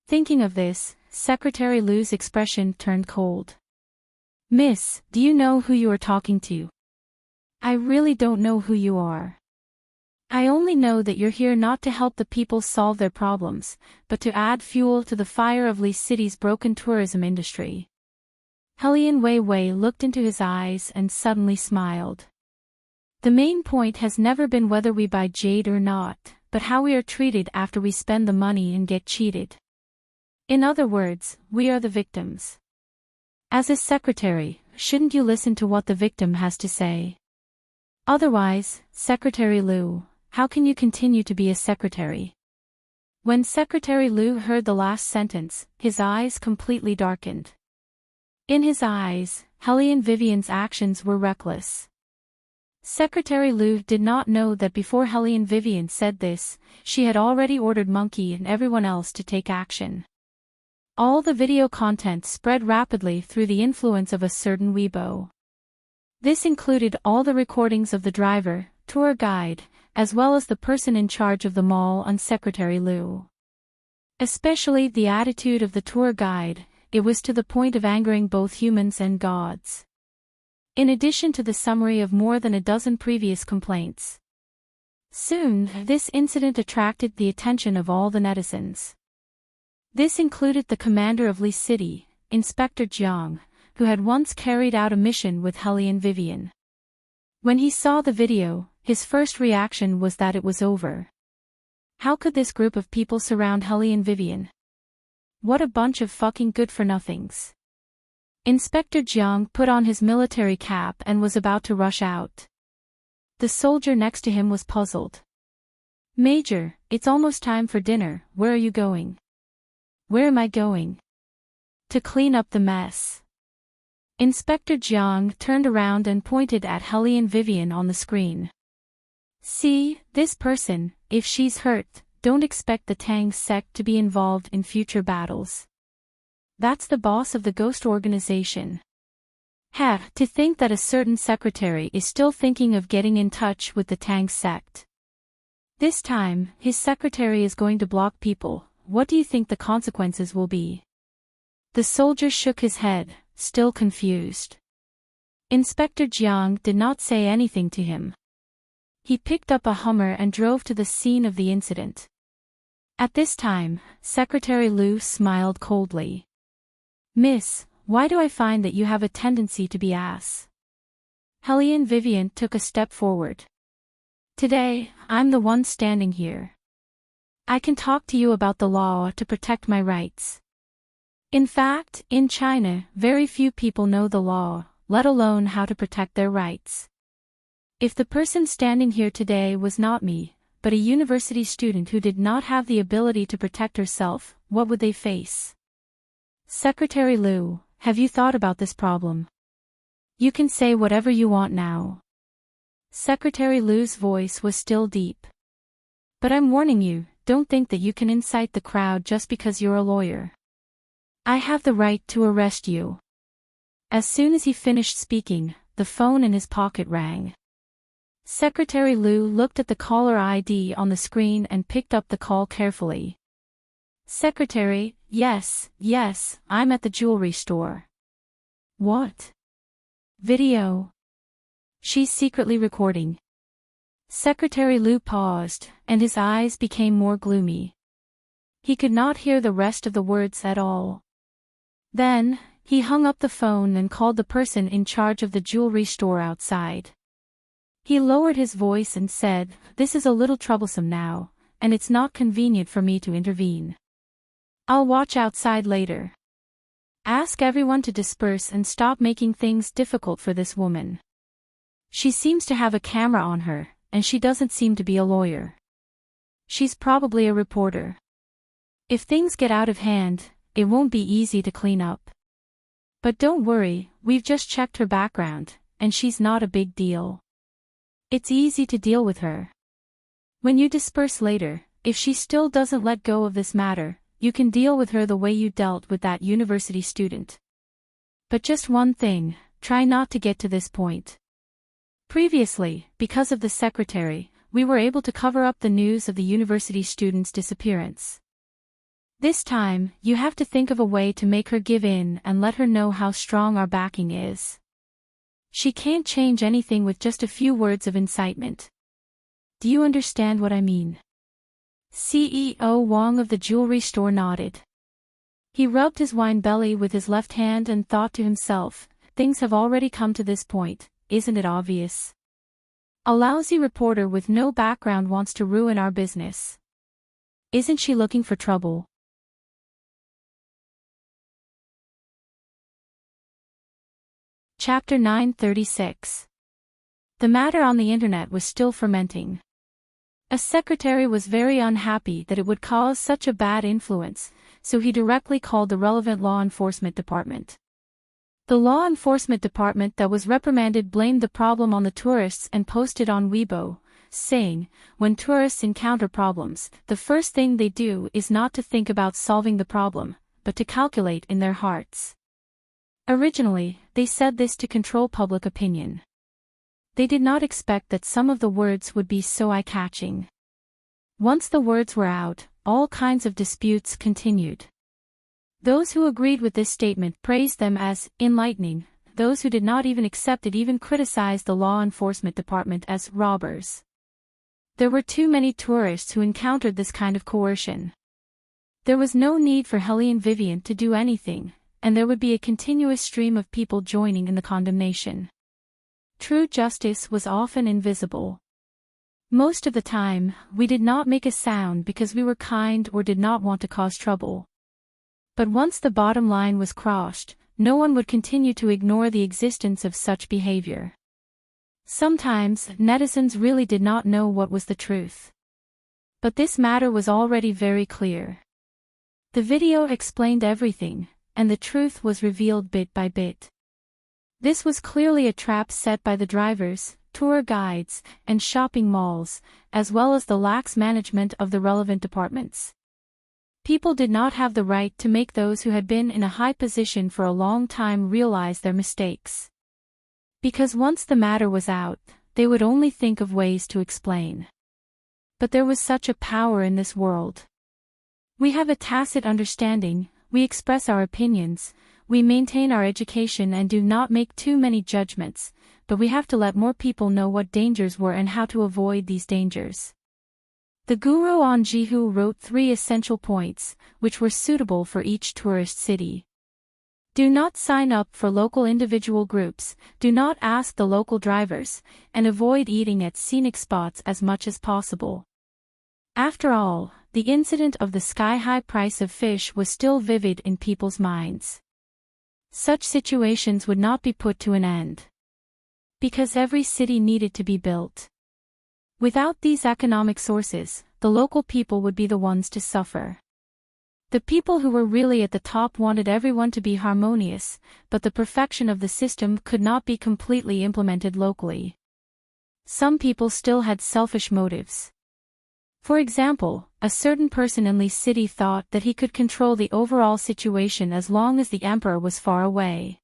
Thinking of this, Secretary Liu's expression turned cold. "Miss, do you know who you are talking to?" "I really don't know who you are. I only know that you're here not to help the people solve their problems, but to add fuel to the fire of Li City's broken tourism industry." Hellion Wei looked into his eyes and suddenly smiled. "The main point has never been whether we buy jade or not, but how we are treated after we spend the money and get cheated. In other words, we are the victims. As a secretary, shouldn't you listen to what the victim has to say? Otherwise, Secretary Liu, how can you continue to be a secretary?" When Secretary Liu heard the last sentence, his eyes completely darkened. In his eyes, Hellion Vivian's actions were reckless. Secretary Liu did not know that before Hellion Vivian said this, she had already ordered Monkey and everyone else to take action. All the video content spread rapidly through the influence of a certain Weibo. This included all the recordings of the driver, tour guide, as well as the person in charge of the mall and Secretary Liu. Especially the attitude of the tour guide, it was to the point of angering both humans and gods. In addition to the summary of more than a dozen previous complaints. Soon, this incident attracted the attention of all the netizens. This included the commander of Li City, Inspector Jiang, who had once carried out a mission with Hellion Vivian. When he saw the video, his first reaction was that it was over. How could this group of people surround Hellion Vivian? What a bunch of fucking good-for-nothings. Inspector Jiang put on his military cap and was about to rush out. The soldier next to him was puzzled. "Major, it's almost time for dinner, where are you going?" "Where am I going?" "To clean up the mess." Inspector Jiang turned around and pointed at Hellion Vivian on the screen. "See, this person, if she's hurt, don't expect the Tang sect to be involved in future battles. That's the boss of the ghost organization. To think that a certain secretary is still thinking of getting in touch with the Tang sect. This time, his secretary is going to block people. What do you think the consequences will be?" The soldier shook his head, still confused. Inspector Jiang did not say anything to him. He picked up a Hummer and drove to the scene of the incident. At this time, Secretary Liu smiled coldly. Miss, why do I find that you have a tendency to be ass? Helene Vivian took a step forward. Today, I'm the one standing here. I can talk to you about the law to protect my rights. In fact, in China, very few people know the law, let alone how to protect their rights. If the person standing here today was not me, but a university student who did not have the ability to protect herself, what would they face? Secretary Liu, have you thought about this problem? You can say whatever you want now. Secretary Liu's voice was still deep. But I'm warning you, don't think that you can incite the crowd just because you're a lawyer. I have the right to arrest you. As soon as he finished speaking, the phone in his pocket rang. Secretary Liu looked at the caller ID on the screen and picked up the call carefully. Secretary, yes, I'm at the jewelry store. What? Video. She's secretly recording. Secretary Liu paused, and his eyes became more gloomy. He could not hear the rest of the words at all. Then, he hung up the phone and called the person in charge of the jewelry store outside. He lowered his voice and said, "This is a little troublesome now, and it's not convenient for me to intervene. I'll watch outside later. Ask everyone to disperse and stop making things difficult for this woman. She seems to have a camera on her, and she doesn't seem to be a lawyer. She's probably a reporter. If things get out of hand, it won't be easy to clean up. But don't worry, we've just checked her background, and she's not a big deal. It's easy to deal with her. When you disperse later, if she still doesn't let go of this matter, you can deal with her the way you dealt with that university student. But just one thing, try not to get to this point." Previously, because of the secretary, we were able to cover up the news of the university student's disappearance. This time, you have to think of a way to make her give in and let her know how strong our backing is. She can't change anything with just a few words of incitement. Do you understand what I mean? CEO Wang of the jewelry store nodded. He rubbed his wine belly with his left hand and thought to himself, things have already come to this point, isn't it obvious? A lousy reporter with no background wants to ruin our business. Isn't she looking for trouble? Chapter 936. The matter on the internet was still fermenting. A secretary was very unhappy that it would cause such a bad influence, so he directly called the relevant law enforcement department. The law enforcement department that was reprimanded blamed the problem on the tourists and posted on Weibo, saying, when tourists encounter problems, the first thing they do is not to think about solving the problem, but to calculate in their hearts. Originally, they said this to control public opinion. They did not expect that some of the words would be so eye-catching. Once the words were out, all kinds of disputes continued. Those who agreed with this statement praised them as enlightening, those who did not even accept it even criticized the law enforcement department as robbers. There were too many tourists who encountered this kind of coercion. There was no need for Helene Vivian to do anything, and there would be a continuous stream of people joining in the condemnation. True justice was often invisible. Most of the time, we did not make a sound because we were kind or did not want to cause trouble. But once the bottom line was crossed, no one would continue to ignore the existence of such behavior. Sometimes, netizens really did not know what was the truth. But this matter was already very clear. The video explained everything, and the truth was revealed bit by bit. This was clearly a trap set by the drivers, tour guides, and shopping malls, as well as the lax management of the relevant departments. People did not have the right to make those who had been in a high position for a long time realize their mistakes. Because once the matter was out, they would only think of ways to explain. But there was such a power in this world. We have a tacit understanding, we express our opinions, we maintain our education and do not make too many judgments, but we have to let more people know what dangers were and how to avoid these dangers. The guru on Jihu wrote 3 essential points, which were suitable for each tourist city. Do not sign up for local individual groups, do not ask the local drivers, and avoid eating at scenic spots as much as possible. After all, the incident of the sky-high price of fish was still vivid in people's minds. Such situations would not be put to an end. Because every city needed to be built. Without these economic sources, the local people would be the ones to suffer. The people who were really at the top wanted everyone to be harmonious, but the perfection of the system could not be completely implemented locally. Some people still had selfish motives. For example, a certain person in Li City thought that he could control the overall situation as long as the emperor was far away.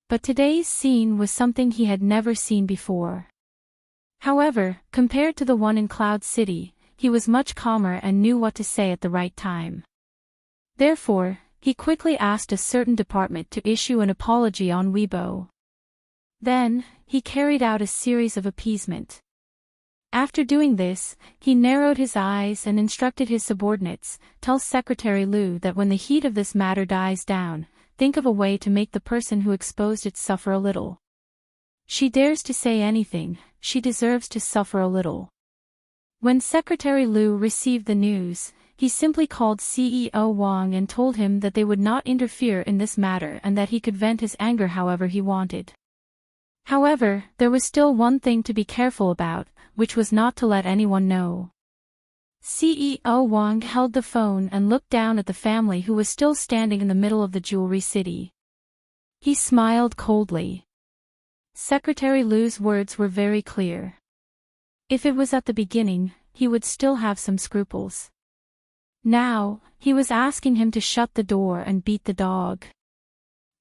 But today's scene was something he had never seen before. However, compared to the one in Cloud City, he was much calmer and knew what to say at the right time. Therefore, he quickly asked a certain department to issue an apology on Weibo. Then, he carried out a series of appeasement. After doing this, he narrowed his eyes and instructed his subordinates, tell Secretary Liu that when the heat of this matter dies down, think of a way to make the person who exposed it suffer a little. She dares to say anything, she deserves to suffer a little. When Secretary Liu received the news, he simply called CEO Wang and told him that they would not interfere in this matter and that he could vent his anger however he wanted. However, there was still one thing to be careful about, which was not to let anyone know. CEO Wang held the phone and looked down at the family who was still standing in the middle of the jewelry city. He smiled coldly. Secretary Liu's words were very clear. If it was at the beginning, he would still have some scruples. Now, he was asking him to shut the door and beat the dog.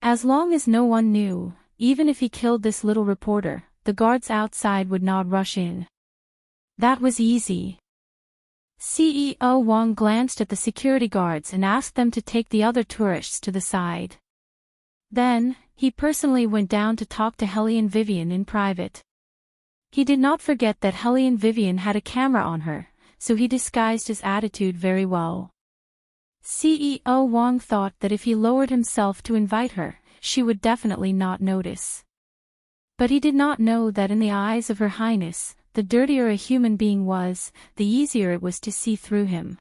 As long as no one knew, even if he killed this little reporter, the guards outside would not rush in. That was easy. CEO Wang glanced at the security guards and asked them to take the other tourists to the side. Then, he personally went down to talk to Helene Vivian in private. He did not forget that Helene Vivian had a camera on her, so he disguised his attitude very well. CEO Wang thought that if he lowered himself to invite her, she would definitely not notice. But he did not know that in the eyes of Her Highness, the dirtier a human being was, the easier it was to see through him.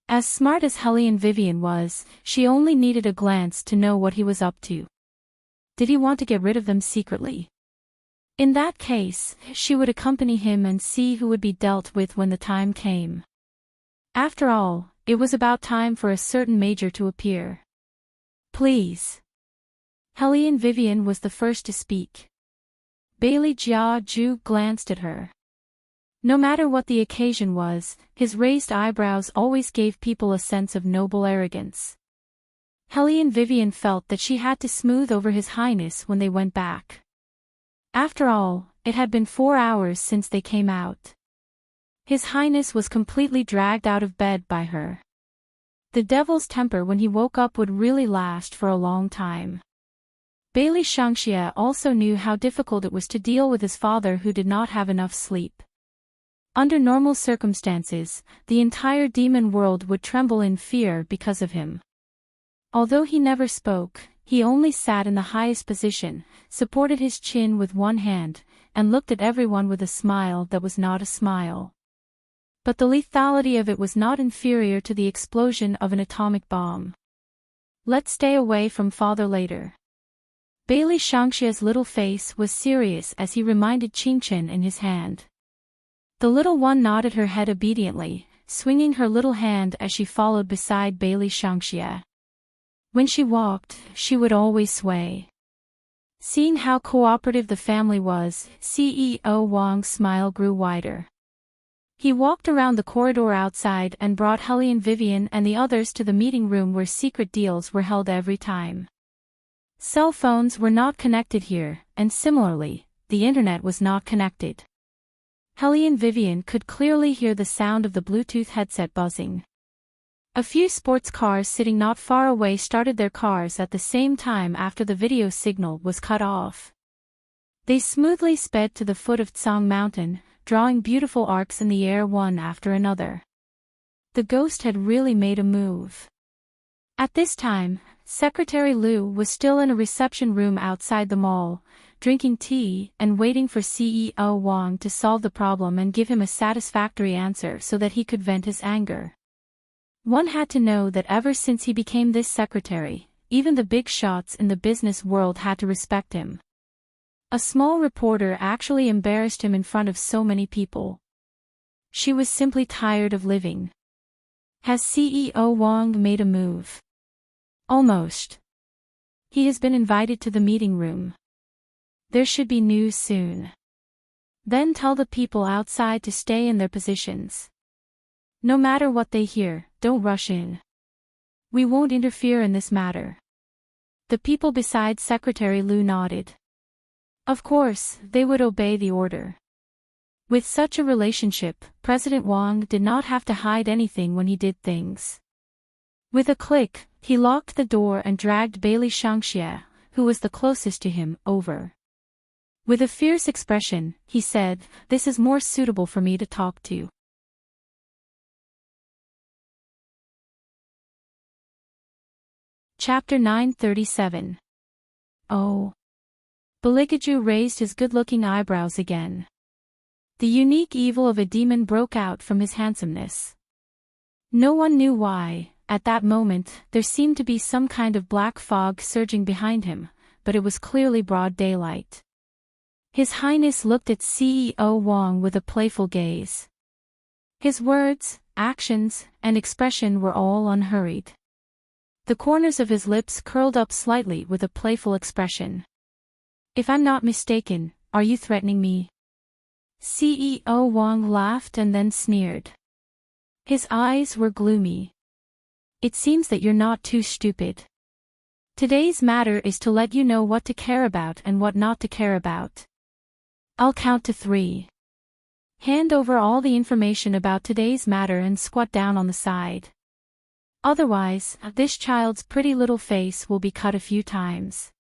As smart as Helene Vivian was, she only needed a glance to know what he was up to. Did he want to get rid of them secretly? In that case, she would accompany him and see who would be dealt with when the time came. After all, it was about time for a certain major to appear. Please. Helene Vivian was the first to speak. Bailey Jia Ju glanced at her. No matter what the occasion was, his raised eyebrows always gave people a sense of noble arrogance. Helene Vivian felt that she had to smooth over His Highness when they went back. After all, it had been 4 hours since they came out. His Highness was completely dragged out of bed by her. The devil's temper when he woke up would really last for a long time. Bailey Shangxia also knew how difficult it was to deal with his father who did not have enough sleep. Under normal circumstances, the entire demon world would tremble in fear because of him. Although he never spoke, he only sat in the highest position, supported his chin with one hand, and looked at everyone with a smile that was not a smile. But the lethality of it was not inferior to the explosion of an atomic bomb. Let's stay away from father later. Bailey Shangxia's little face was serious as he reminded Qingchen in his hand. The little one nodded her head obediently, swinging her little hand as she followed beside Bailey Shangxia. When she walked, she would always sway. Seeing how cooperative the family was, CEO Wang's smile grew wider. He walked around the corridor outside and brought Helene Vivian and the others to the meeting room where secret deals were held every time. Cell phones were not connected here, and similarly, the internet was not connected. Helene Vivian could clearly hear the sound of the Bluetooth headset buzzing. A few sports cars sitting not far away started their cars at the same time after the video signal was cut off. They smoothly sped to the foot of Tsang Mountain, drawing beautiful arcs in the air one after another. The ghost had really made a move. At this time, Secretary Liu was still in a reception room outside the mall, drinking tea and waiting for CEO Wang to solve the problem and give him a satisfactory answer so that he could vent his anger. One had to know that ever since he became this secretary, even the big shots in the business world had to respect him. A small reporter actually embarrassed him in front of so many people. She was simply tired of living. Has CEO Wang made a move? Almost. He has been invited to the meeting room. There should be news soon. Then tell the people outside to stay in their positions. No matter what they hear, don't rush in. We won't interfere in this matter. The people beside Secretary Liu nodded. Of course, they would obey the order. With such a relationship, President Wang did not have to hide anything when he did things. With a click, he locked the door and dragged Bailey Shangxie, who was the closest to him, over. With a fierce expression, he said, "This is more suitable for me to talk to." Chapter 937. Oh. Beligaju raised his good-looking eyebrows again. The unique evil of a demon broke out from his handsomeness. No one knew why. At that moment, there seemed to be some kind of black fog surging behind him, but it was clearly broad daylight. His Highness looked at CEO Wang with a playful gaze. His words, actions, and expression were all unhurried. The corners of his lips curled up slightly with a playful expression. "If I'm not mistaken, are you threatening me?" CEO Wang laughed and then sneered. His eyes were gloomy. "It seems that you're not too stupid. Today's matter is to let you know what to care about and what not to care about. I'll count to 3. Hand over all the information about today's matter and squat down on the side. Otherwise, this child's pretty little face will be cut a few times.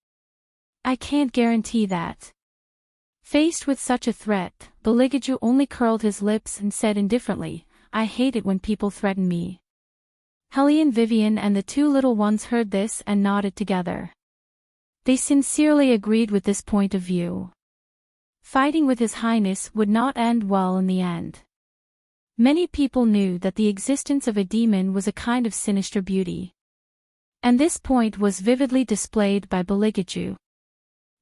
I can't guarantee that." Faced with such a threat, Beligaju only curled his lips and said indifferently, "I hate it when people threaten me." Hellion Vivian and the two little ones heard this and nodded together. They sincerely agreed with this point of view. Fighting with His Highness would not end well in the end. Many people knew that the existence of a demon was a kind of sinister beauty. And this point was vividly displayed by Beligaju.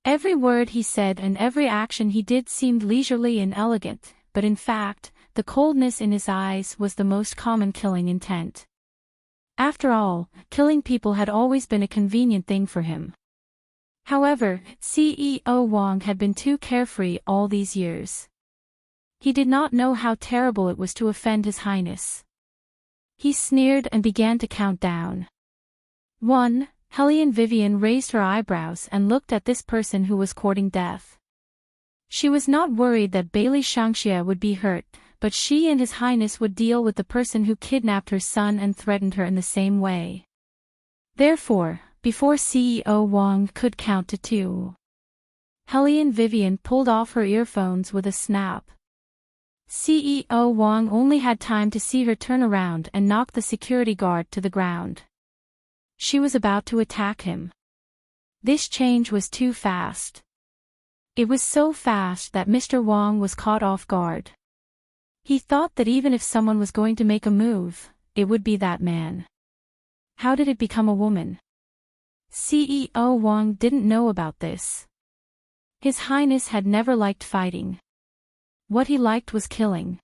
Every word he said and every action he did seemed leisurely and elegant, but in fact, the coldness in his eyes was the most common killing intent. After all, killing people had always been a convenient thing for him. However, CEO Wang had been too carefree all these years. He did not know how terrible it was to offend His Highness. He sneered and began to count down. 1. Hellion Vivian raised her eyebrows and looked at this person who was courting death. She was not worried that Bailey Shangxie would be hurt, but she and His Highness would deal with the person who kidnapped her son and threatened her in the same way. Therefore, before CEO Wang could count to 2, Hellion Vivian pulled off her earphones with a snap. CEO Wang only had time to see her turn around and knock the security guard to the ground. She was about to attack him. This change was too fast. It was so fast that Mr. Wang was caught off guard. He thought that even if someone was going to make a move, it would be that man. How did it become a woman? CEO Wang didn't know about this. His Highness had never liked fighting. What he liked was killing.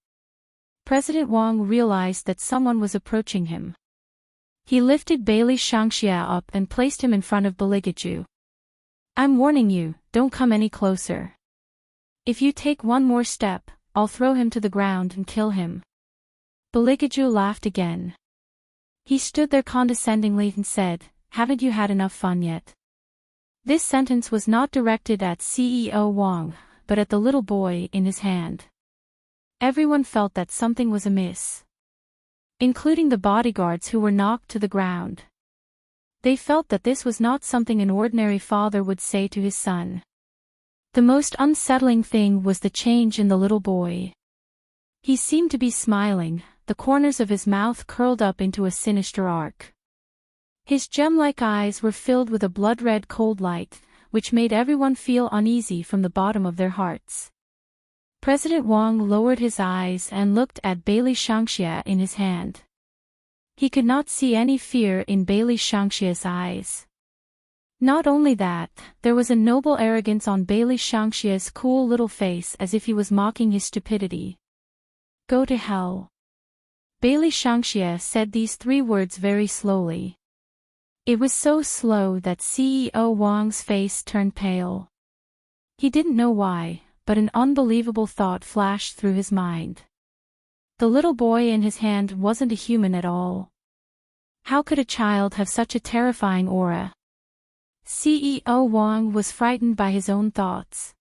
President Wang realized that someone was approaching him. He lifted Bailey Shangxie up and placed him in front of Beligaju. "I'm warning you, don't come any closer. If you take one more step, I'll throw him to the ground and kill him." Beligaju laughed again. He stood there condescendingly and said, "Haven't you had enough fun yet?" This sentence was not directed at CEO Wang, but at the little boy in his hand. Everyone felt that something was amiss, including the bodyguards who were knocked to the ground. They felt that this was not something an ordinary father would say to his son. The most unsettling thing was the change in the little boy. He seemed to be smiling, the corners of his mouth curled up into a sinister arc. His gem-like eyes were filled with a blood-red cold light, which made everyone feel uneasy from the bottom of their hearts. President Wang lowered his eyes and looked at Bailey Shangxia in his hand. He could not see any fear in Bailey Shangxia's eyes. Not only that, there was a noble arrogance on Bailey Shangxia's cool little face as if he was mocking his stupidity. Go to hell. Bailey Shangxia said these 3 words very slowly. It was so slow that CEO Wang's face turned pale. He didn't know why, but an unbelievable thought flashed through his mind. The little boy in his hand wasn't a human at all. How could a child have such a terrifying aura? CEO Wang was frightened by his own thoughts.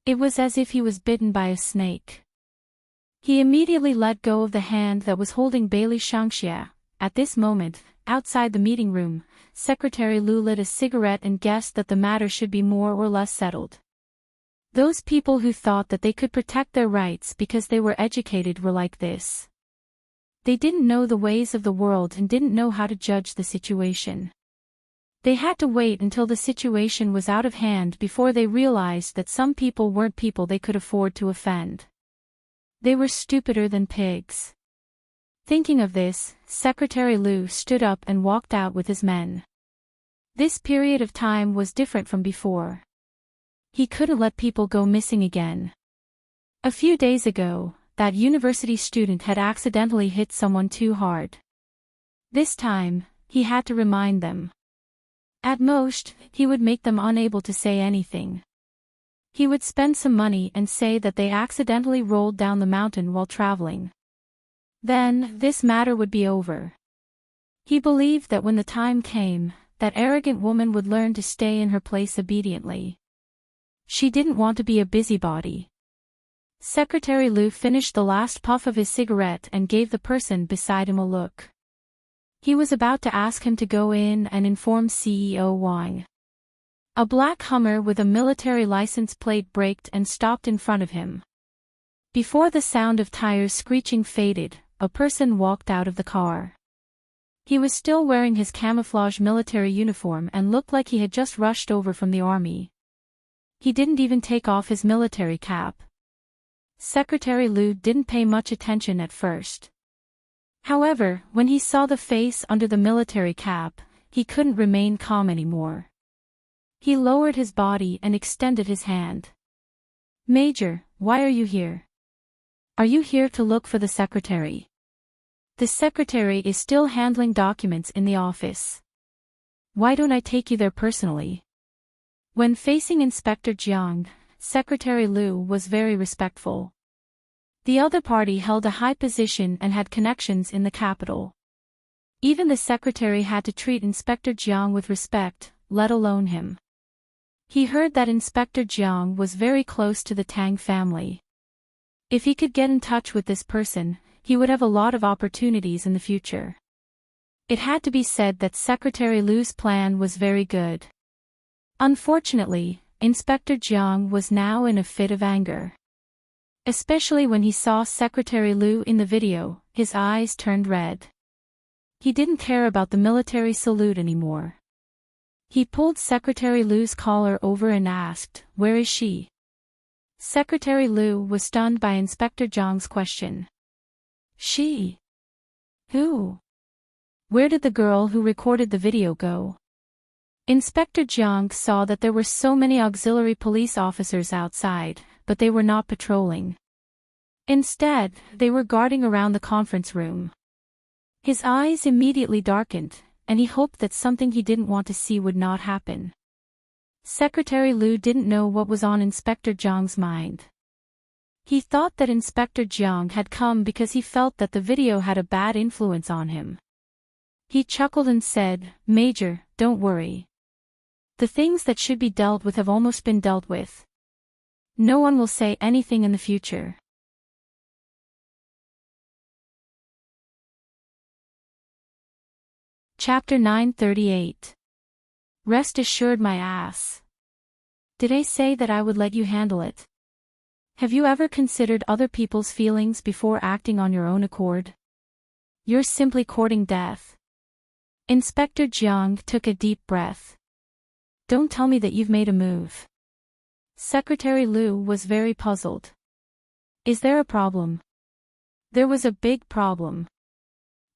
It was as if he was bitten by a snake. He immediately let go of the hand that was holding Bailey Shangxia. At this moment, outside the meeting room, Secretary Lu lit a cigarette and guessed that the matter should be more or less settled. Those people who thought that they could protect their rights because they were educated were like this. They didn't know the ways of the world and didn't know how to judge the situation. They had to wait until the situation was out of hand before they realized that some people weren't people they could afford to offend. They were stupider than pigs. Thinking of this, Secretary Lu stood up and walked out with his men. This period of time was different from before. He couldn't let people go missing again. A few days ago, that university student had accidentally hit someone too hard. This time, he had to remind them. At most, he would make them unable to say anything. He would spend some money and say that they accidentally rolled down the mountain while traveling. Then, this matter would be over. He believed that when the time came, that arrogant woman would learn to stay in her place obediently. She didn't want to be a busybody. Secretary Lu finished the last puff of his cigarette and gave the person beside him a look. He was about to ask him to go in and inform CEO Wang. A black Hummer with a military license plate braked and stopped in front of him. Before the sound of tires screeching faded, a person walked out of the car. He was still wearing his camouflage military uniform and looked like he had just rushed over from the army. He didn't even take off his military cap. Secretary Lu didn't pay much attention at first. However, when he saw the face under the military cap, he couldn't remain calm anymore. He lowered his body and extended his hand. Major, why are you here? Are you here to look for the secretary? The secretary is still handling documents in the office. Why don't I take you there personally? When facing Inspector Jiang, Secretary Lu was very respectful. The other party held a high position and had connections in the capital. Even the secretary had to treat Inspector Jiang with respect, let alone him. He heard that Inspector Jiang was very close to the Tang family. If he could get in touch with this person, he would have a lot of opportunities in the future. It had to be said that Secretary Lu's plan was very good. Unfortunately, Inspector Jiang was now in a fit of anger. Especially when he saw Secretary Lu in the video, his eyes turned red. He didn't care about the military salute anymore. He pulled Secretary Lu's collar over and asked, "Where is she?" Secretary Lu was stunned by Inspector Jiang's question. She? Who? Where did the girl who recorded the video go? Inspector Jiang saw that there were so many auxiliary police officers outside, but they were not patrolling. Instead, they were guarding around the conference room. His eyes immediately darkened, and he hoped that something he didn't want to see would not happen. Secretary Lu didn't know what was on Inspector Jiang's mind. He thought that Inspector Jiang had come because he felt that the video had a bad influence on him. He chuckled and said, "Major, don't worry. The things that should be dealt with have almost been dealt with. No one will say anything in the future." Chapter 938. Rest assured my ass. Did I say that I would let you handle it? Have you ever considered other people's feelings before acting on your own accord? You're simply courting death. Inspector Jiang took a deep breath. Don't tell me that you've made a move. Secretary Liu was very puzzled. Is there a problem? There was a big problem.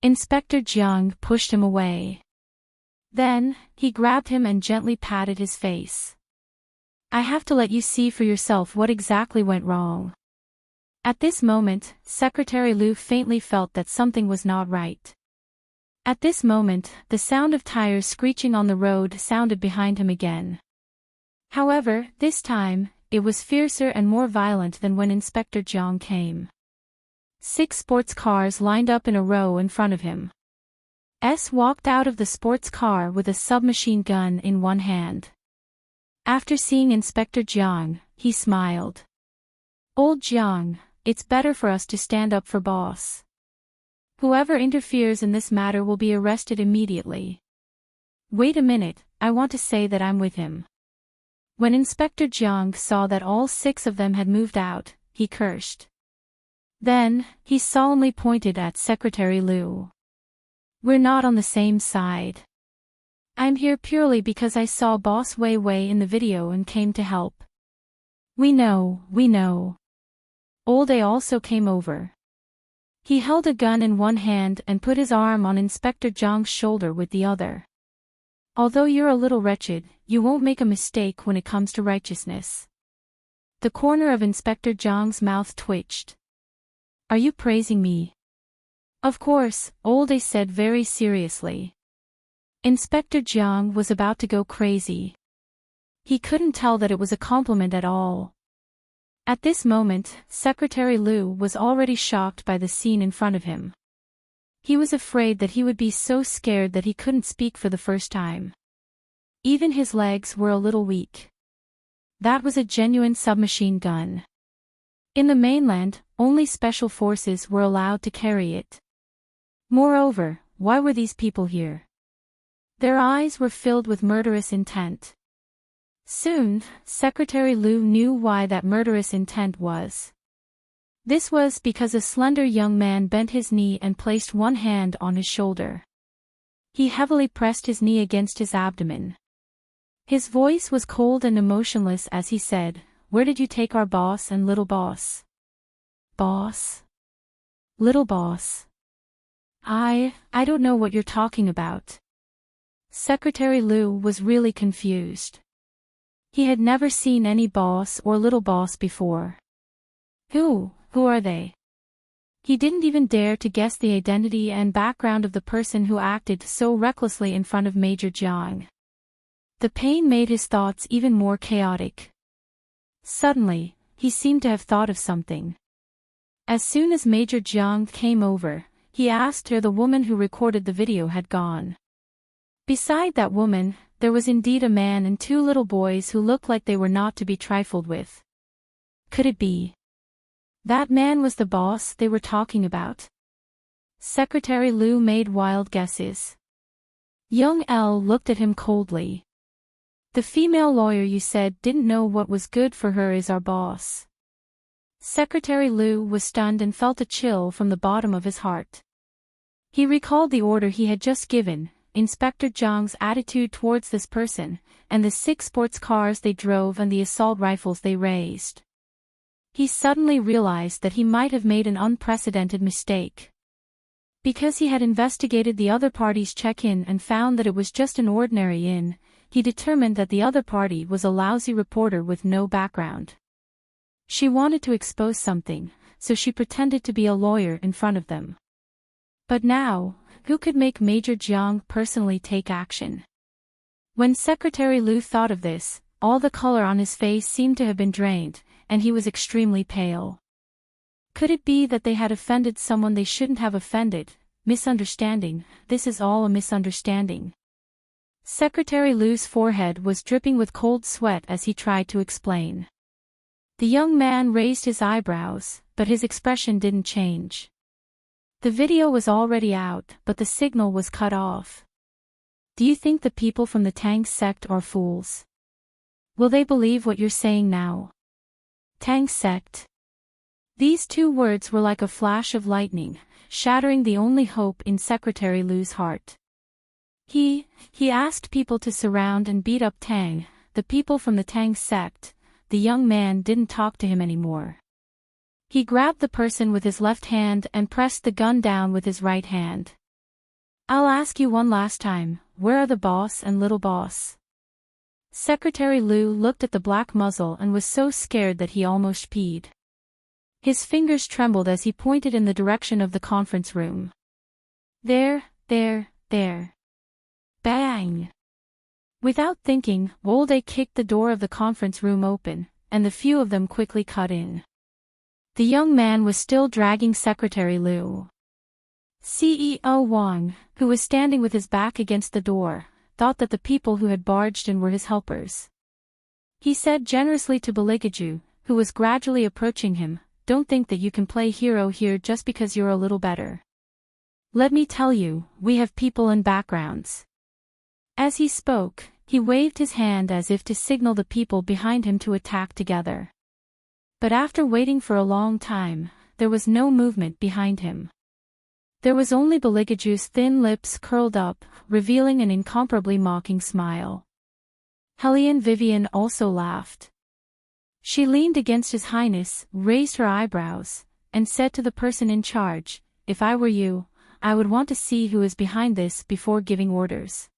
Inspector Jiang pushed him away. Then, he grabbed him and gently patted his face. I have to let you see for yourself what exactly went wrong. At this moment, Secretary Liu faintly felt that something was not right. At this moment, the sound of tires screeching on the road sounded behind him again. However, this time, it was fiercer and more violent than when Inspector Jiang came. 6 sports cars lined up in a row in front of him. S walked out of the sports car with a submachine gun in one hand. After seeing Inspector Jiang, he smiled. Old Jiang, it's better for us to stand up for boss. Whoever interferes in this matter will be arrested immediately. Wait a minute, I want to say that I'm with him. When Inspector Jiang saw that all 6 of them had moved out, he cursed. Then, he solemnly pointed at Secretary Liu. We're not on the same side. I'm here purely because I saw Boss Wei Wei in the video and came to help. We know. Old A also came over. He held a gun in one hand and put his arm on Inspector Jiang's shoulder with the other. Although you're a little wretched, you won't make a mistake when it comes to righteousness. The corner of Inspector Jiang's mouth twitched. Are you praising me? Of course, Old A said very seriously. Inspector Jiang was about to go crazy. He couldn't tell that it was a compliment at all. At this moment, Secretary Liu was already shocked by the scene in front of him. He was afraid that he would be so scared that he couldn't speak for the first time. Even his legs were a little weak. That was a genuine submachine gun. In the mainland, only special forces were allowed to carry it. Moreover, why were these people here? Their eyes were filled with murderous intent. Soon, Secretary Liu knew why that murderous intent was. This was because a slender young man bent his knee and placed one hand on his shoulder. He heavily pressed his knee against his abdomen. His voice was cold and emotionless as he said, "Where did you take our boss and little boss?" Boss? Little boss? I don't know what you're talking about. Secretary Liu was really confused. He had never seen any boss or little boss before. Who are they? He didn't even dare to guess the identity and background of the person who acted so recklessly in front of Major Jiang. The pain made his thoughts even more chaotic. Suddenly, he seemed to have thought of something. As soon as Major Jiang came over, he asked where the woman who recorded the video had gone. Beside that woman, there was indeed a man and 2 little boys who looked like they were not to be trifled with. Could it be? That man was the boss they were talking about. Secretary Liu made wild guesses. Young L looked at him coldly. The female lawyer you said didn't know what was good for her is our boss. Secretary Liu was stunned and felt a chill from the bottom of his heart. He recalled the order he had just given, Inspector Jiang's attitude towards this person, and the 6 sports cars they drove and the assault rifles they raised. He suddenly realized that he might have made an unprecedented mistake. Because he had investigated the other party's check-in and found that it was just an ordinary inn, he determined that the other party was a lousy reporter with no background. She wanted to expose something, so she pretended to be a lawyer in front of them. But now, who could make Major Jiang personally take action? When Secretary Liu thought of this, all the color on his face seemed to have been drained, and he was extremely pale. Could it be that they had offended someone they shouldn't have offended? Misunderstanding, this is all a misunderstanding. Secretary Liu's forehead was dripping with cold sweat as he tried to explain. The young man raised his eyebrows, but his expression didn't change. The video was already out, but the signal was cut off. Do you think the people from the Tang sect are fools? Will they believe what you're saying now? Tang sect? These two words were like a flash of lightning, shattering the only hope in Secretary Lu's heart. He asked people to surround and beat up Tang, the people from the Tang sect. The young man didn't talk to him anymore. He grabbed the person with his left hand and pressed the gun down with his right hand. I'll ask you one last time, where are the boss and little boss? Secretary Lu looked at the black muzzle and was so scared that he almost peed. His fingers trembled as he pointed in the direction of the conference room. There. Bang! Without thinking, Wolde kicked the door of the conference room open, and the few of them quickly cut in. The young man was still dragging Secretary Lu. CEO Wang, who was standing with his back against the door, thought that the people who had barged in were his helpers. He said generously to Beligaju, who was gradually approaching him, "Don't think that you can play hero here just because you're a little better. Let me tell you, we have people and backgrounds." As he spoke, he waved his hand as if to signal the people behind him to attack together. But after waiting for a long time, there was no movement behind him. There was only Beligaju's thin lips curled up, revealing an incomparably mocking smile. Hellion Vivian also laughed. She leaned against His Highness, raised her eyebrows, and said to the person in charge, "If I were you, I would want to see who is behind this before giving orders."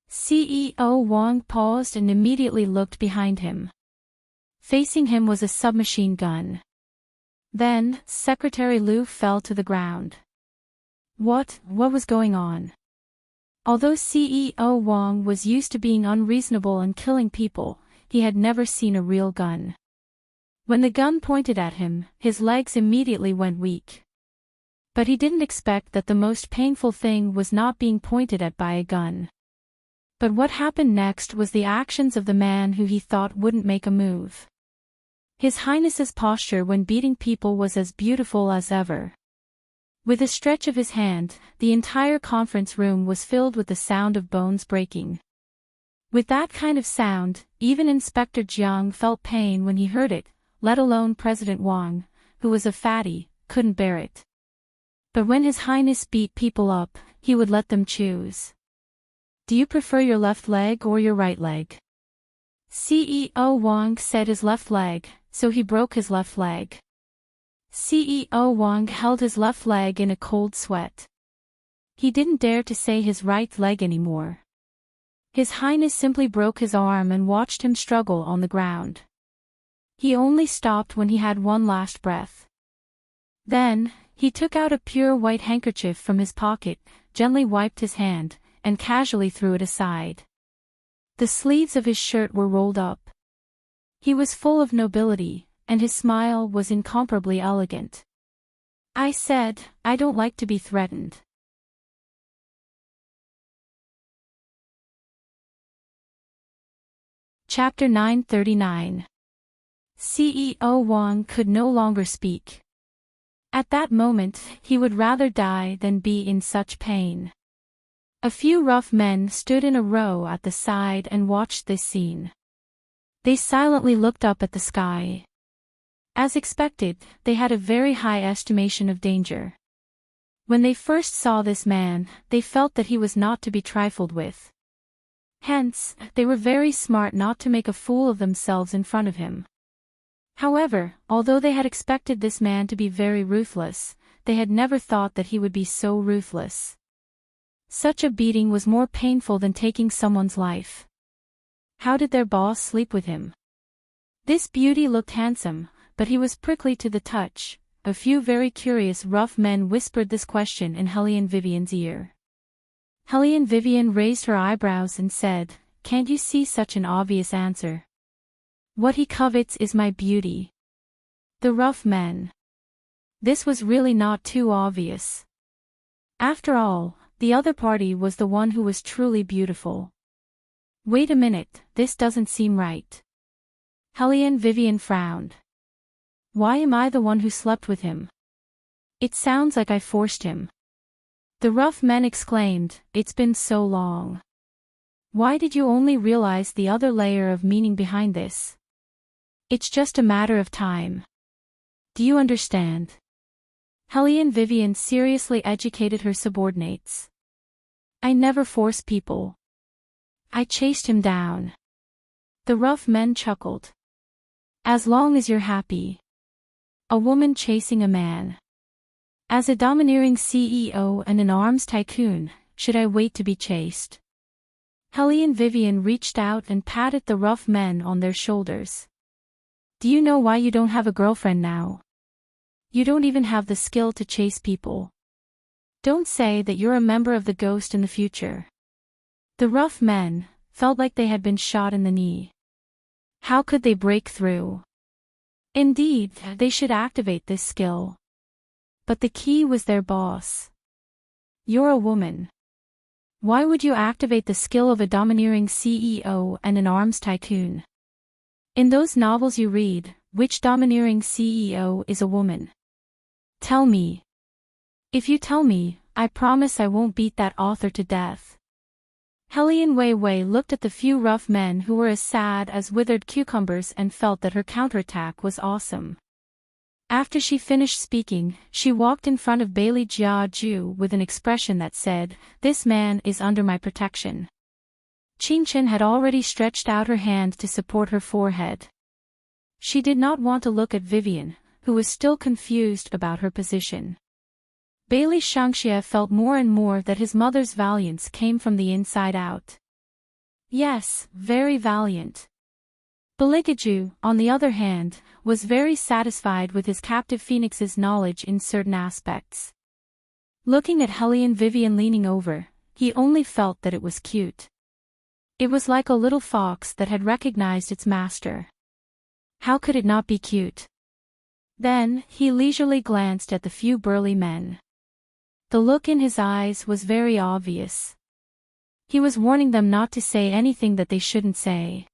CEO Wang paused and immediately looked behind him. Facing him was a submachine gun. Then, Secretary Lu fell to the ground. What was going on? Although CEO Wang was used to being unreasonable and killing people, he had never seen a real gun. When the gun pointed at him, his legs immediately went weak. But he didn't expect that the most painful thing was not being pointed at by a gun. But what happened next was the actions of the man who he thought wouldn't make a move. His Highness's posture when beating people was as beautiful as ever. With a stretch of his hand, the entire conference room was filled with the sound of bones breaking. With that kind of sound, even Inspector Jiang felt pain when he heard it, let alone President Wang, who was a fatty, couldn't bear it. But when His Highness beat people up, he would let them choose. "Do you prefer your left leg or your right leg?" CEO Wang said his left leg, so he broke his left leg. CEO Wang held his left leg in a cold sweat. He didn't dare to say his right leg anymore. His Highness simply broke his arm and watched him struggle on the ground. He only stopped when he had one last breath. Then, he took out a pure white handkerchief from his pocket, gently wiped his hand, and casually threw it aside. The sleeves of his shirt were rolled up. He was full of nobility, and his smile was incomparably elegant. "I said, I don't like to be threatened." Chapter 939. CEO Wang could no longer speak. At that moment, he would rather die than be in such pain. A few rough men stood in a row at the side and watched this scene. They silently looked up at the sky. As expected, they had a very high estimation of danger. When they first saw this man, they felt that he was not to be trifled with. Hence, they were very smart not to make a fool of themselves in front of him. However, although they had expected this man to be very ruthless, they had never thought that he would be so ruthless. Such a beating was more painful than taking someone's life. How did their boss sleep with him? This beauty looked handsome, but he was prickly to the touch. A few very curious rough men whispered this question in Hellion Vivian's ear. Hellion Vivian raised her eyebrows and said, "Can't you see such an obvious answer? What he covets is my beauty." The rough men. This was really not too obvious. After all, the other party was the one who was truly beautiful. Wait a minute, this doesn't seem right. Hellion Vivian frowned. Why am I the one who slept with him? It sounds like I forced him. The rough men exclaimed, "It's been so long. Why did you only realize the other layer of meaning behind this? It's just a matter of time." Do you understand? Helene Vivian seriously educated her subordinates. I never force people. I chased him down. The rough men chuckled. As long as you're happy. A woman chasing a man. As a domineering CEO and an arms tycoon, should I wait to be chased? Helene Vivian reached out and patted the rough men on their shoulders. Do you know why you don't have a girlfriend now? You don't even have the skill to chase people. Don't say that you're a member of the Ghost in the future. The rough men felt like they had been shot in the knee. How could they break through? Indeed, they should activate this skill. But the key was their boss. You're a woman. Why would you activate the skill of a domineering CEO and an arms tycoon? In those novels you read, which domineering CEO is a woman? Tell me. If you tell me, I promise I won't beat that author to death. Helene Wei looked at the few rough men who were as sad as withered cucumbers and felt that her counterattack was awesome. After she finished speaking, she walked in front of Bailey Jiaju with an expression that said, "This man is under my protection." Qingchen had already stretched out her hand to support her forehead. She did not want to look at Vivian, who was still confused about her position. Bailey Shangxia felt more and more that his mother's valiance came from the inside out. Yes, very valiant. Beligaju, on the other hand, was very satisfied with his captive phoenix's knowledge in certain aspects. Looking at Helene Vivian leaning over, he only felt that it was cute. It was like a little fox that had recognized its master. How could it not be cute? Then, he leisurely glanced at the few burly men. The look in his eyes was very obvious. He was warning them not to say anything that they shouldn't say.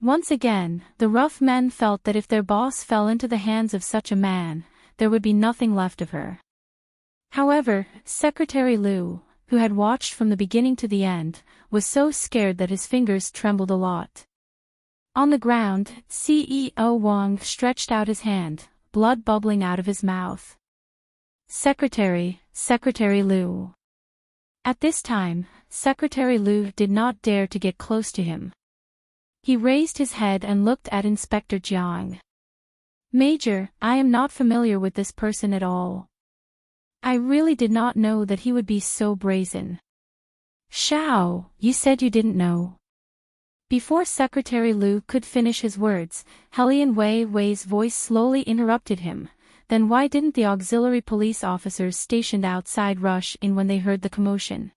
Once again, the rough men felt that if their boss fell into the hands of such a man, there would be nothing left of her. However, Secretary Liu, who had watched from the beginning to the end, was so scared that his fingers trembled a lot. On the ground, CEO Wang stretched out his hand, blood bubbling out of his mouth. Secretary Liu. At this time, Secretary Liu did not dare to get close to him. He raised his head and looked at Inspector Jiang. Major, I am not familiar with this person at all. I really did not know that he would be so brazen. Shao, you said you didn't know. Before Secretary Liu could finish his words, Helene Wei's voice slowly interrupted him. Then why didn't the auxiliary police officers stationed outside rush in when they heard the commotion?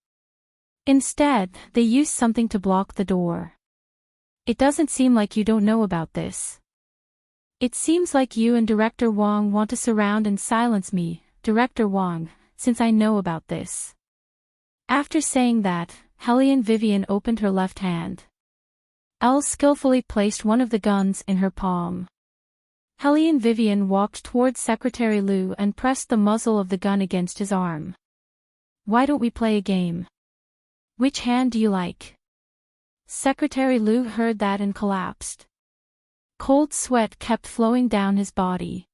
Instead, they used something to block the door. It doesn't seem like you don't know about this. It seems like you and Director Wang want to surround and silence me, Director Wang, since I know about this. After saying that, Helene Vivian opened her left hand. Elle skillfully placed one of the guns in her palm. Helene Vivian walked towards Secretary Liu and pressed the muzzle of the gun against his arm. Why don't we play a game? Which hand do you like? Secretary Liu heard that and collapsed. Cold sweat kept flowing down his body.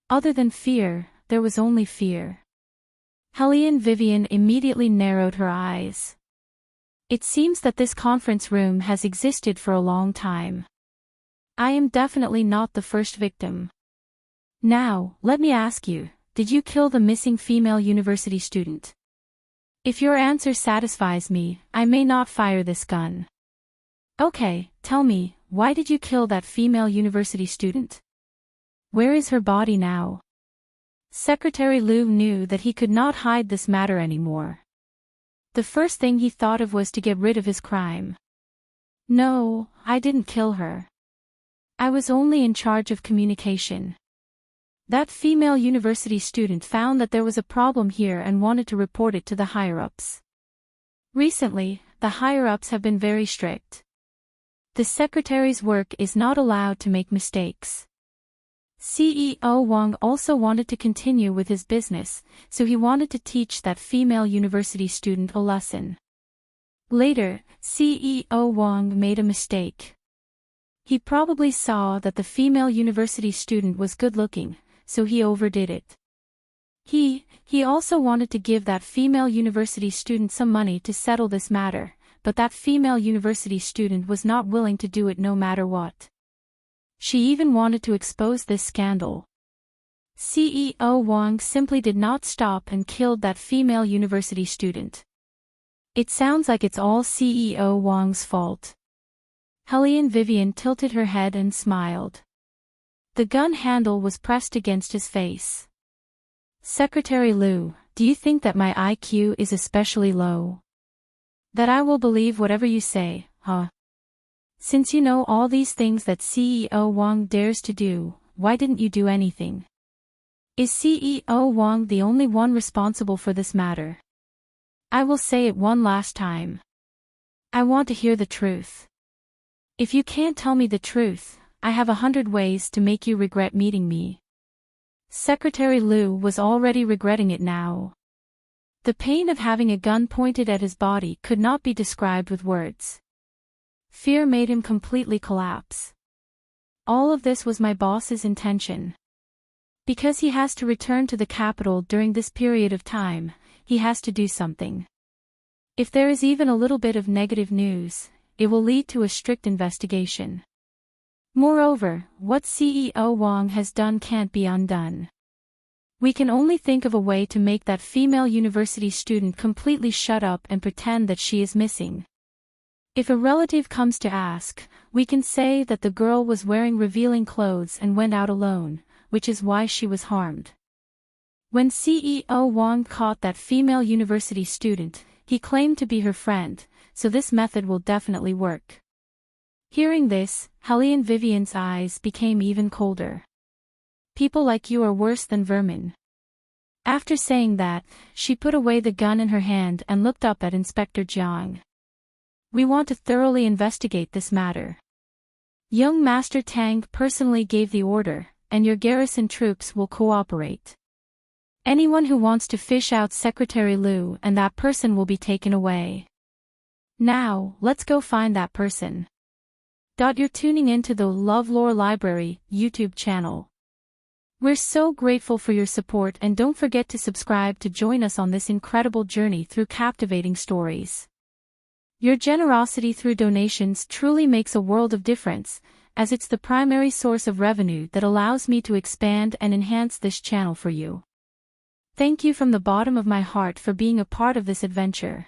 Other than fear, there was only fear. Helene Vivian immediately narrowed her eyes. It seems that this conference room has existed for a long time. I am definitely not the first victim. Now, let me ask you, did you kill the missing female university student? If your answer satisfies me, I may not fire this gun. Okay, tell me, why did you kill that female university student? Where is her body now? Secretary Liu knew that he could not hide this matter anymore. The first thing he thought of was to get rid of his crime. No, I didn't kill her. I was only in charge of communication. That female university student found that there was a problem here and wanted to report it to the higher-ups. Recently, the higher-ups have been very strict. The secretary's work is not allowed to make mistakes. CEO Wang also wanted to continue with his business, so he wanted to teach that female university student a lesson. Later, CEO Wang made a mistake. He probably saw that the female university student was good-looking, so he overdid it. He also wanted to give that female university student some money to settle this matter, but that female university student was not willing to do it no matter what. She even wanted to expose this scandal. CEO Wang simply did not stop and killed that female university student. It sounds like it's all CEO Wang's fault. Helene Vivian tilted her head and smiled. The gun handle was pressed against his face. Secretary Liu, do you think that my IQ is especially low? That I will believe whatever you say, huh? Since you know all these things that CEO Wang dares to do, why didn't you do anything? Is CEO Wang the only one responsible for this matter? I will say it one last time. I want to hear the truth. If you can't tell me the truth, I have 100 ways to make you regret meeting me. Secretary Liu was already regretting it now. The pain of having a gun pointed at his body could not be described with words. Fear made him completely collapse. All of this was my boss's intention. Because he has to return to the capital during this period of time, he has to do something. If there is even a little bit of negative news, it will lead to a strict investigation. Moreover, what CEO Wang has done can't be undone. We can only think of a way to make that female university student completely shut up and pretend that she is missing. If a relative comes to ask, we can say that the girl was wearing revealing clothes and went out alone, which is why she was harmed. When CEO Wang caught that female university student, he claimed to be her friend, so this method will definitely work. Hearing this, Helene Vivian's eyes became even colder. People like you are worse than vermin. After saying that, she put away the gun in her hand and looked up at Inspector Jiang. We want to thoroughly investigate this matter. Young Master Tang personally gave the order, and your garrison troops will cooperate. Anyone who wants to fish out Secretary Liu and that person will be taken away. Now, let's go find that person. You're tuning into the LoveLore Library YouTube channel. We're so grateful for your support and don't forget to subscribe to join us on this incredible journey through captivating stories. Your generosity through donations truly makes a world of difference, as it's the primary source of revenue that allows me to expand and enhance this channel for you. Thank you from the bottom of my heart for being a part of this adventure.